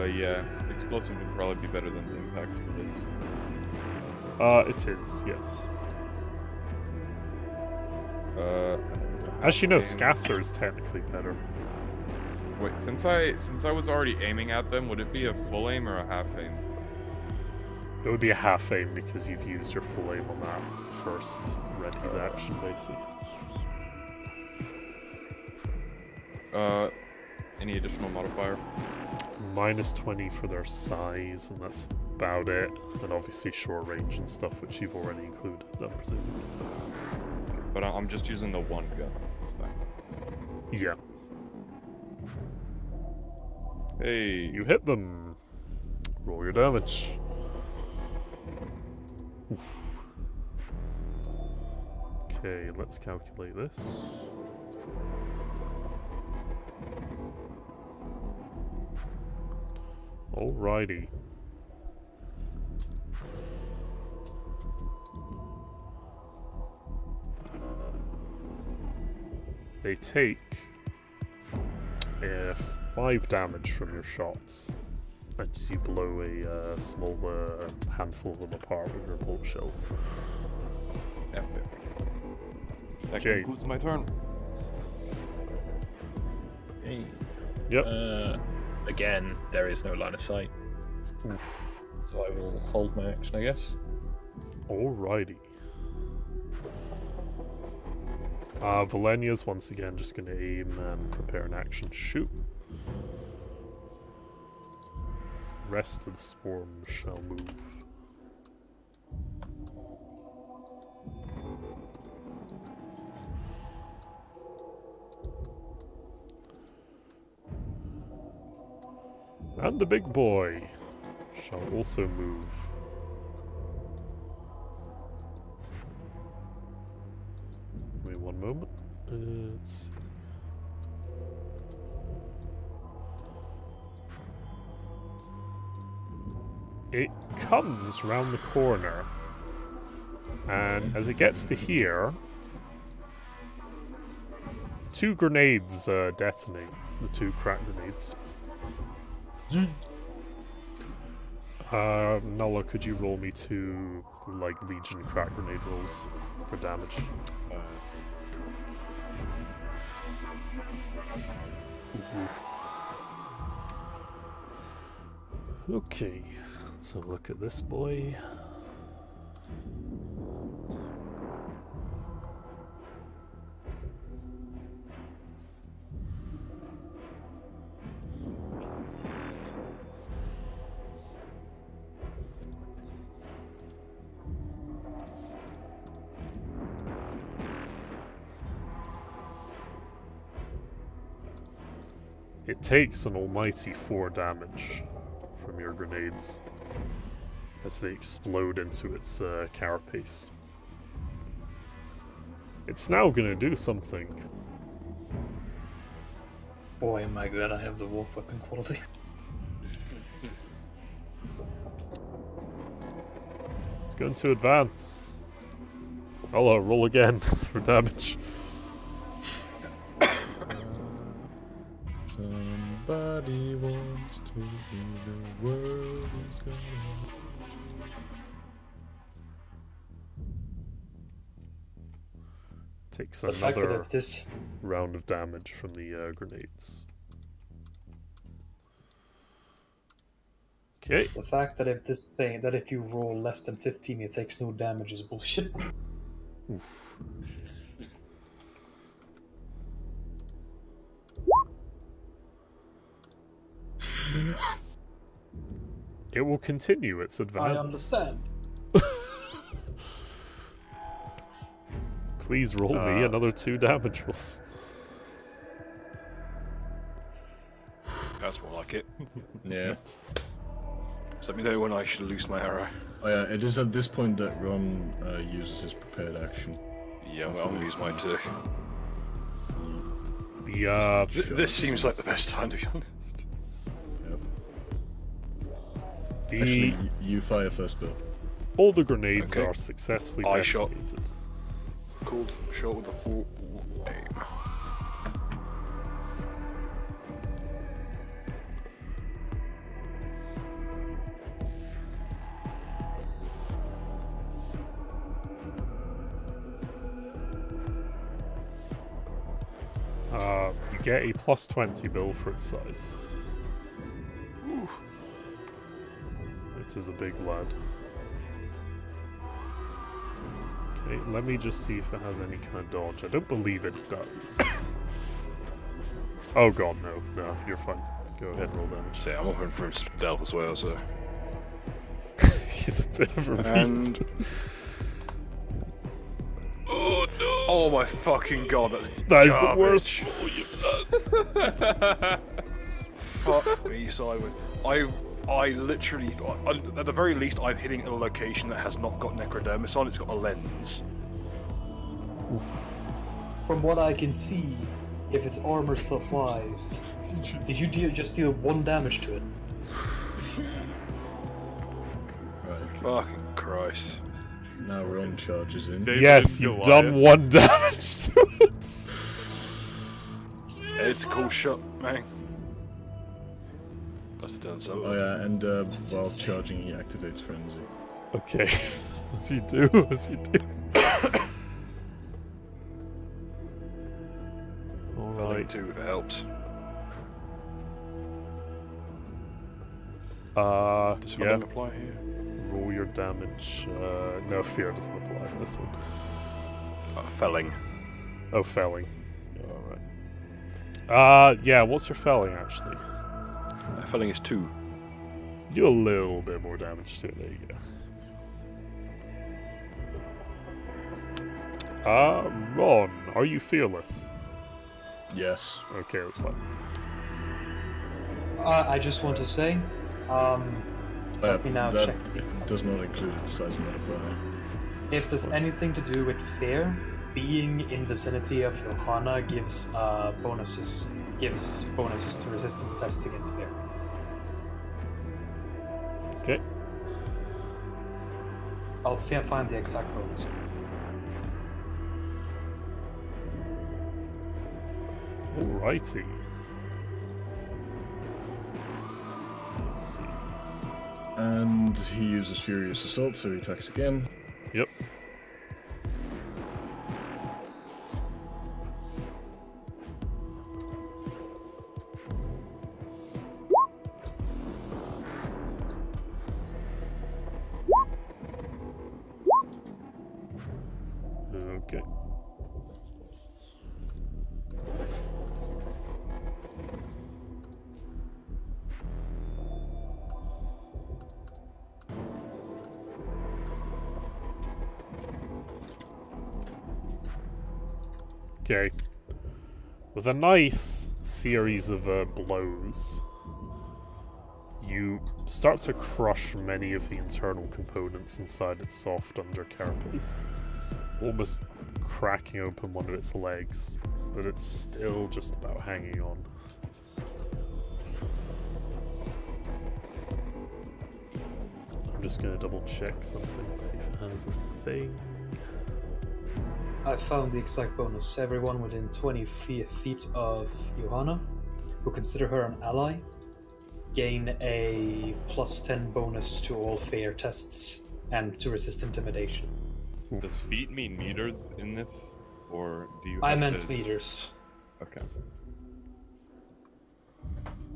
Yeah. Explosive would probably be better than the impact for this. It is, yes. So. As you know, damn. scatter is technically better. Wait, since I was already aiming at them, would it be a full aim or a half aim? It would be a half aim because you've used your full aim on that first ready action, basically. Any additional modifier? Minus 20 for their size, and that's about it. And obviously short range and stuff, which you've already included, I'm presuming. But I'm just using the one gun this time. Yeah. Hey, You hit them. Roll your damage. Oof. Okay, let's calculate this. Alrighty. They take 5 damage from your shots as you blow a small handful of them apart with your bolt shells. epic. That Okay. concludes my turn. Hey. Yep. Again, there is no line of sight. Oof. So I will hold my action, I guess. Alrighty. Valenia's once again just going to aim and prepare an action to shoot. Rest of the swarm shall move. And the big boy shall also move. Wait one moment. It's... It comes round the corner, and as it gets to here, 2 grenades detonate. The 2 crack grenades. Nala, could you roll me 2 like Legion crack grenade rolls for damage? Oof. Okay, so look at this boy. It takes an almighty 4 damage from your grenades as they explode into its carapace. It's now gonna do something. Boy, am I glad I have the warp weapon quality. It's going to advance. I'll roll again for damage. Somebody wants to be the world is gonna... Takes The fact that another if this round of damage from the grenades. Okay. The fact that if you roll less than 15 it takes no damage is bullshit. Oof. It will continue its advance. I understand. Please roll me another 2 damage rolls. That's more like it. Yeah. Just let me know when I should loose my arrow. Oh yeah, it is at this point that Ron uses his prepared action. Yeah, well, I'm gonna use mine too. The This seems like the best time, to be honest. Yep. Actually, you fire first, Bill. all the grenades Okay. are successfully Eye shot. detonated. Called shot with a full aim. You get a plus 20 bill for its size. It is a big lad. Okay, let me just see if it has any kind of dodge. I don't believe it does. Oh god, no, you're fine. Go ahead and roll damage. So yeah, I'm hoping for stealth as well, so. He's a bit of a And- beast. Oh no! Oh my fucking god, that's That is the garbage. worst roll you've done. Fuck me, Simon. I literally, at the very least, I'm hitting a location that has not got necrodermis on. It's got a lens. From what I can see, if its armor still applies, did you just deal 1 damage to it? Right. Fucking Christ. Now Ron charges in. David Yes, and you've Goliath. done 1 damage to it. It's a cool shot, man. Must have done something. Oh yeah, and while insane. charging, he activates frenzy. Okay, as you do, as you do. Alright. Too, if it helps. Does Yeah, felling apply here? roll your damage. No, fear doesn't apply in this one. Felling. Oh, felling. Alright. Yeah, what's your felling actually? Felling is 2. Do a little bit more damage to it, there you go. Ron, are you fearless? Yes. Okay, that's fine. I just want to say, let me now that check the details. does not include the size modifier. If there's anything to do with fear, being in vicinity of Johanna gives bonuses to resistance tests against fear. Okay. I'll find the exact bonus. Alrighty. Let's see. And he uses Furious Assault, so he attacks again. Yep. Okay. Okay. With a nice series of blows, you start to crush many of the internal components inside its soft under carapace, almost cracking open one of its legs, but it's still just about hanging on. I'm just gonna double check something, see if it has a thing. I found the exact bonus. Everyone within 20 feet of Johanna, who consider her an ally, gain a +10 bonus to all fair tests and to resist intimidation. Does feet mean meters in this, or do you? I have meant to... meters. Okay.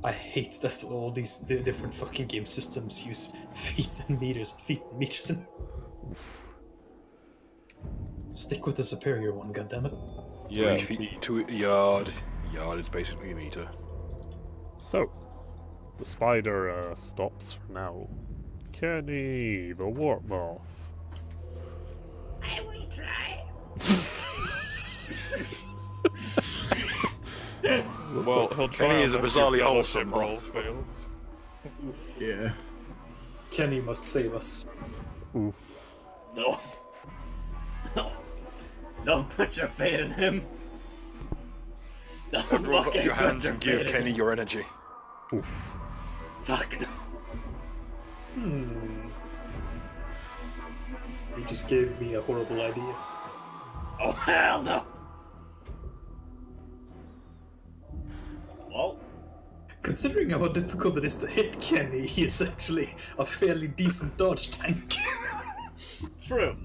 I hate that all these different fucking game systems use feet and meters. Feet and meters. Stick with the superior one, goddammit. Yeah. 3 feet to a yard. Yard is basically a meter. So, the spider stops for now. Kenny, the warp moth. I will try. Well, he'll try. Kenny is a bizarrely wholesome wholesome roll moth. fails. Yeah. Kenny must save us. Oof. No. No. Don't put your faith in him. Don't Roll up fucking your put hands your and give faith in Kenny him. your energy. Fuck no. You just gave me a horrible idea. Oh hell no. Well, Considering how difficult it is to hit Kenny, he is actually a fairly decent dodge tank. true.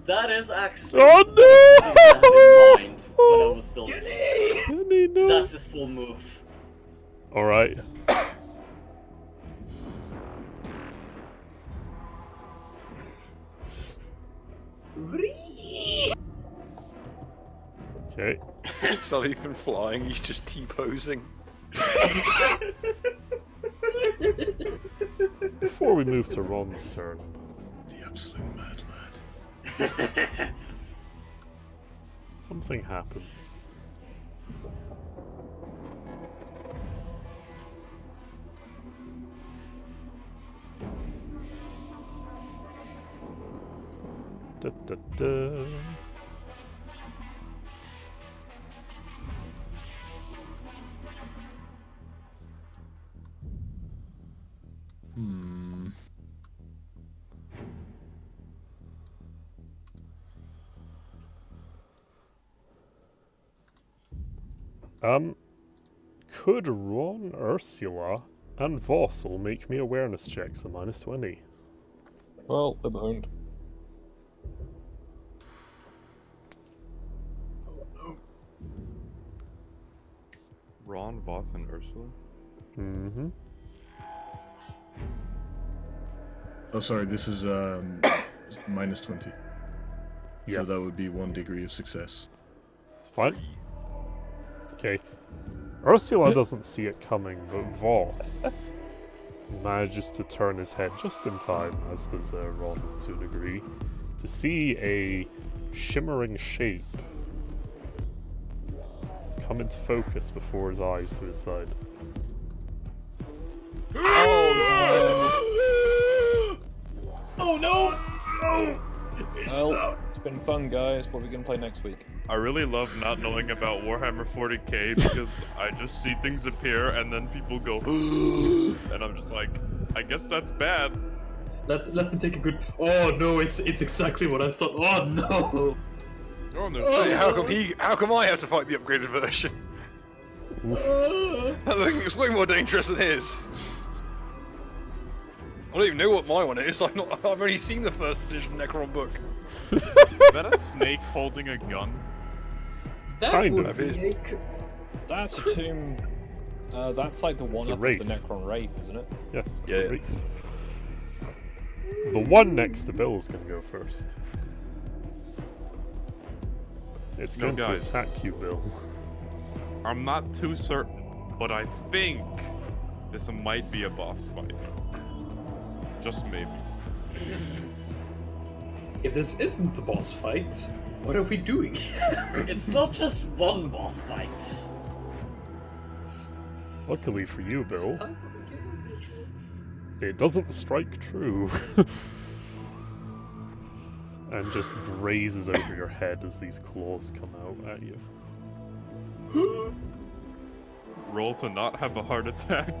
That is actually Oh something I had in mind when I was building it. Kenny, no! That's his full move. Alright. Okay. He's not even flying, he's just T-posing. Before we move to Ron's turn, The absolute mad lad. something happens. Da, da, da. Could Ron, Ursula, and Vossel make me awareness checks at -20? Well, they're behind. Ron, Voss, and Ursula. Mm-hmm. Oh, sorry, this is -20. Yes. So that would be 1 degree of success. It's fine. Okay. Ursula doesn't see it coming, but Voss manages to turn his head just in time, as does Ron to a degree, to see a shimmering shape come into focus before his eyes to his side. Oh no! No! Well, it's been fun, guys. What are we gonna play next week? I really love not knowing about Warhammer 40k because I just see things appear and then people go, and I'm just like, I guess that's bad. Let me take a good. Oh no! It's exactly what I thought. Oh no! Oh, and there's Hey, how come I have to fight the upgraded version? I think it's way more dangerous than his. I don't even know what my one is. I've already seen the first edition Necron book. Is that a snake holding a gun? That Kind would of. be That's a tomb. That's like the one a up of wraith. the Necron Wraith, isn't it? Yes, it's Yeah. a wraith. The one next to Bill's gonna go first. It's No, going to guys. attack you, Bill. I'm not too certain, but I think this might be a boss fight. Just maybe. If this isn't a boss fight, what are we doing? It's not just one boss fight. Luckily for you, Bill, It's time for the Chaos Age. it doesn't strike true. And just grazes over your head as these claws come out at you. Roll to not have a heart attack.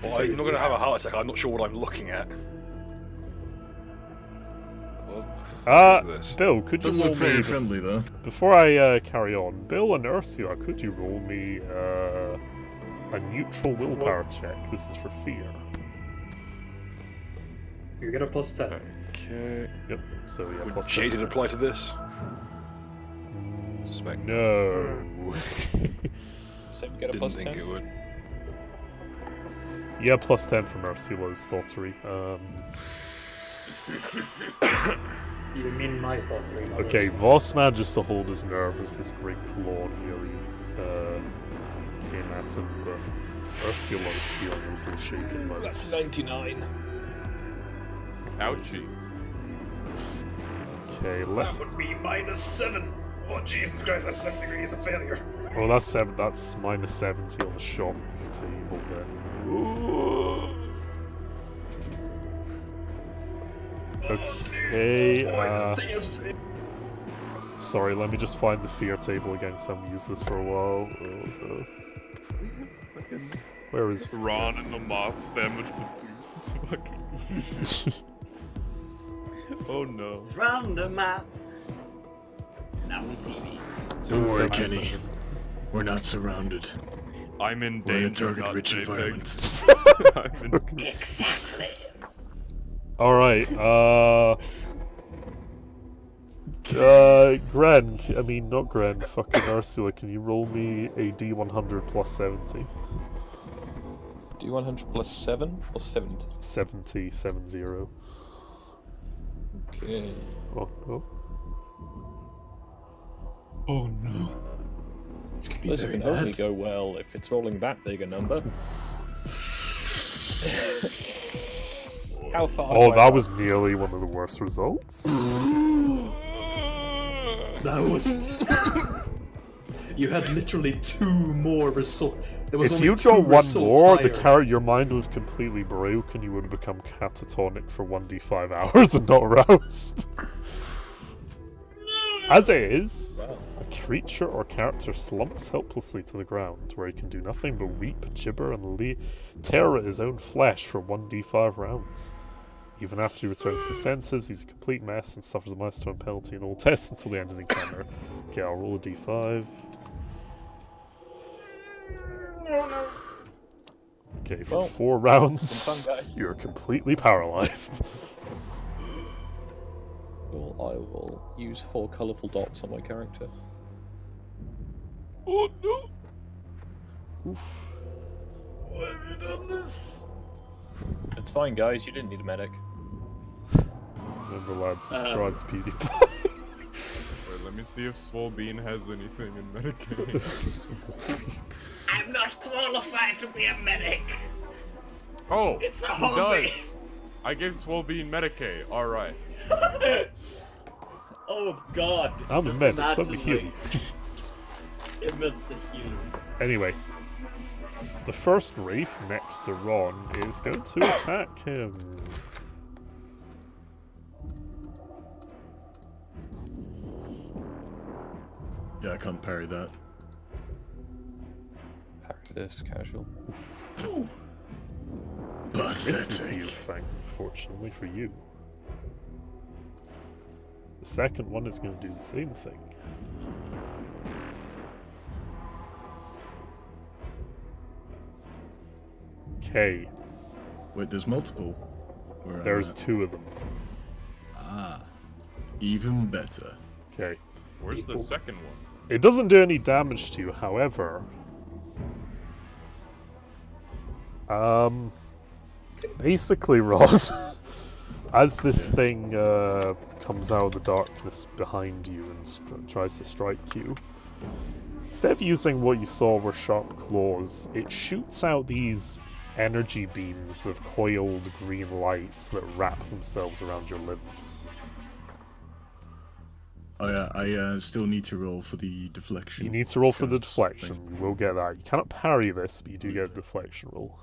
Well, I'm not going to have a heart attack. I'm not sure what I'm looking at. What is this? Bill, could you Doesn't roll look very me... friendly, though. Before I carry on, Bill and Ursula, could you roll me a neutral willpower check? This is for fear. You get a +10. Okay. Yep, so yeah, Would plus shaded 10. apply to this? Suspect. No. So we get a Didn't plus think 10. it would. Yeah, plus 10 from Ursula's thoughterry. You mean my thought, not Okay, yours. Voss manages to hold his nerve as this great claw nearly came at him, but Ursula is feeling a little shaken by That's this. 99. Ouchie. Okay, let's. That would be -7. Oh Jesus Christ, that's 7 degrees of failure. Oh, that's 7. That's minus 70 on the shock table then. Okay. This thing is Sorry, let me just find the fear table again, because I haven't used this for a while. Where is Ron and the moth sandwiched between fucking. Oh no. It's random math. Now on TV. Don't worry, 277. Kenny. We're not surrounded. I'm in We're in a danger. target-rich not environment. JPEG. I'm in- Exactly. Alright, Gren, not Gren, fucking Ursula, can you roll me a D100 plus 70? D100 plus 7 or 70? 70, 70. Okay. Oh, no. Oh no. This could be This very can bad. only go well if it's rolling that big a number. How far? Oh, away that are- was nearly one of the worst results. That was. You had literally 2 more results. There was If only you 2 got one results more, higher. your mind would have completely broke and you would have become catatonic for 1d5 hours and not aroused. As it is, Wow. a creature or character slumps helplessly to the ground, where he can do nothing but weep, gibber, and tear at his own flesh for 1d5 rounds. Even after he returns to senses, he's a complete mess and suffers a -1 penalty in all tests until the end of the encounter. Okay, I'll roll a d5. Okay, for Well, 4 rounds, fun, guys. you're completely paralyzed. Well, I will use 4 colourful dots on my character. Oh no! Oof. Why have you done this? It's fine, guys. You didn't need a medic. Remember, lads, subscribe to PewDiePie. Wait, let me see if Swolbean has anything in Medicaid. I'm not qualified to be a medic. Oh, It's a he hobby. does. I gave Swolbean Medicaid. All right. Oh god. I'm a Just medic, let me imagine, heal like, you. It missed the healer. Anyway, the first Wraith next to Ron is going to attack him. Yeah, I can't parry that. Parry this, casual. Misses you, Pathetic. fortunately for you. The second one is going to do the same thing. Okay, Wait, there's multiple. Where am there's I? 2 of them. Ah, even better. Okay. Where's the second one? It doesn't do any damage to you, however. Basically, Rod, As this thing comes out of the darkness behind you and tries to strike you, instead of using what you saw were sharp claws, it shoots out these energy beams of coiled green lights that wrap themselves around your limbs. Oh yeah, I still need to roll for the deflection. You need to roll for the deflection. You will get that. You cannot parry this, but you do get a deflection roll.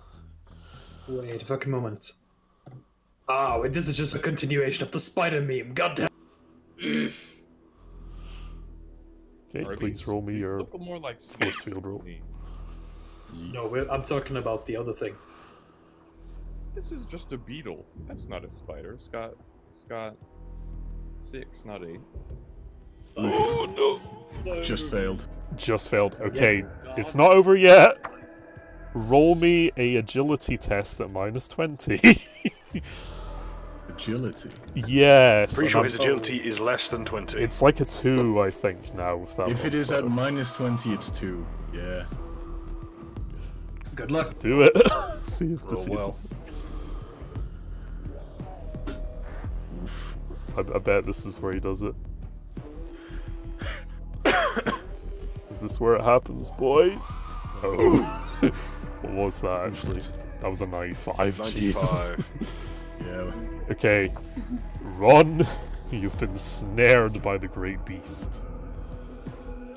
Wait a fucking moment. Ah, wait, this is just a continuation of the spider meme. Goddamn. Okay, Are please these- roll me these your look more like force snakes field to roll. me. No, I'm talking about the other thing. This is just a beetle. That's not a spider. It's got 6, not 8. Oh no! Just failed. Just failed. Okay, it's not over yet. Roll me a agility test at -20. Agility. Yes. Pretty and sure I'm- his agility is less than 20. It's like a 2, I think, now. With that If it is at modifier. -20, it's 2. Yeah. Good luck. Do it. See if this. Roll well. I bet this is where he does it. Is this where it happens, boys? Oh. What was that actually? That was a 95. Jesus. 95. Yeah. Okay. Run. You've been snared by the great beast.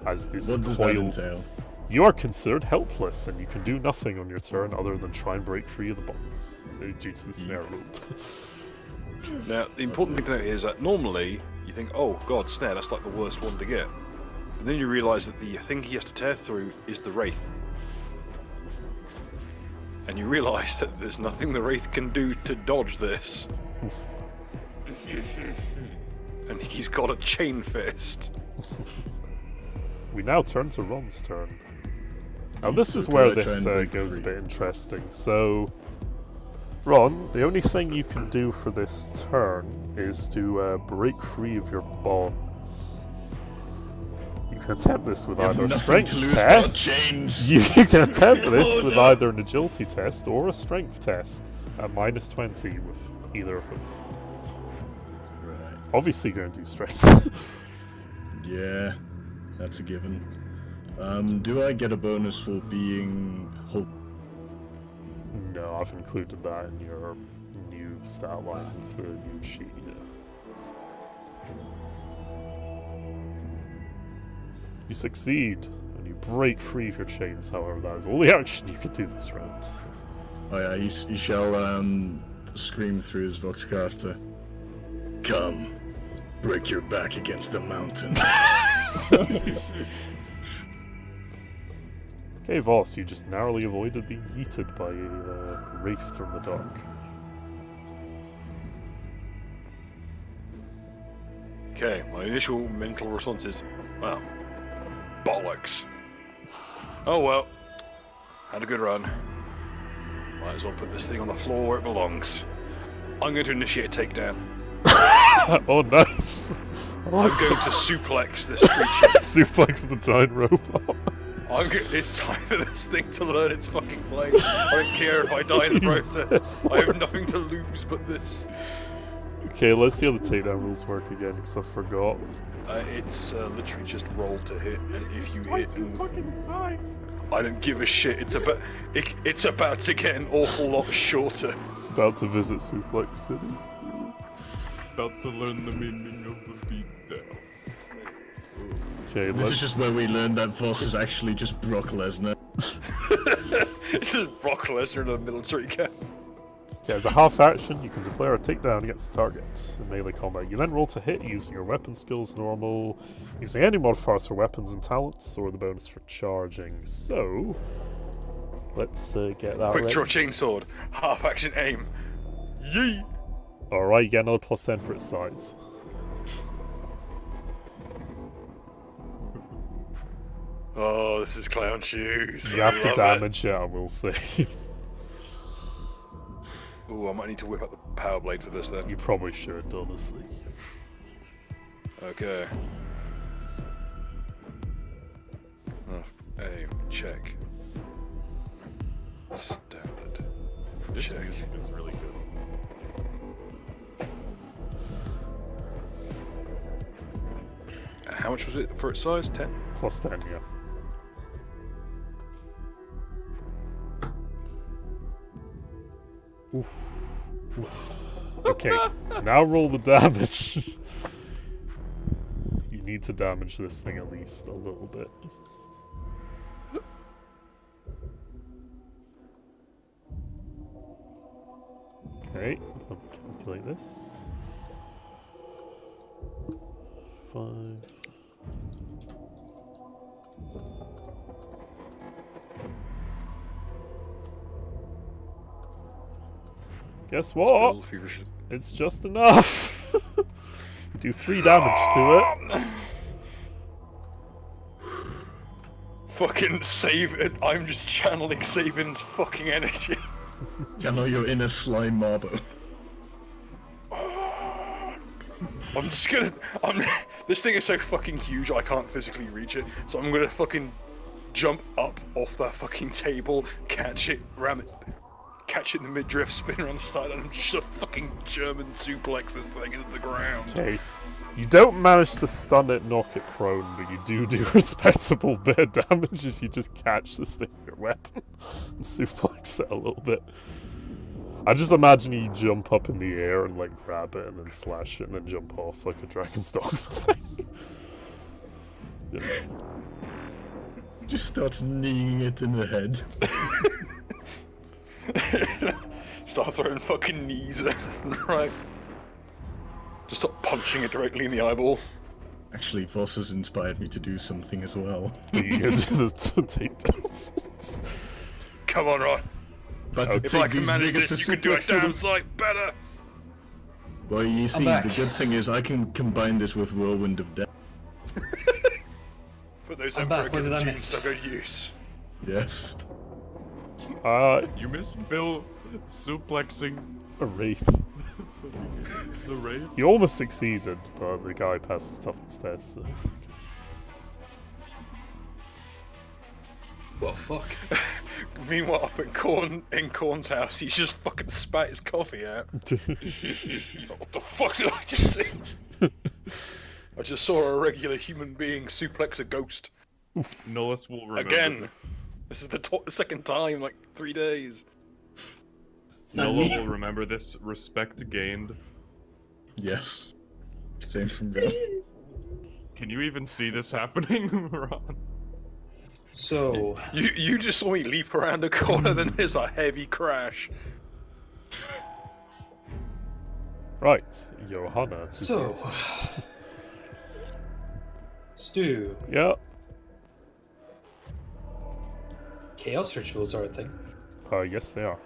As this What does that coils. entail? You are considered helpless, and you can do nothing on your turn other than try and break free of the bonds due to the snare rule. Now, the important thing to note is that normally you think, oh god, snare, that's like the worst one to get. But then you realise that the thing he has to tear through is the Wraith. And you realise that there's nothing the Wraith can do to dodge this. And he's got a chain fist. We now turn to Ron's turn. Now this So is can where I try this and break goes a free? bit interesting. So, Ron, the only thing you can do for this turn is to break free of your bonds. You can attempt this with You have either a nothing strength to lose but test. chains. You can attempt this with either an agility test or a strength test at -20 with either of them. Right. Obviously, you're going to do strength. Yeah, that's a given. Do I get a bonus for being hope? No, I've included that in your new stat line with the new sheet. Yeah. You succeed, and you break free of your chains. However, that is all the action you can do this round. Oh yeah, he shall scream through his Voxcaster. Come, break your back against the mountain. Okay, Voss, you just narrowly avoided being yeeted by a wraith from the dark. Okay, my initial mental response is, well, bollocks. Oh well, had a good run. Might as well put this thing on the floor where it belongs. I'm going to initiate a takedown. Oh, nice! I'm going to suplex this creature. Suplex the giant robot. It's time for this thing to learn its fucking place. I don't care if I die in the process. I have nothing to lose but this. Okay, let's see how the takedown rules work again, because I forgot. It's literally just roll to hit, and if you Twice hit, your fucking size. I don't give a shit. It's about to get an awful lot shorter. It's about to visit Suplex City. About to learn the meaning of the beatdown. Okay, This is just where we learned that Voss is actually just Brock Lesnar. It's just Brock Lesnar in a military cap. Okay, as a half action, you can declare a takedown against the target in melee combat. You then roll to hit using your weapon skills normal, using any modifiers for weapons and talents, or the bonus for charging. So, let's get that Quick ready. draw chainsword, half action aim. Yee! Alright, you get another +10 for its size. Oh, this is clown shoes. You have to Love it. damage it, I will say. Ooh, I might need to whip up the power blade for this then. You probably should, honestly. Okay. Aim, check. Standard. This Check. music is really good. How much was it for its size? 10? Plus 10, yeah. Oof. Oof. Okay, now roll the damage. You need to damage this thing at least a little bit. Okay, let me calculate this. 5. Guess what? It's just enough. Do 3 damage to it. Fucking save it. I'm just channeling Sabin's fucking energy. Channel your inner slime marble. I'm just gonna. This thing is so fucking huge I can't physically reach it, so I'm gonna fucking jump up off that fucking table, catch it in the midriff, spin around the side, and I'm just a fucking German suplex this thing into the ground. Okay. You don't manage to stun it, knock it prone, but you do respectable bit of damage as you just catch this thing with your weapon and suplex it a little bit. I just imagine you jump up in the air and like grab it and then slash it and then jump off like a dragon's dogma thing. You know. Just starts kneeing it in the head. Start throwing fucking knees at it, right? Just stop punching it directly in the eyeball. Actually, Voss has inspired me to do something as well. Come on, Ron. But if I can manage this, you can do a damn sight better. Well, you see, the good thing is I can combine this with Whirlwind of Death. But those I'm back. What did I miss? So good use. Yes. You missed Bill suplexing a wraith. The wraith? You almost succeeded, but the guy passed his toughness test, so... What fuck? Meanwhile, up in Corn's house, he just fucking spat his coffee out. What the fuck did I just see? I just saw a regular human being suplex a ghost. Nullis will remember. Again! This is the second time, like 3 days. Nola will remember this. Respect gained. Yes. Same from them. Can you even see this happening, Ron? So... You just saw me leap around a corner, then there's a heavy crash. Right, Johanna. So... Stu. Yeah. Chaos rituals are a thing. Yes they are.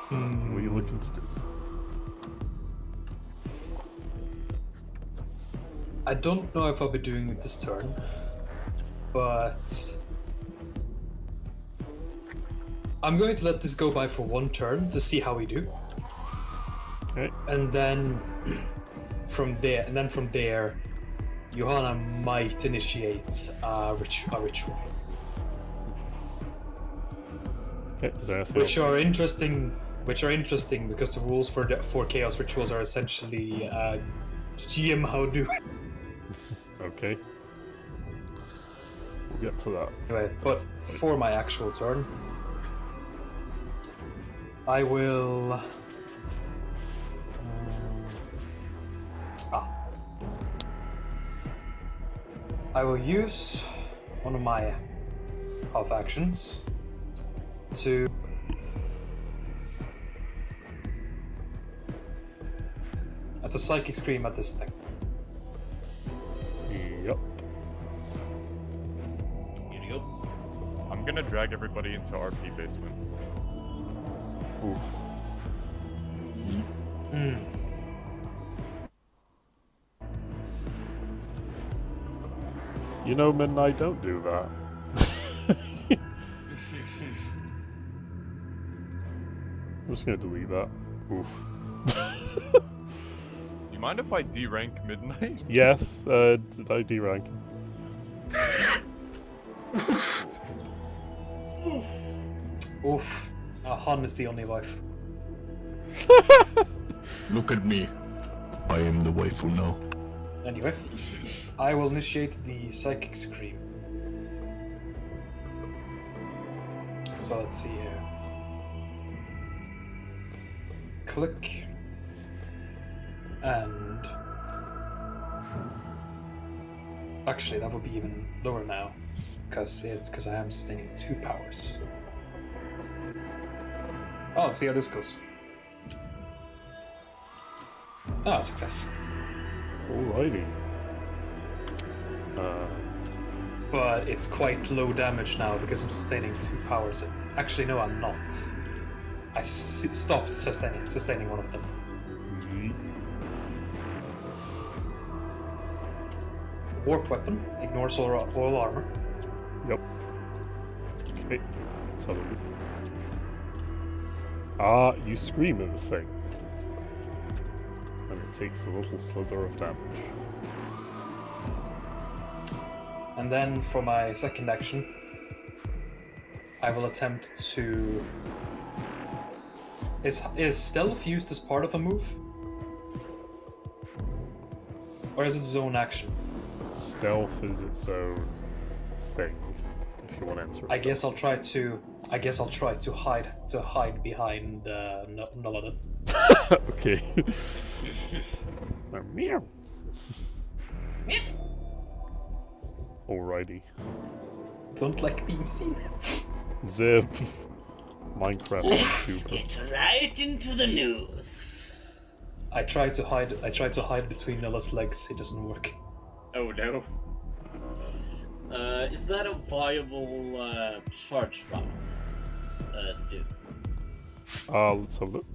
What are you looking to do? I don't know if I'll be doing it this turn, but I'm going to let this go by for 1 turn to see how we do. Okay. And then from there, Johanna might initiate a ritual. Okay, is there anything Which else? are interesting because the rules for chaos rituals are essentially GM how do. Okay. We'll get to that. Anyway, but for my actual turn, I will. I will use one of my half actions to psychic scream at this thing. Yep. Here you go. I'm gonna drag everybody into RP basement. Oof. You know, Midnight, don't do that. I'm just gonna delete that. Oof. You mind if I D-rank Midnight? Yes, did I D-rank him? Oof. Han is the only wife. Look at me. I am the waifu now. Anyway, I will initiate the Psychic Scream. So let's see here. Click. And... Actually, that would be even lower now. Because I am sustaining 2 powers. Oh, let's see how this goes. Ah, success. Alrighty. But it's quite low damage now because I'm sustaining 2 powers. Actually, no, I'm not. I stopped sustaining one of them. Warp weapon ignores all armor. Yep. Okay. Let's have a look. Ah, you scream at the thing. And it takes a little slither of damage. And then for my second action, I will attempt to... Is stealth used as part of a move? Or is it its own action? Stealth is its own thing. If you want to enter. I guess I'll try to hide behind Nulladin. Okay. Meow. Alrighty. Don't like being seen. Ziv. Minecraft Let's YouTuber. get right into the news. I try to hide between Nulla's legs. It doesn't work. Oh no. Is that a viable charge route, Stu? Let's have a look.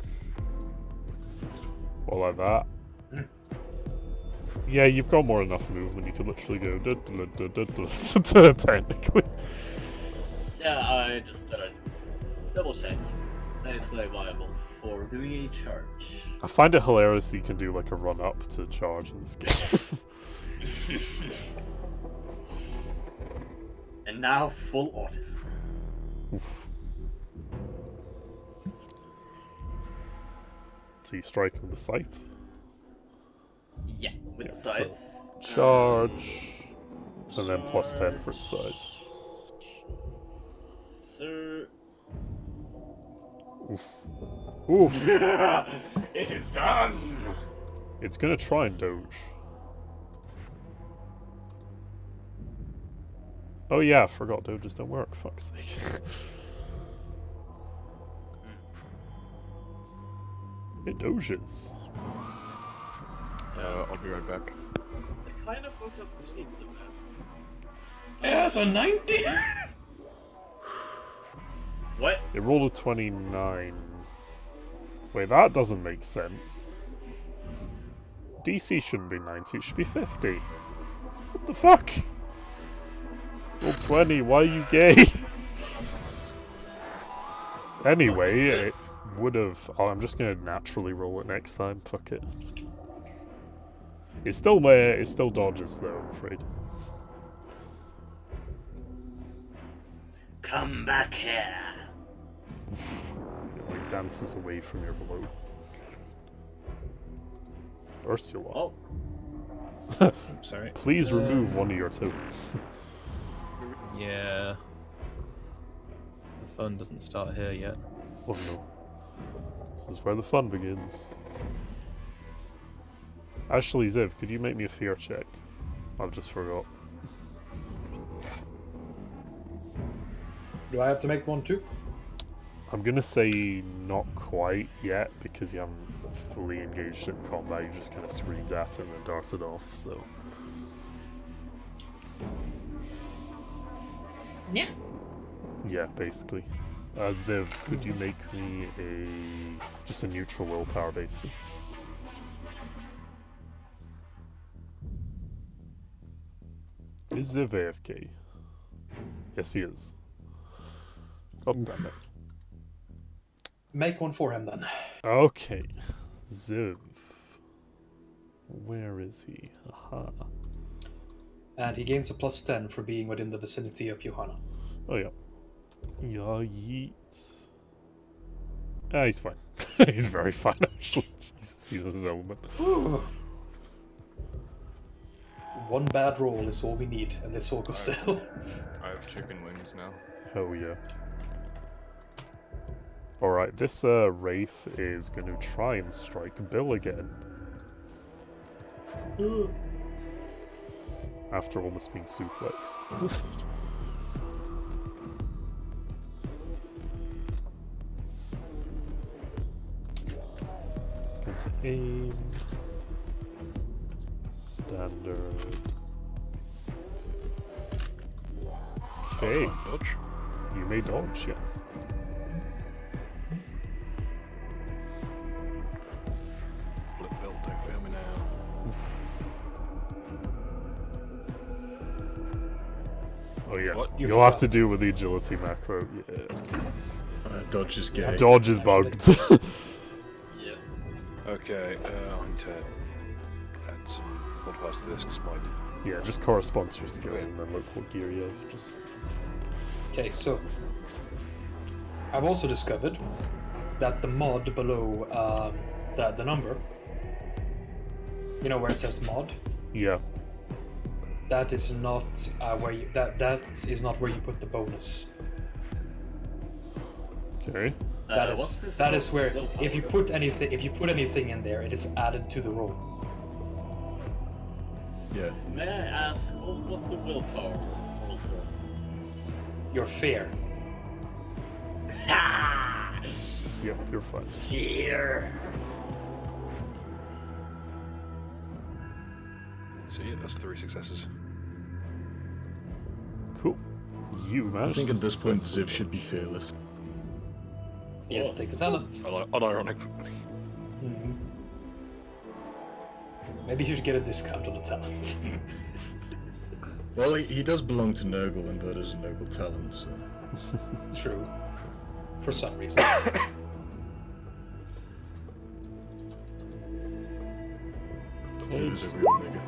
Well, like that. Yeah, you've got more than enough movement. You could literally go technically. Yeah, I just thought I'd double check. That is viable for doing a charge. I find it hilarious that you can do like a run up to charge in this game. And now full autism. Oof. So you strike with the scythe. Yeah, with the So, scythe. charge. And then plus 10 for its size. Sir. Oof. Oof. It is done. It's gonna try and doge. Oh yeah, I forgot doges don't work, fuck's sake. It doges. I'll be right back. I kind of woke up late, man. Yes, a 90. What? It rolled a 29. Wait, that doesn't make sense. DC shouldn't be 90, it should be 50. What the fuck? Roll 20, why are you gay? Anyway, it would have... Oh, I'm just gonna naturally roll it next time, fuck it. It still dodges though, I'm afraid. Come back here. It like dances away from your blow. Ursula. Oh. Sorry. Please remove one of your tokens. Yeah. The fun doesn't start here yet. Oh no. This is where the fun begins. Actually, Ziv, could you make me a fear check? I've just forgot. Do I have to make one too? I'm gonna say not quite yet, because you haven't fully engaged in combat, you just kind of screamed at it and then darted off, so... Yeah. Yeah, basically. Ziv, could you make me just a neutral willpower, basically? Is Ziv AFK? Yes, he is. God damn it. Make one for him then. Okay. Ziv. Where is he? Aha. And he gains a plus 10 for being within the vicinity of Johanna. Oh, yeah. Yeah, yeet. Ah, he's fine. He's very fine, actually. Jesus, he's his element. One bad roll is all we need, and this all goes to hell. I have chicken wings now. Hell yeah. Alright, this Wraith is going to try and strike Bill again. After almost being suplexed. Going to aim. Standard. Okay. Dodge. You may dodge, yes. Flip Bill, don't fail me now. Oh yeah, What? you'll have to do with the agility macro. Yes. Dodge is gay. Dodge is bugged. Yeah. Okay, I need to add some modifiers to this because mine. Yeah, just correspond to your skill and then look what gear you have. Just... Okay, so I've also discovered that the mod below the number, you know where it says mod, Yeah. that is not where you that is not where you put the bonus. Okay. That is where if you put anything in there, it is added to the roll. Yeah. May I ask, what's the willpower roll for? Your fear. Yep, you're fine. Here. See, that's 3 successes. Cool. You I managed think to at this point successfully Ziv should be fearless. Yes, take the talent. Unironic. Mm-hmm. Maybe you should get a discount on the talent. Well, he does belong to Nurgle, and that is a Nurgle talent, so... True. For some reason. Ziv is a real nigga.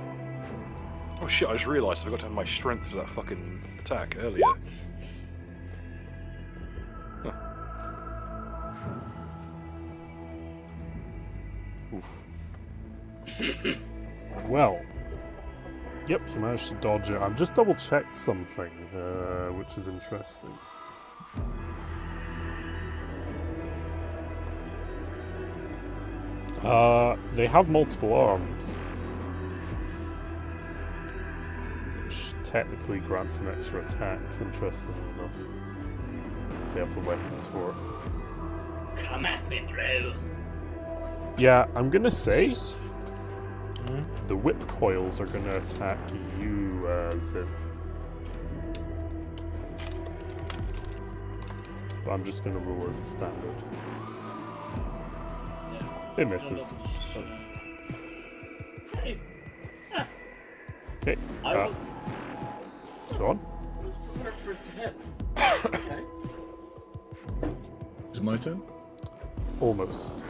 Oh shit, I just realised I forgot to add my strength to that fucking attack earlier. Huh. Well. Yep, you managed to dodge it. I've just double checked something, which is interesting. They have multiple arms, which technically grants them extra attacks, interestingly enough. If they have the weapons for it. Come at me, bro. Yeah, I'm gonna say the whip coils are gonna attack you, Ziv. But I'm just gonna rule as a standard. It misses. Hey, Okay. I was Go on. prepared for it to hit. Okay. Is it my turn? Almost.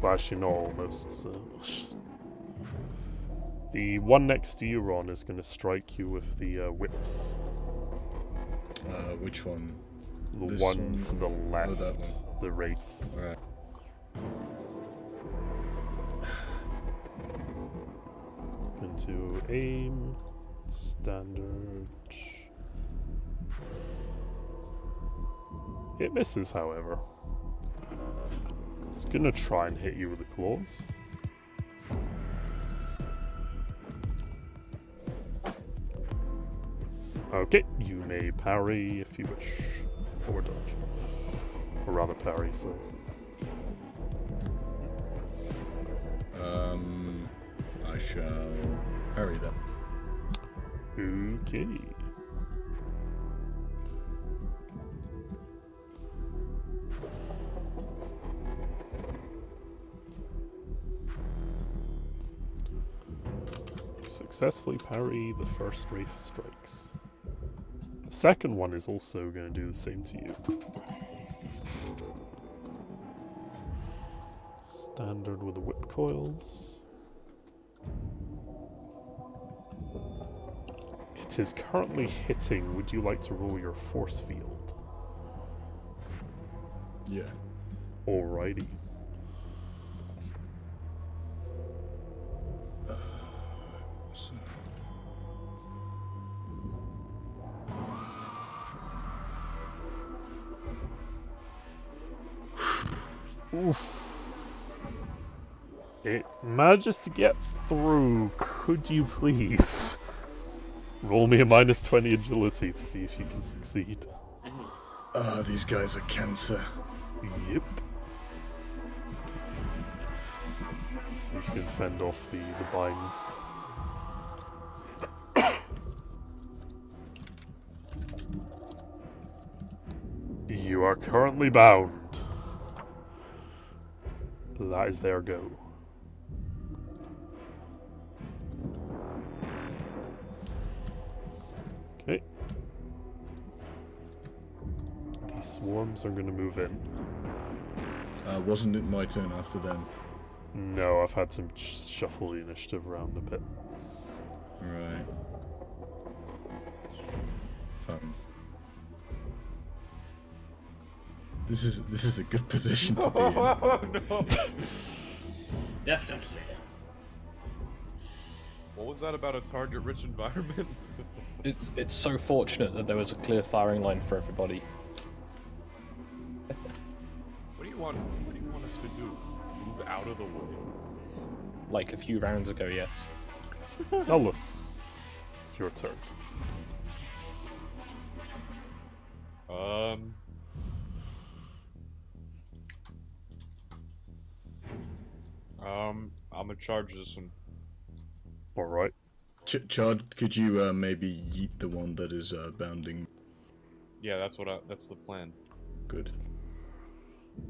Well, actually, not almost. So. The one next to you, Ron, is going to strike you with the whips. Which one? The This one one? to the left. Oh, that one. The wraiths. Alright. Into aim. Standard. It misses, however. It's gonna try and hit you with the claws. Okay, you may parry if you wish. Or dodge. Or rather parry, so. I shall parry that. Okay. Successfully parry the first wraith strikes. The second one is also going to do the same to you. Standard with the whip coils. It is currently hitting. Would you like to roll your force field? Yeah. Alrighty. Oof. It manages to get through. Could you please roll me a -20 agility to see if you can succeed? Ah, these guys are cancer. Yep. See if you can fend off the binds. You are currently bound. That is their go. Okay. These swarms are going to move in. Wasn't it my turn after them? No, I've had some shuffle the initiative around a bit. Right. Fun. This is a good position to be in. Oh no! Definitely. What was that about a target-rich environment? It's so fortunate that there was a clear firing line for everybody. What do you want? What do you want us to do? Move out of the way? Like a few rounds ago, yes. Ellis, it's your turn. I'm gonna charge this one. Alright. Chad, could you maybe yeet the one that is bounding? Yeah, that's the plan. Good.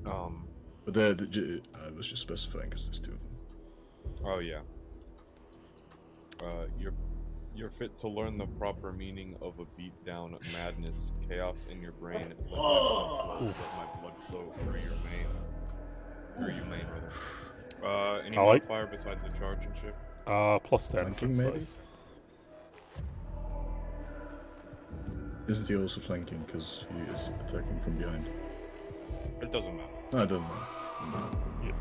But I was just specifying because there's two of them. Oh yeah. You're fit to learn the proper meaning of a beatdown, madness, chaos in your brain. Let my blood flow through your vein. Through your main, rather. Any modifier besides the charge and shit? +10 Flanking, for maybe? size. Isn't he also flanking because he is attacking from behind? It doesn't matter. No, it doesn't matter. Yeah.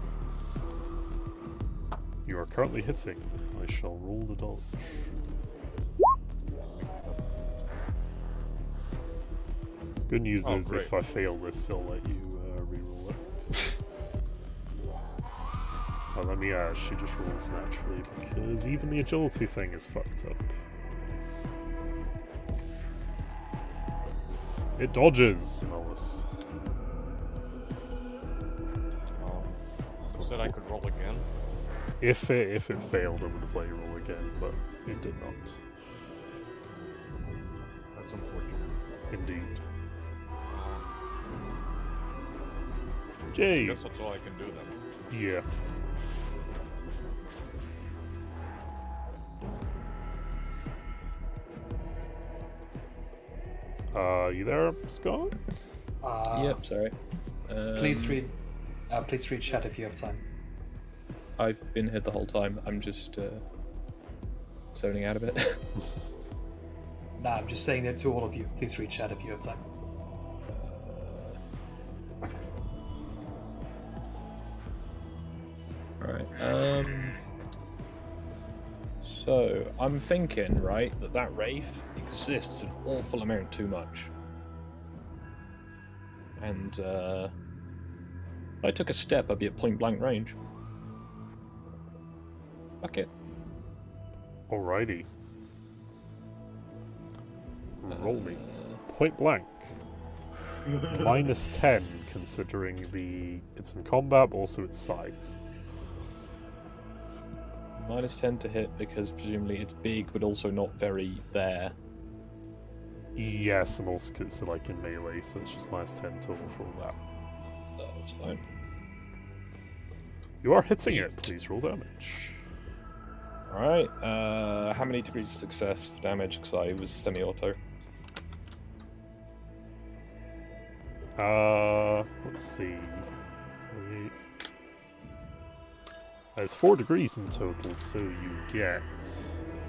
You are currently hitting. I shall roll the dodge. Good news is great. if I fail this, I'll let you reroll it. Well, let me she just rolls naturally because even the agility thing is fucked up. It dodges, Ellis. So said I could roll again. If it failed, I would have let you roll again, but it did not. That's unfortunate. Indeed. I Jay. guess that's all I can do then. Yeah. You there, Scott? Yep, sorry. Please read chat if you have time. I've been here the whole time. I'm just zoning out a bit. Nah, I'm just saying that to all of you. Please read chat if you have time. Alright, so, I'm thinking, right, that Wraith exists an awful amount too much. And, if I took a step, I'd be at point blank range. Fuck it. Alrighty. Roll me. Point blank. -10, considering it's in combat, but also its size. -10 to hit because presumably it's big, but also not very there. Yes, and also because it's like in melee, so it's just -10 total for all that. That's fine. You are hitting it. Please roll damage. Alright, how many degrees of success for damage? Because I was semi-auto. Let's see. There's 4 degrees in total, so you get...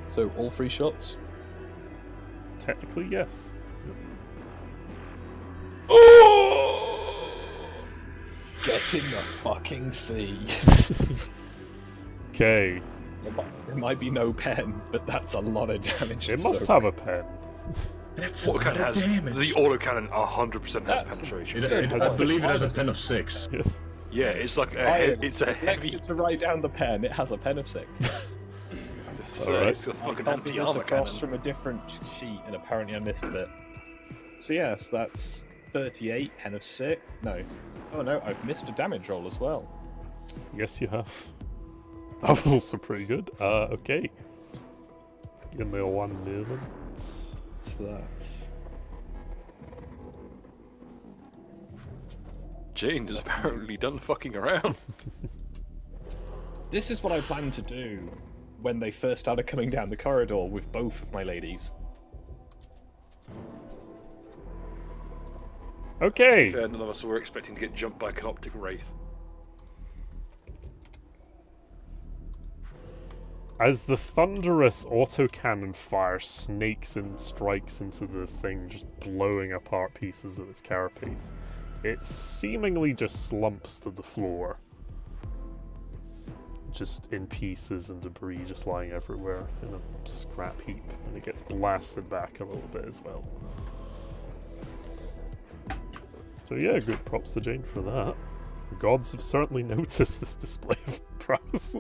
So, all 3 shots? Technically, yes. Oh! Get in the fucking sea. Okay. There might be no pen, but that's a lot of damage. It must have a pen. That's a lot of Autocannon has damage. the autocannon 100% has penetration. I believe it has a pen of 6. Yes. Yeah, it's like it's a heavy. To write down the pen, it has a pen of 6. It's a fucking Copied this anti-armor across cannon. from a different sheet, and apparently I missed a bit. So yes, that's 38, pen of 6. No. Oh no, I've missed a damage roll as well. Yes, you have. That was also pretty good. Okay. Give me 1 moment. So that's... Jane has apparently done fucking around. This is what I planned to do when they first started coming down the corridor with both of my ladies. Okay. Fair, none of us were expecting to get jumped by a Canoptic Wraith. As the thunderous autocannon fire snakes and strikes into the thing, just blowing apart pieces of its carapace, it seemingly just slumps to the floor. Just in pieces and debris just lying everywhere in a scrap heap, and it gets blasted back a little bit as well. So yeah, good props to Jane for that. The gods have certainly noticed this display of prowess.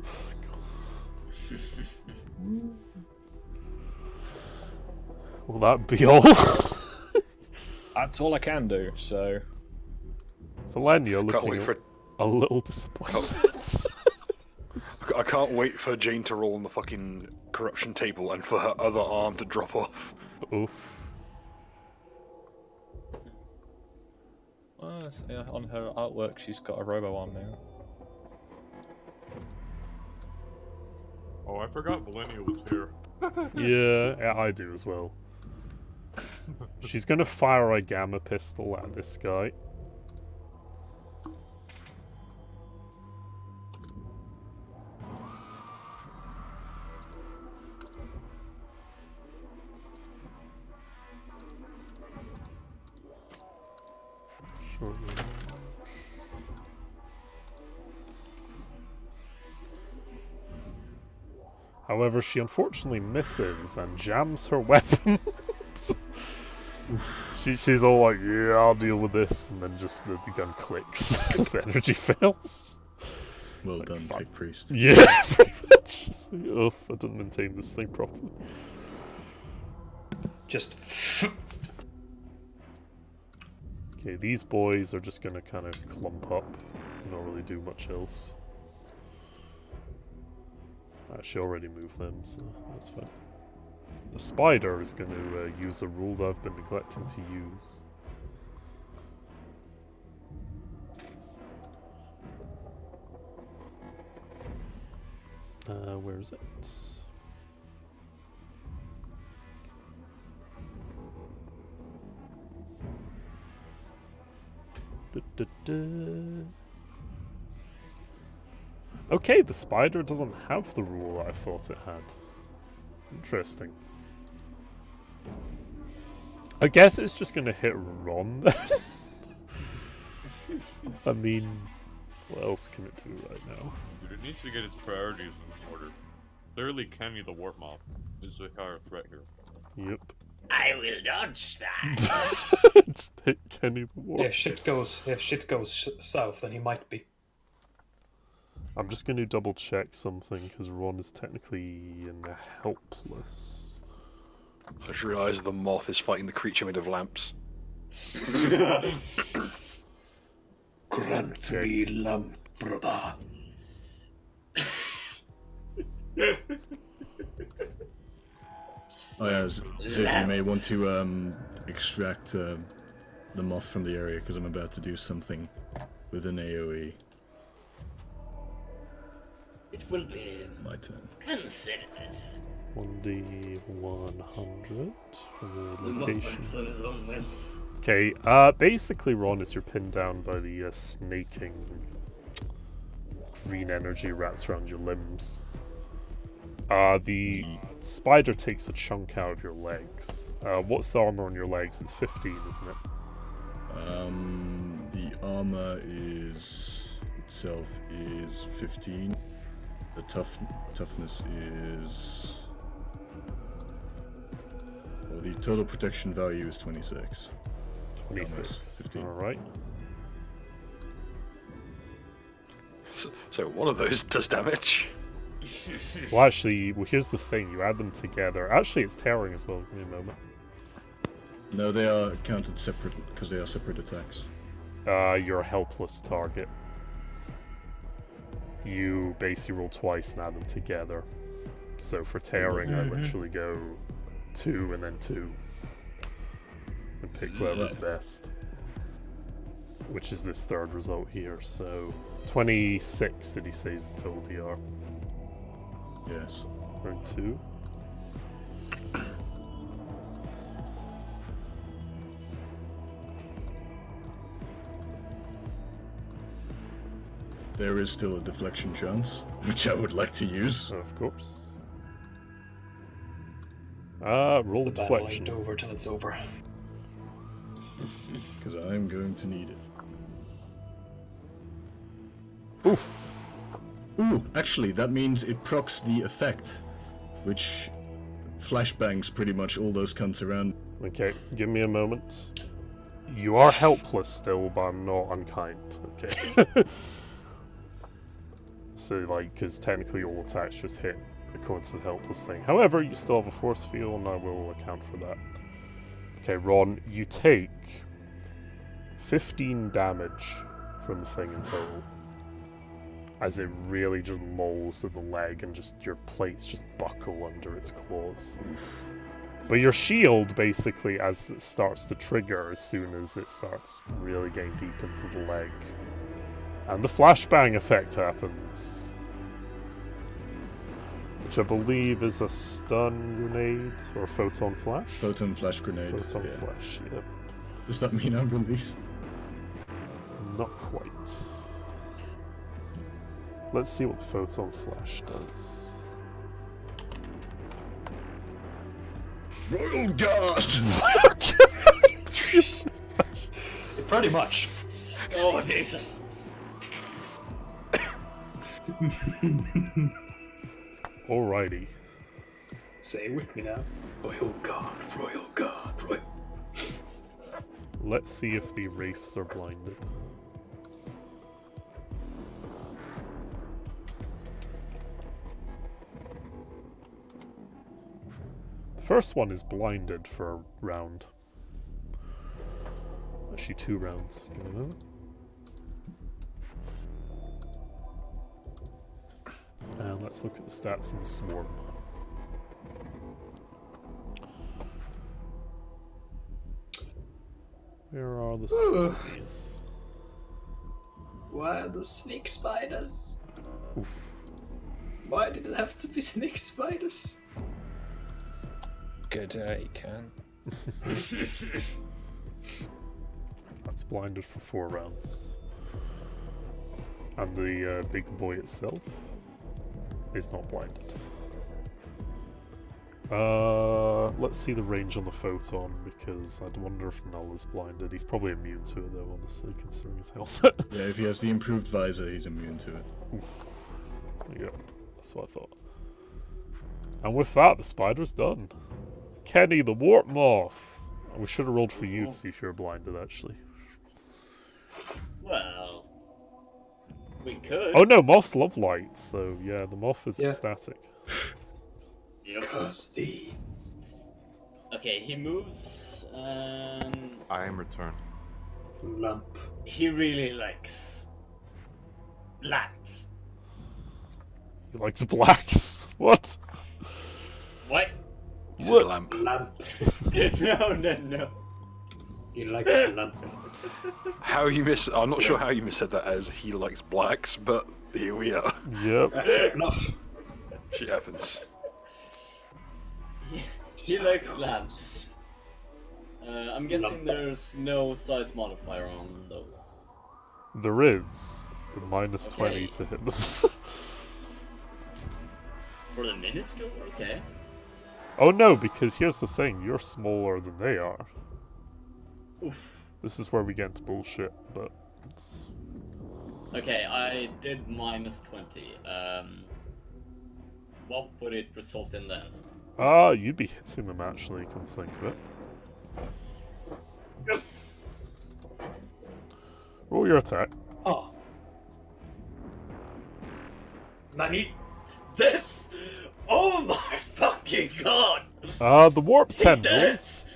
Will that be all? That's all I can do, so... Valenia Can't looking wait for. a little disappointed. I can't wait for Jane to roll on the fucking corruption table and for her other arm to drop off. Oof. Yeah, on her artwork, she's got a robo arm now. Oh, I forgot Valenia was here. Yeah, I do as well. She's gonna fire a gamma pistol at this guy. Short range. However, she unfortunately misses and jams her weapon. She's all like, yeah, I'll deal with this, and then just the gun clicks because the energy fails. Well Like, done, fuck. Tech Priest. Yeah, pretty much. Just like, oof, I didn't maintain this thing properly. Just. Okay, these boys are just gonna kind of clump up, not really do much else. Actually, already moved them, so that's fine. The spider is going to use a rule that I've been neglecting to use. Where is it? Okay, the spider doesn't have the rule I thought it had. Interesting. I guess it's just gonna hit Ron then. I mean, what else can it do right now? Dude, it needs to get its priorities in order. Clearly, Kenny the Warp Moth is a higher threat here. Yep. I will dodge that. Just hit Kenny the Warp. If shit goes south, then he might be. I'm just going to double check something because Ron is technically helpless. I just realised the moth is fighting the creature made of lamps. Grant me lamp, brother. Oh yeah, Ziv, you may want to extract the moth from the area because I'm about to do something with an AoE. It will be My turn. considered. 1d100 for the The location. movements on his own wins. Okay, basically Ron is you're pinned down by the snaking green energy wraps around your limbs. The spider takes a chunk out of your legs. What's the armor on your legs? It's 15, isn't it? The armor itself is 15. The toughness is... Well, the total protection value is 26. 26. 15. Alright. So one of those does damage. Well, actually, here's the thing. You add them together. Actually, it's tearing as well. Give me a moment. No, they are counted separate because they are separate attacks. You're a helpless target. You basically roll twice and add them together. So for tearing, I literally go 2 and then 2. And pick whoever's best. Which is this third result here, so... 26, did he say, is the total DR? Yes. Round 2. There is still a deflection chance, which I would like to use. Of course. Roll The the battle deflection. ain't over till it's over. Because I'm going to need it. Oof. Ooh, actually, that means it procs the effect, which flashbangs pretty much all those cunts around. Okay, give me a moment. You are helpless still, but I'm not unkind, okay? So, like, because technically all attacks just hit according to the helpless thing. However, you still have a force field, and I will account for that. Okay, Ron, you take 15 damage from the thing in total. As it really just mauls at the leg and just your plates just buckle under its claws. But your shield basically, as it starts to trigger as soon as it starts really getting deep into the leg. And the flashbang effect happens. Which I believe is a stun grenade or a photon flash? Photon flash grenade. Photon flash, yeah. Does that mean I'm released? Not quite. Let's see what photon flash does. Royal Guard! Pretty much. Oh, Jesus. Alrighty. Say it with me now. Royal Guard, Royal Guard, Royal. Let's see if the wraiths are blinded. The first one is blinded for a round. Actually, 2 rounds. Give me a moment. And let's look at the stats in the swarm. Where are the swarmies? Why are the snake spiders? Oof. Why did it have to be snake spiders? Good day, Ken. That's blinded for 4 rounds. And the big boy itself is not blinded. Let's see the range on the photon, because I'd wonder if Null is blinded. He's probably immune to it though, honestly, considering his helmet. Yeah, if he has the improved visor, he's immune to it. Oof. Yeah, that's what I thought. And with that, the spider's done. Kenny, the warp moth! We should have rolled for you to see if you're blinded, actually. Well, we could. Oh no, moths love light, so yeah, the moth is ecstatic. Yep. Curse thee. Okay, he moves, and I am returned. Lump. he really likes lamp. He likes blacks. What? What? He's a lamp. Lamp. No. He likes lamp. How you miss? I'm not sure how you missaid that as he likes blacks, but here we are. Yep. Fair enough. Shit happens. He likes lamps. I'm guessing there's no size modifier on those. There is. With minus Okay. 20 to hit them. For the minuscule? Okay. Oh no, because here's the thing. You're smaller than they are. Oof. This is where we get into bullshit, but... It's... Okay, I did minus 20. What would it result in then? You'd be hitting them actually, come to think of it. Yes! Roll your attack. Oh. Nani? This. Oh my fucking god! The warp tendrils.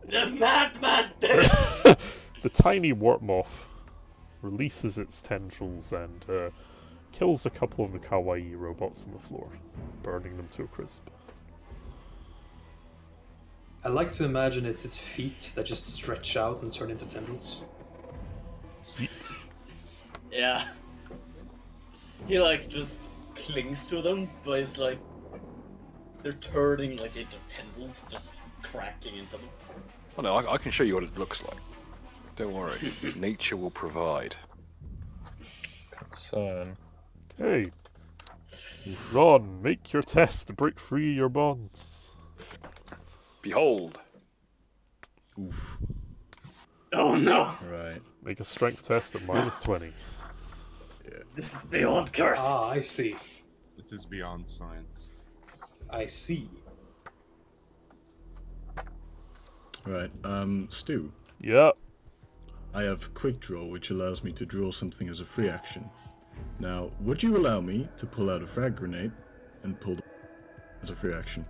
The madman. The tiny warp moth releases its tendrils and kills a couple of the kawaii robots on the floor, burning them to a crisp. I like to imagine it's its feet that just stretch out and turn into tendrils. Yeet. Yeah. He like just clings to them, but it's like they're turning like into tendrils, just cracking into them. Oh no, I can show you what it looks like. Don't worry, nature will provide. Concern. Okay. Ron, make your test to break free your bonds. Behold. Oof. Oh no! Right. Make a strength test at -20. This is beyond curse. Ah, I see. This is beyond science. I see. Right. Stu. Yeah. I have quick draw, which allows me to draw something as a free action. Now, would you allow me to pull out a frag grenade and pull as a free action?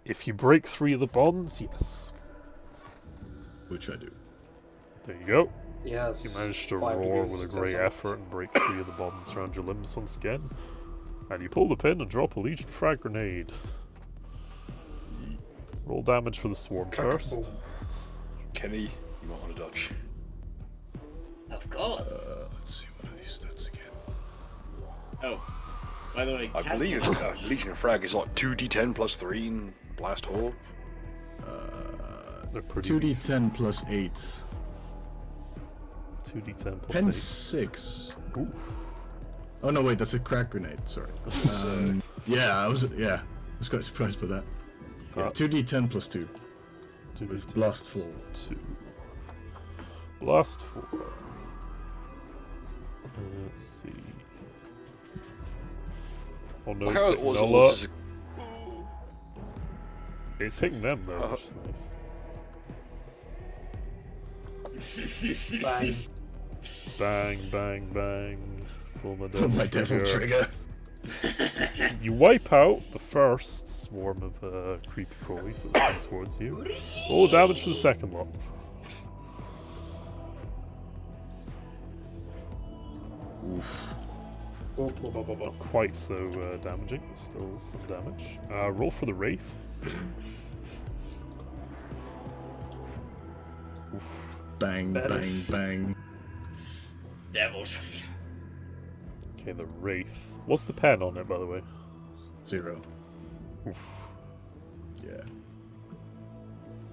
If you break 3 of the bonds, yes. Which I do. There you go. Yes. You managed to 5 roar degrees with a of great success. effort and break 3 of the bonds around your limbs once again. And you pull the pin and drop a Legion frag grenade. Roll damage for the swarm first. Kenny, you might want to dodge. Of course. Let's see, what are these stats again? Oh, by the way, I believe Legion of Frag is like 2d10 plus 3 in Blast Hall. They're pretty 2d10 plus 8. 2d10 plus Pen 8. 6. Oof. Oh no, wait, that's a crack grenade. Sorry. I was quite surprised by that. Yeah, 2d10 plus 2. 2d10 With Blast 4. 2. Blast 4. Let's see. Oh no, it's How hitting was Nola. it? It's hitting them though, which is nice. Bang. Bang, bang, bang. Pull my Oh, devil my devil trigger. You wipe out the first swarm of creepy crawlies that's come towards you. Roll damage for the second lot. Oof. Not quite so damaging, but still some damage. Roll for the Wraith. Oof. Bang, Better. bang, bang. Devil trigger. Okay, the Wraith. What's the pen on it, by the way? 0. Oof. Yeah.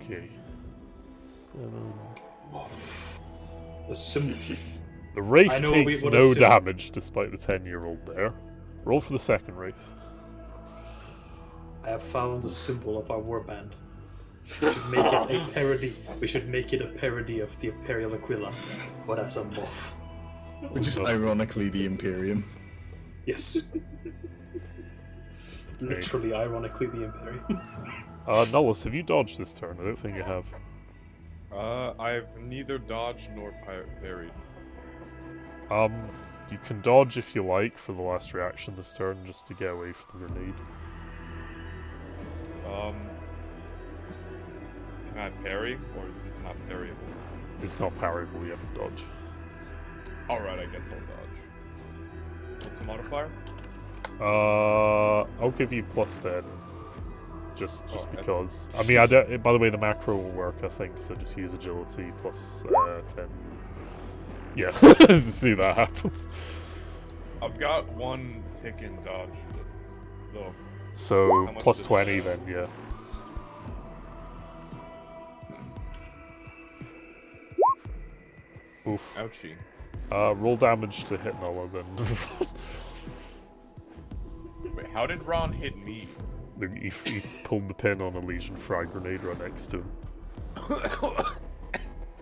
Okay. 7. The symbol. The Wraith I know takes what no a sim- damage despite the 10-year-old there. Roll for the second Wraith. I have found the symbol of our warband. We should make it a parody. We should make it a parody of the Imperial Aquila, but as a moth. Which is ironically the Imperium. Yes. Literally, ironically, the Imperium. Nullis, have you dodged this turn? I don't think you have. I've neither dodged nor parried. You can dodge if you like for the last reaction this turn, just to get away from the grenade. Can I parry, or is this not parryable? It's not parryable, you have to dodge. Alright, I guess I'll dodge. What's the modifier? I'll give you +10. Just Okay. because. I mean, I don't, by the way, the macro will work, I think, so just use agility plus 10. Yeah, see that happens. I've got 1 tick in dodge, though. So, How much plus does- 20 then, yeah. Oof. Ouchie. Roll damage to hit Nola then. Wait, how did Ron hit me? he pulled the pin on a Legion frag grenade right next to him.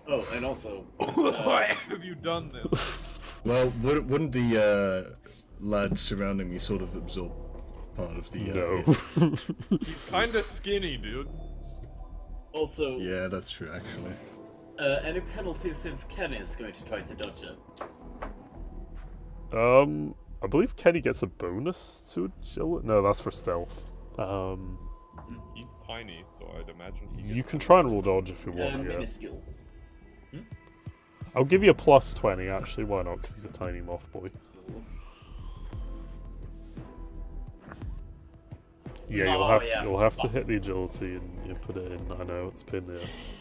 Oh, and also, Why have you done this? Well, wouldn't the lads surrounding me sort of absorb part of the... No. He's kinda skinny, dude. also, Yeah, that's true, actually. any penalties if Ken is going to try to dodge it? I believe Kenny gets a bonus to agility. No, that's for stealth. He's tiny, so I'd imagine he You gets can try and roll dodge if you want. Yeah. Minuscule. I'll give you a plus 20 actually. Why not? Because he's a tiny moth boy. Yeah, you'll have to hit the agility and you put it in. I know it's a pain in the ass.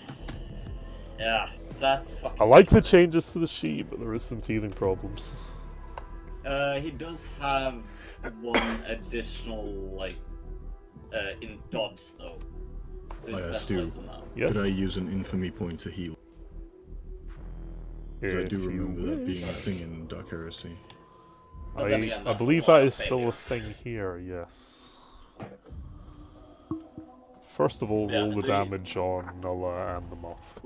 Yeah, that's fucking. I like the changes to the sheet, but there is some teething problems. He does have one additional, like, in dodge, though. So he's specialized in that. Yes. Could I use an infamy point to heal? Because I do remember that being a thing in Dark Heresy. I believe that is still a thing here, yes. First of all, roll the damage on Nulla and the moth.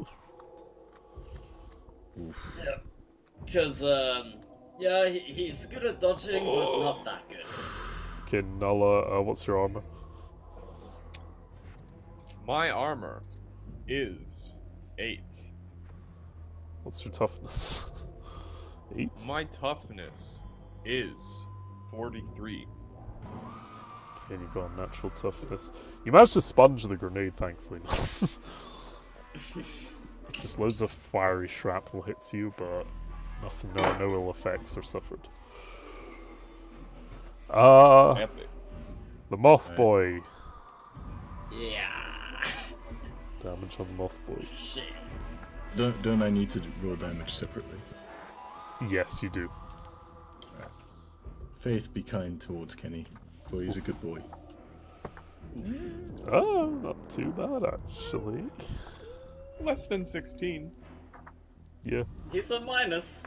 Yeah. Because, yeah, he's good at dodging, but not that good. Okay, Nulla, what's your armor? My armor is 8. What's your toughness? 8? My toughness is 43. And you've got a natural toughness. You managed to sponge the grenade, thankfully. Just loads of fiery shrapnel hits you, but nothing, no ill effects are suffered. Epic. The moth boy. Yeah. Damage on the moth boy. Shit. Don't I need to roll damage separately? Yes, you do. Faith, be kind towards Kenny, for he's a good boy. Oh, not too bad actually. Less than 16. Yeah. He's a minus.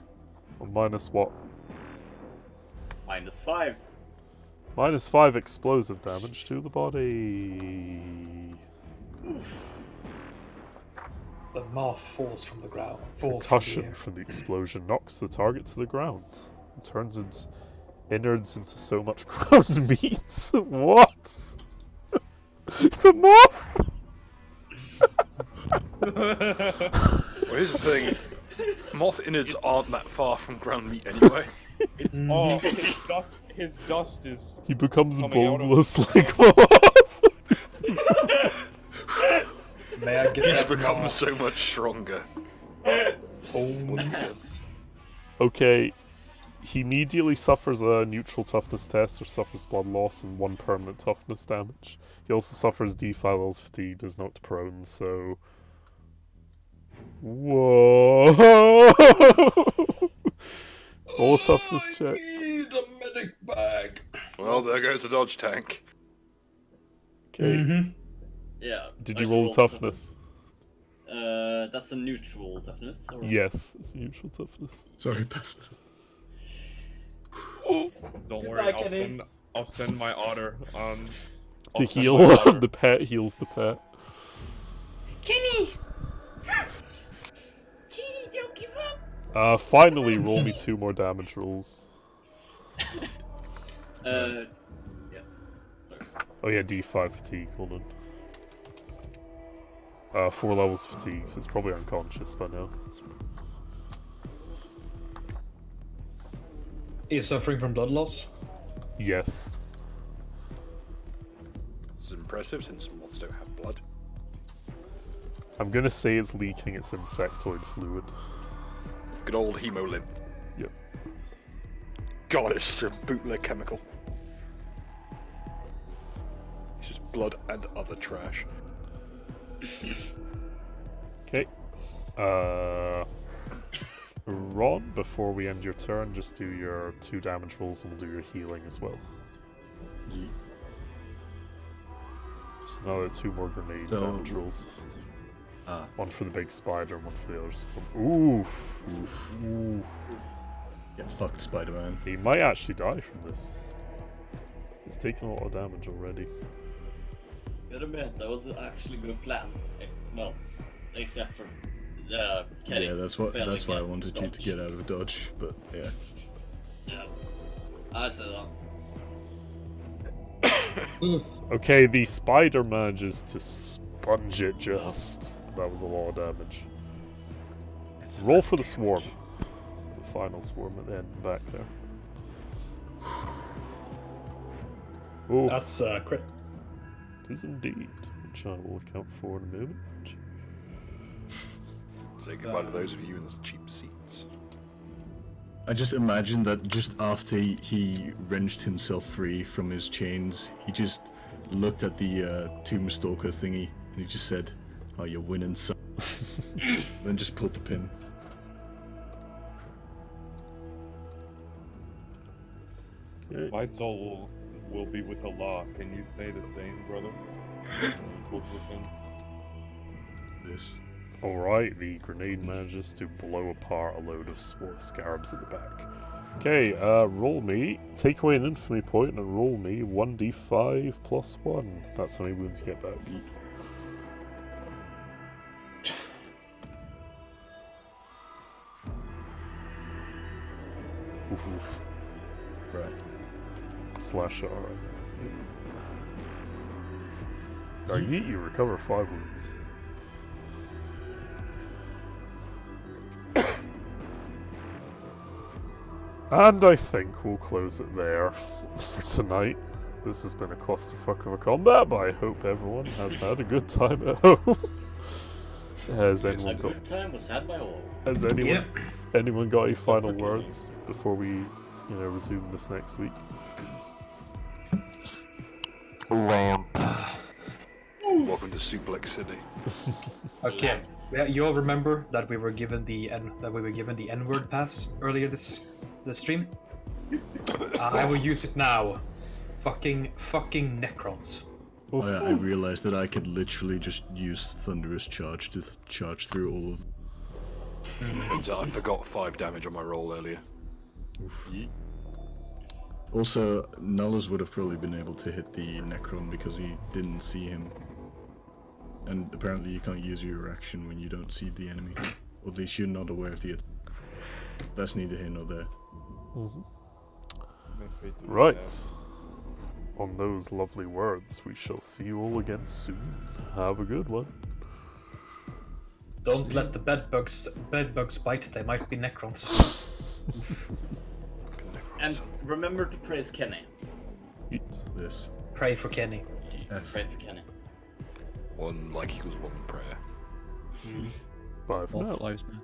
Well, minus what? -5. -5 explosive damage to the body. The moth falls from the ground. Concussion from the explosion knocks the target to the ground and turns its innards into so much ground meat. What? It's a moth! Well, here's the thing. Moth innards aren't that far from ground meat anyway. It's his dust is. He becomes coming out of- boneless like moth. May I get He's that become moth? so much stronger. Bones. Okay. He immediately suffers a neutral toughness test or suffers blood loss and 1 permanent toughness damage. He also suffers D5 levels fatigue, is knocked prone, so... Whoa! Roll toughness check. Need a medic bag. Well, there goes the dodge tank. Okay. Yeah. Did I you should roll toughness? That's a neutral toughness. Or... Yes, it's a neutral toughness. Sorry, bastard. Don't worry, I'll send my otter on. To I'll send heal my otter. the pet heals the pet. Kenny! Kenny, don't give up. Finally, roll me 2 more damage rolls. Yeah. Sorry. Oh yeah, D5 fatigue, hold on. 4 levels fatigue, so it's probably unconscious by now. Is suffering from blood loss? Yes. This is impressive since moths don't have blood. I'm gonna say it's leaking its insectoid fluid. Good old hemolymph. Yep. God, it's such a bootleg chemical. It's just blood and other trash. Okay. Ron, before we end your turn, just do your 2 damage rolls and we'll do your healing as well. Ye- Just another 2 more grenade So- damage rolls. Ah. 1 for the big spider and 1 for the others. Oof. Oof. Oof. Get fucked, Spider-Man. He might actually die from this. He's taken a lot of damage already. Gotta admit, that was actually a good plan. Well, except for Kenny. Yeah, that's why I wanted you to get out of dodge, but yeah. Yeah. I said that. Okay, the spider manages to sponge it just. That was a lot of damage. Roll for the swarm. The final swarm at the end back there. Oh, That's crit. it is indeed, which I will account for in a moment. Say goodbye to those of you in the cheap seats. I just imagine that just after he wrenched himself free from his chains, he just looked at the Tomb Stalker thingy and he just said, "Oh, you're winning, son." Then just pulled the pin. Okay. My soul will be with Allah. Can you say the same, brother? Pulls the pin. This. Alright, the grenade manages to blow apart a load of scarabs at the back. Okay, roll me, take away an infamy point and roll me 1d5 plus 1. That's how many wounds you get back. Oof. Right. Slash R. You recover 5 wounds. And I think we'll close it there for tonight. This has been a clusterfuck of a combat, but I hope everyone has had a good time at home. Has anyone got? Good time was had by all. Has anyone got any final words before we, resume this next week? Lamp. Welcome to Suplex City. Okay, you all remember that we were given the N-word pass earlier this stream? I will use it now. Fucking Necrons. Oh, yeah, I realized that I could literally just use Thunderous Charge to charge through all of. Turns out I forgot 5 damage on my roll earlier. Also, Nullus would have probably been able to hit the Necron because he didn't see him. And apparently you can't use your action when you don't see the enemy. Or at least you're not aware of the attack. That's neither here nor there. Right. On those lovely words, we shall see you all again soon. Have a good one. Don't let the bedbugs bite. They might be Necrons. And remember to praise Kenny. Eat. This. Pray for Kenny. Pray for Kenny. 1 like equals 1 prayer. Bye for now. Lives Matter.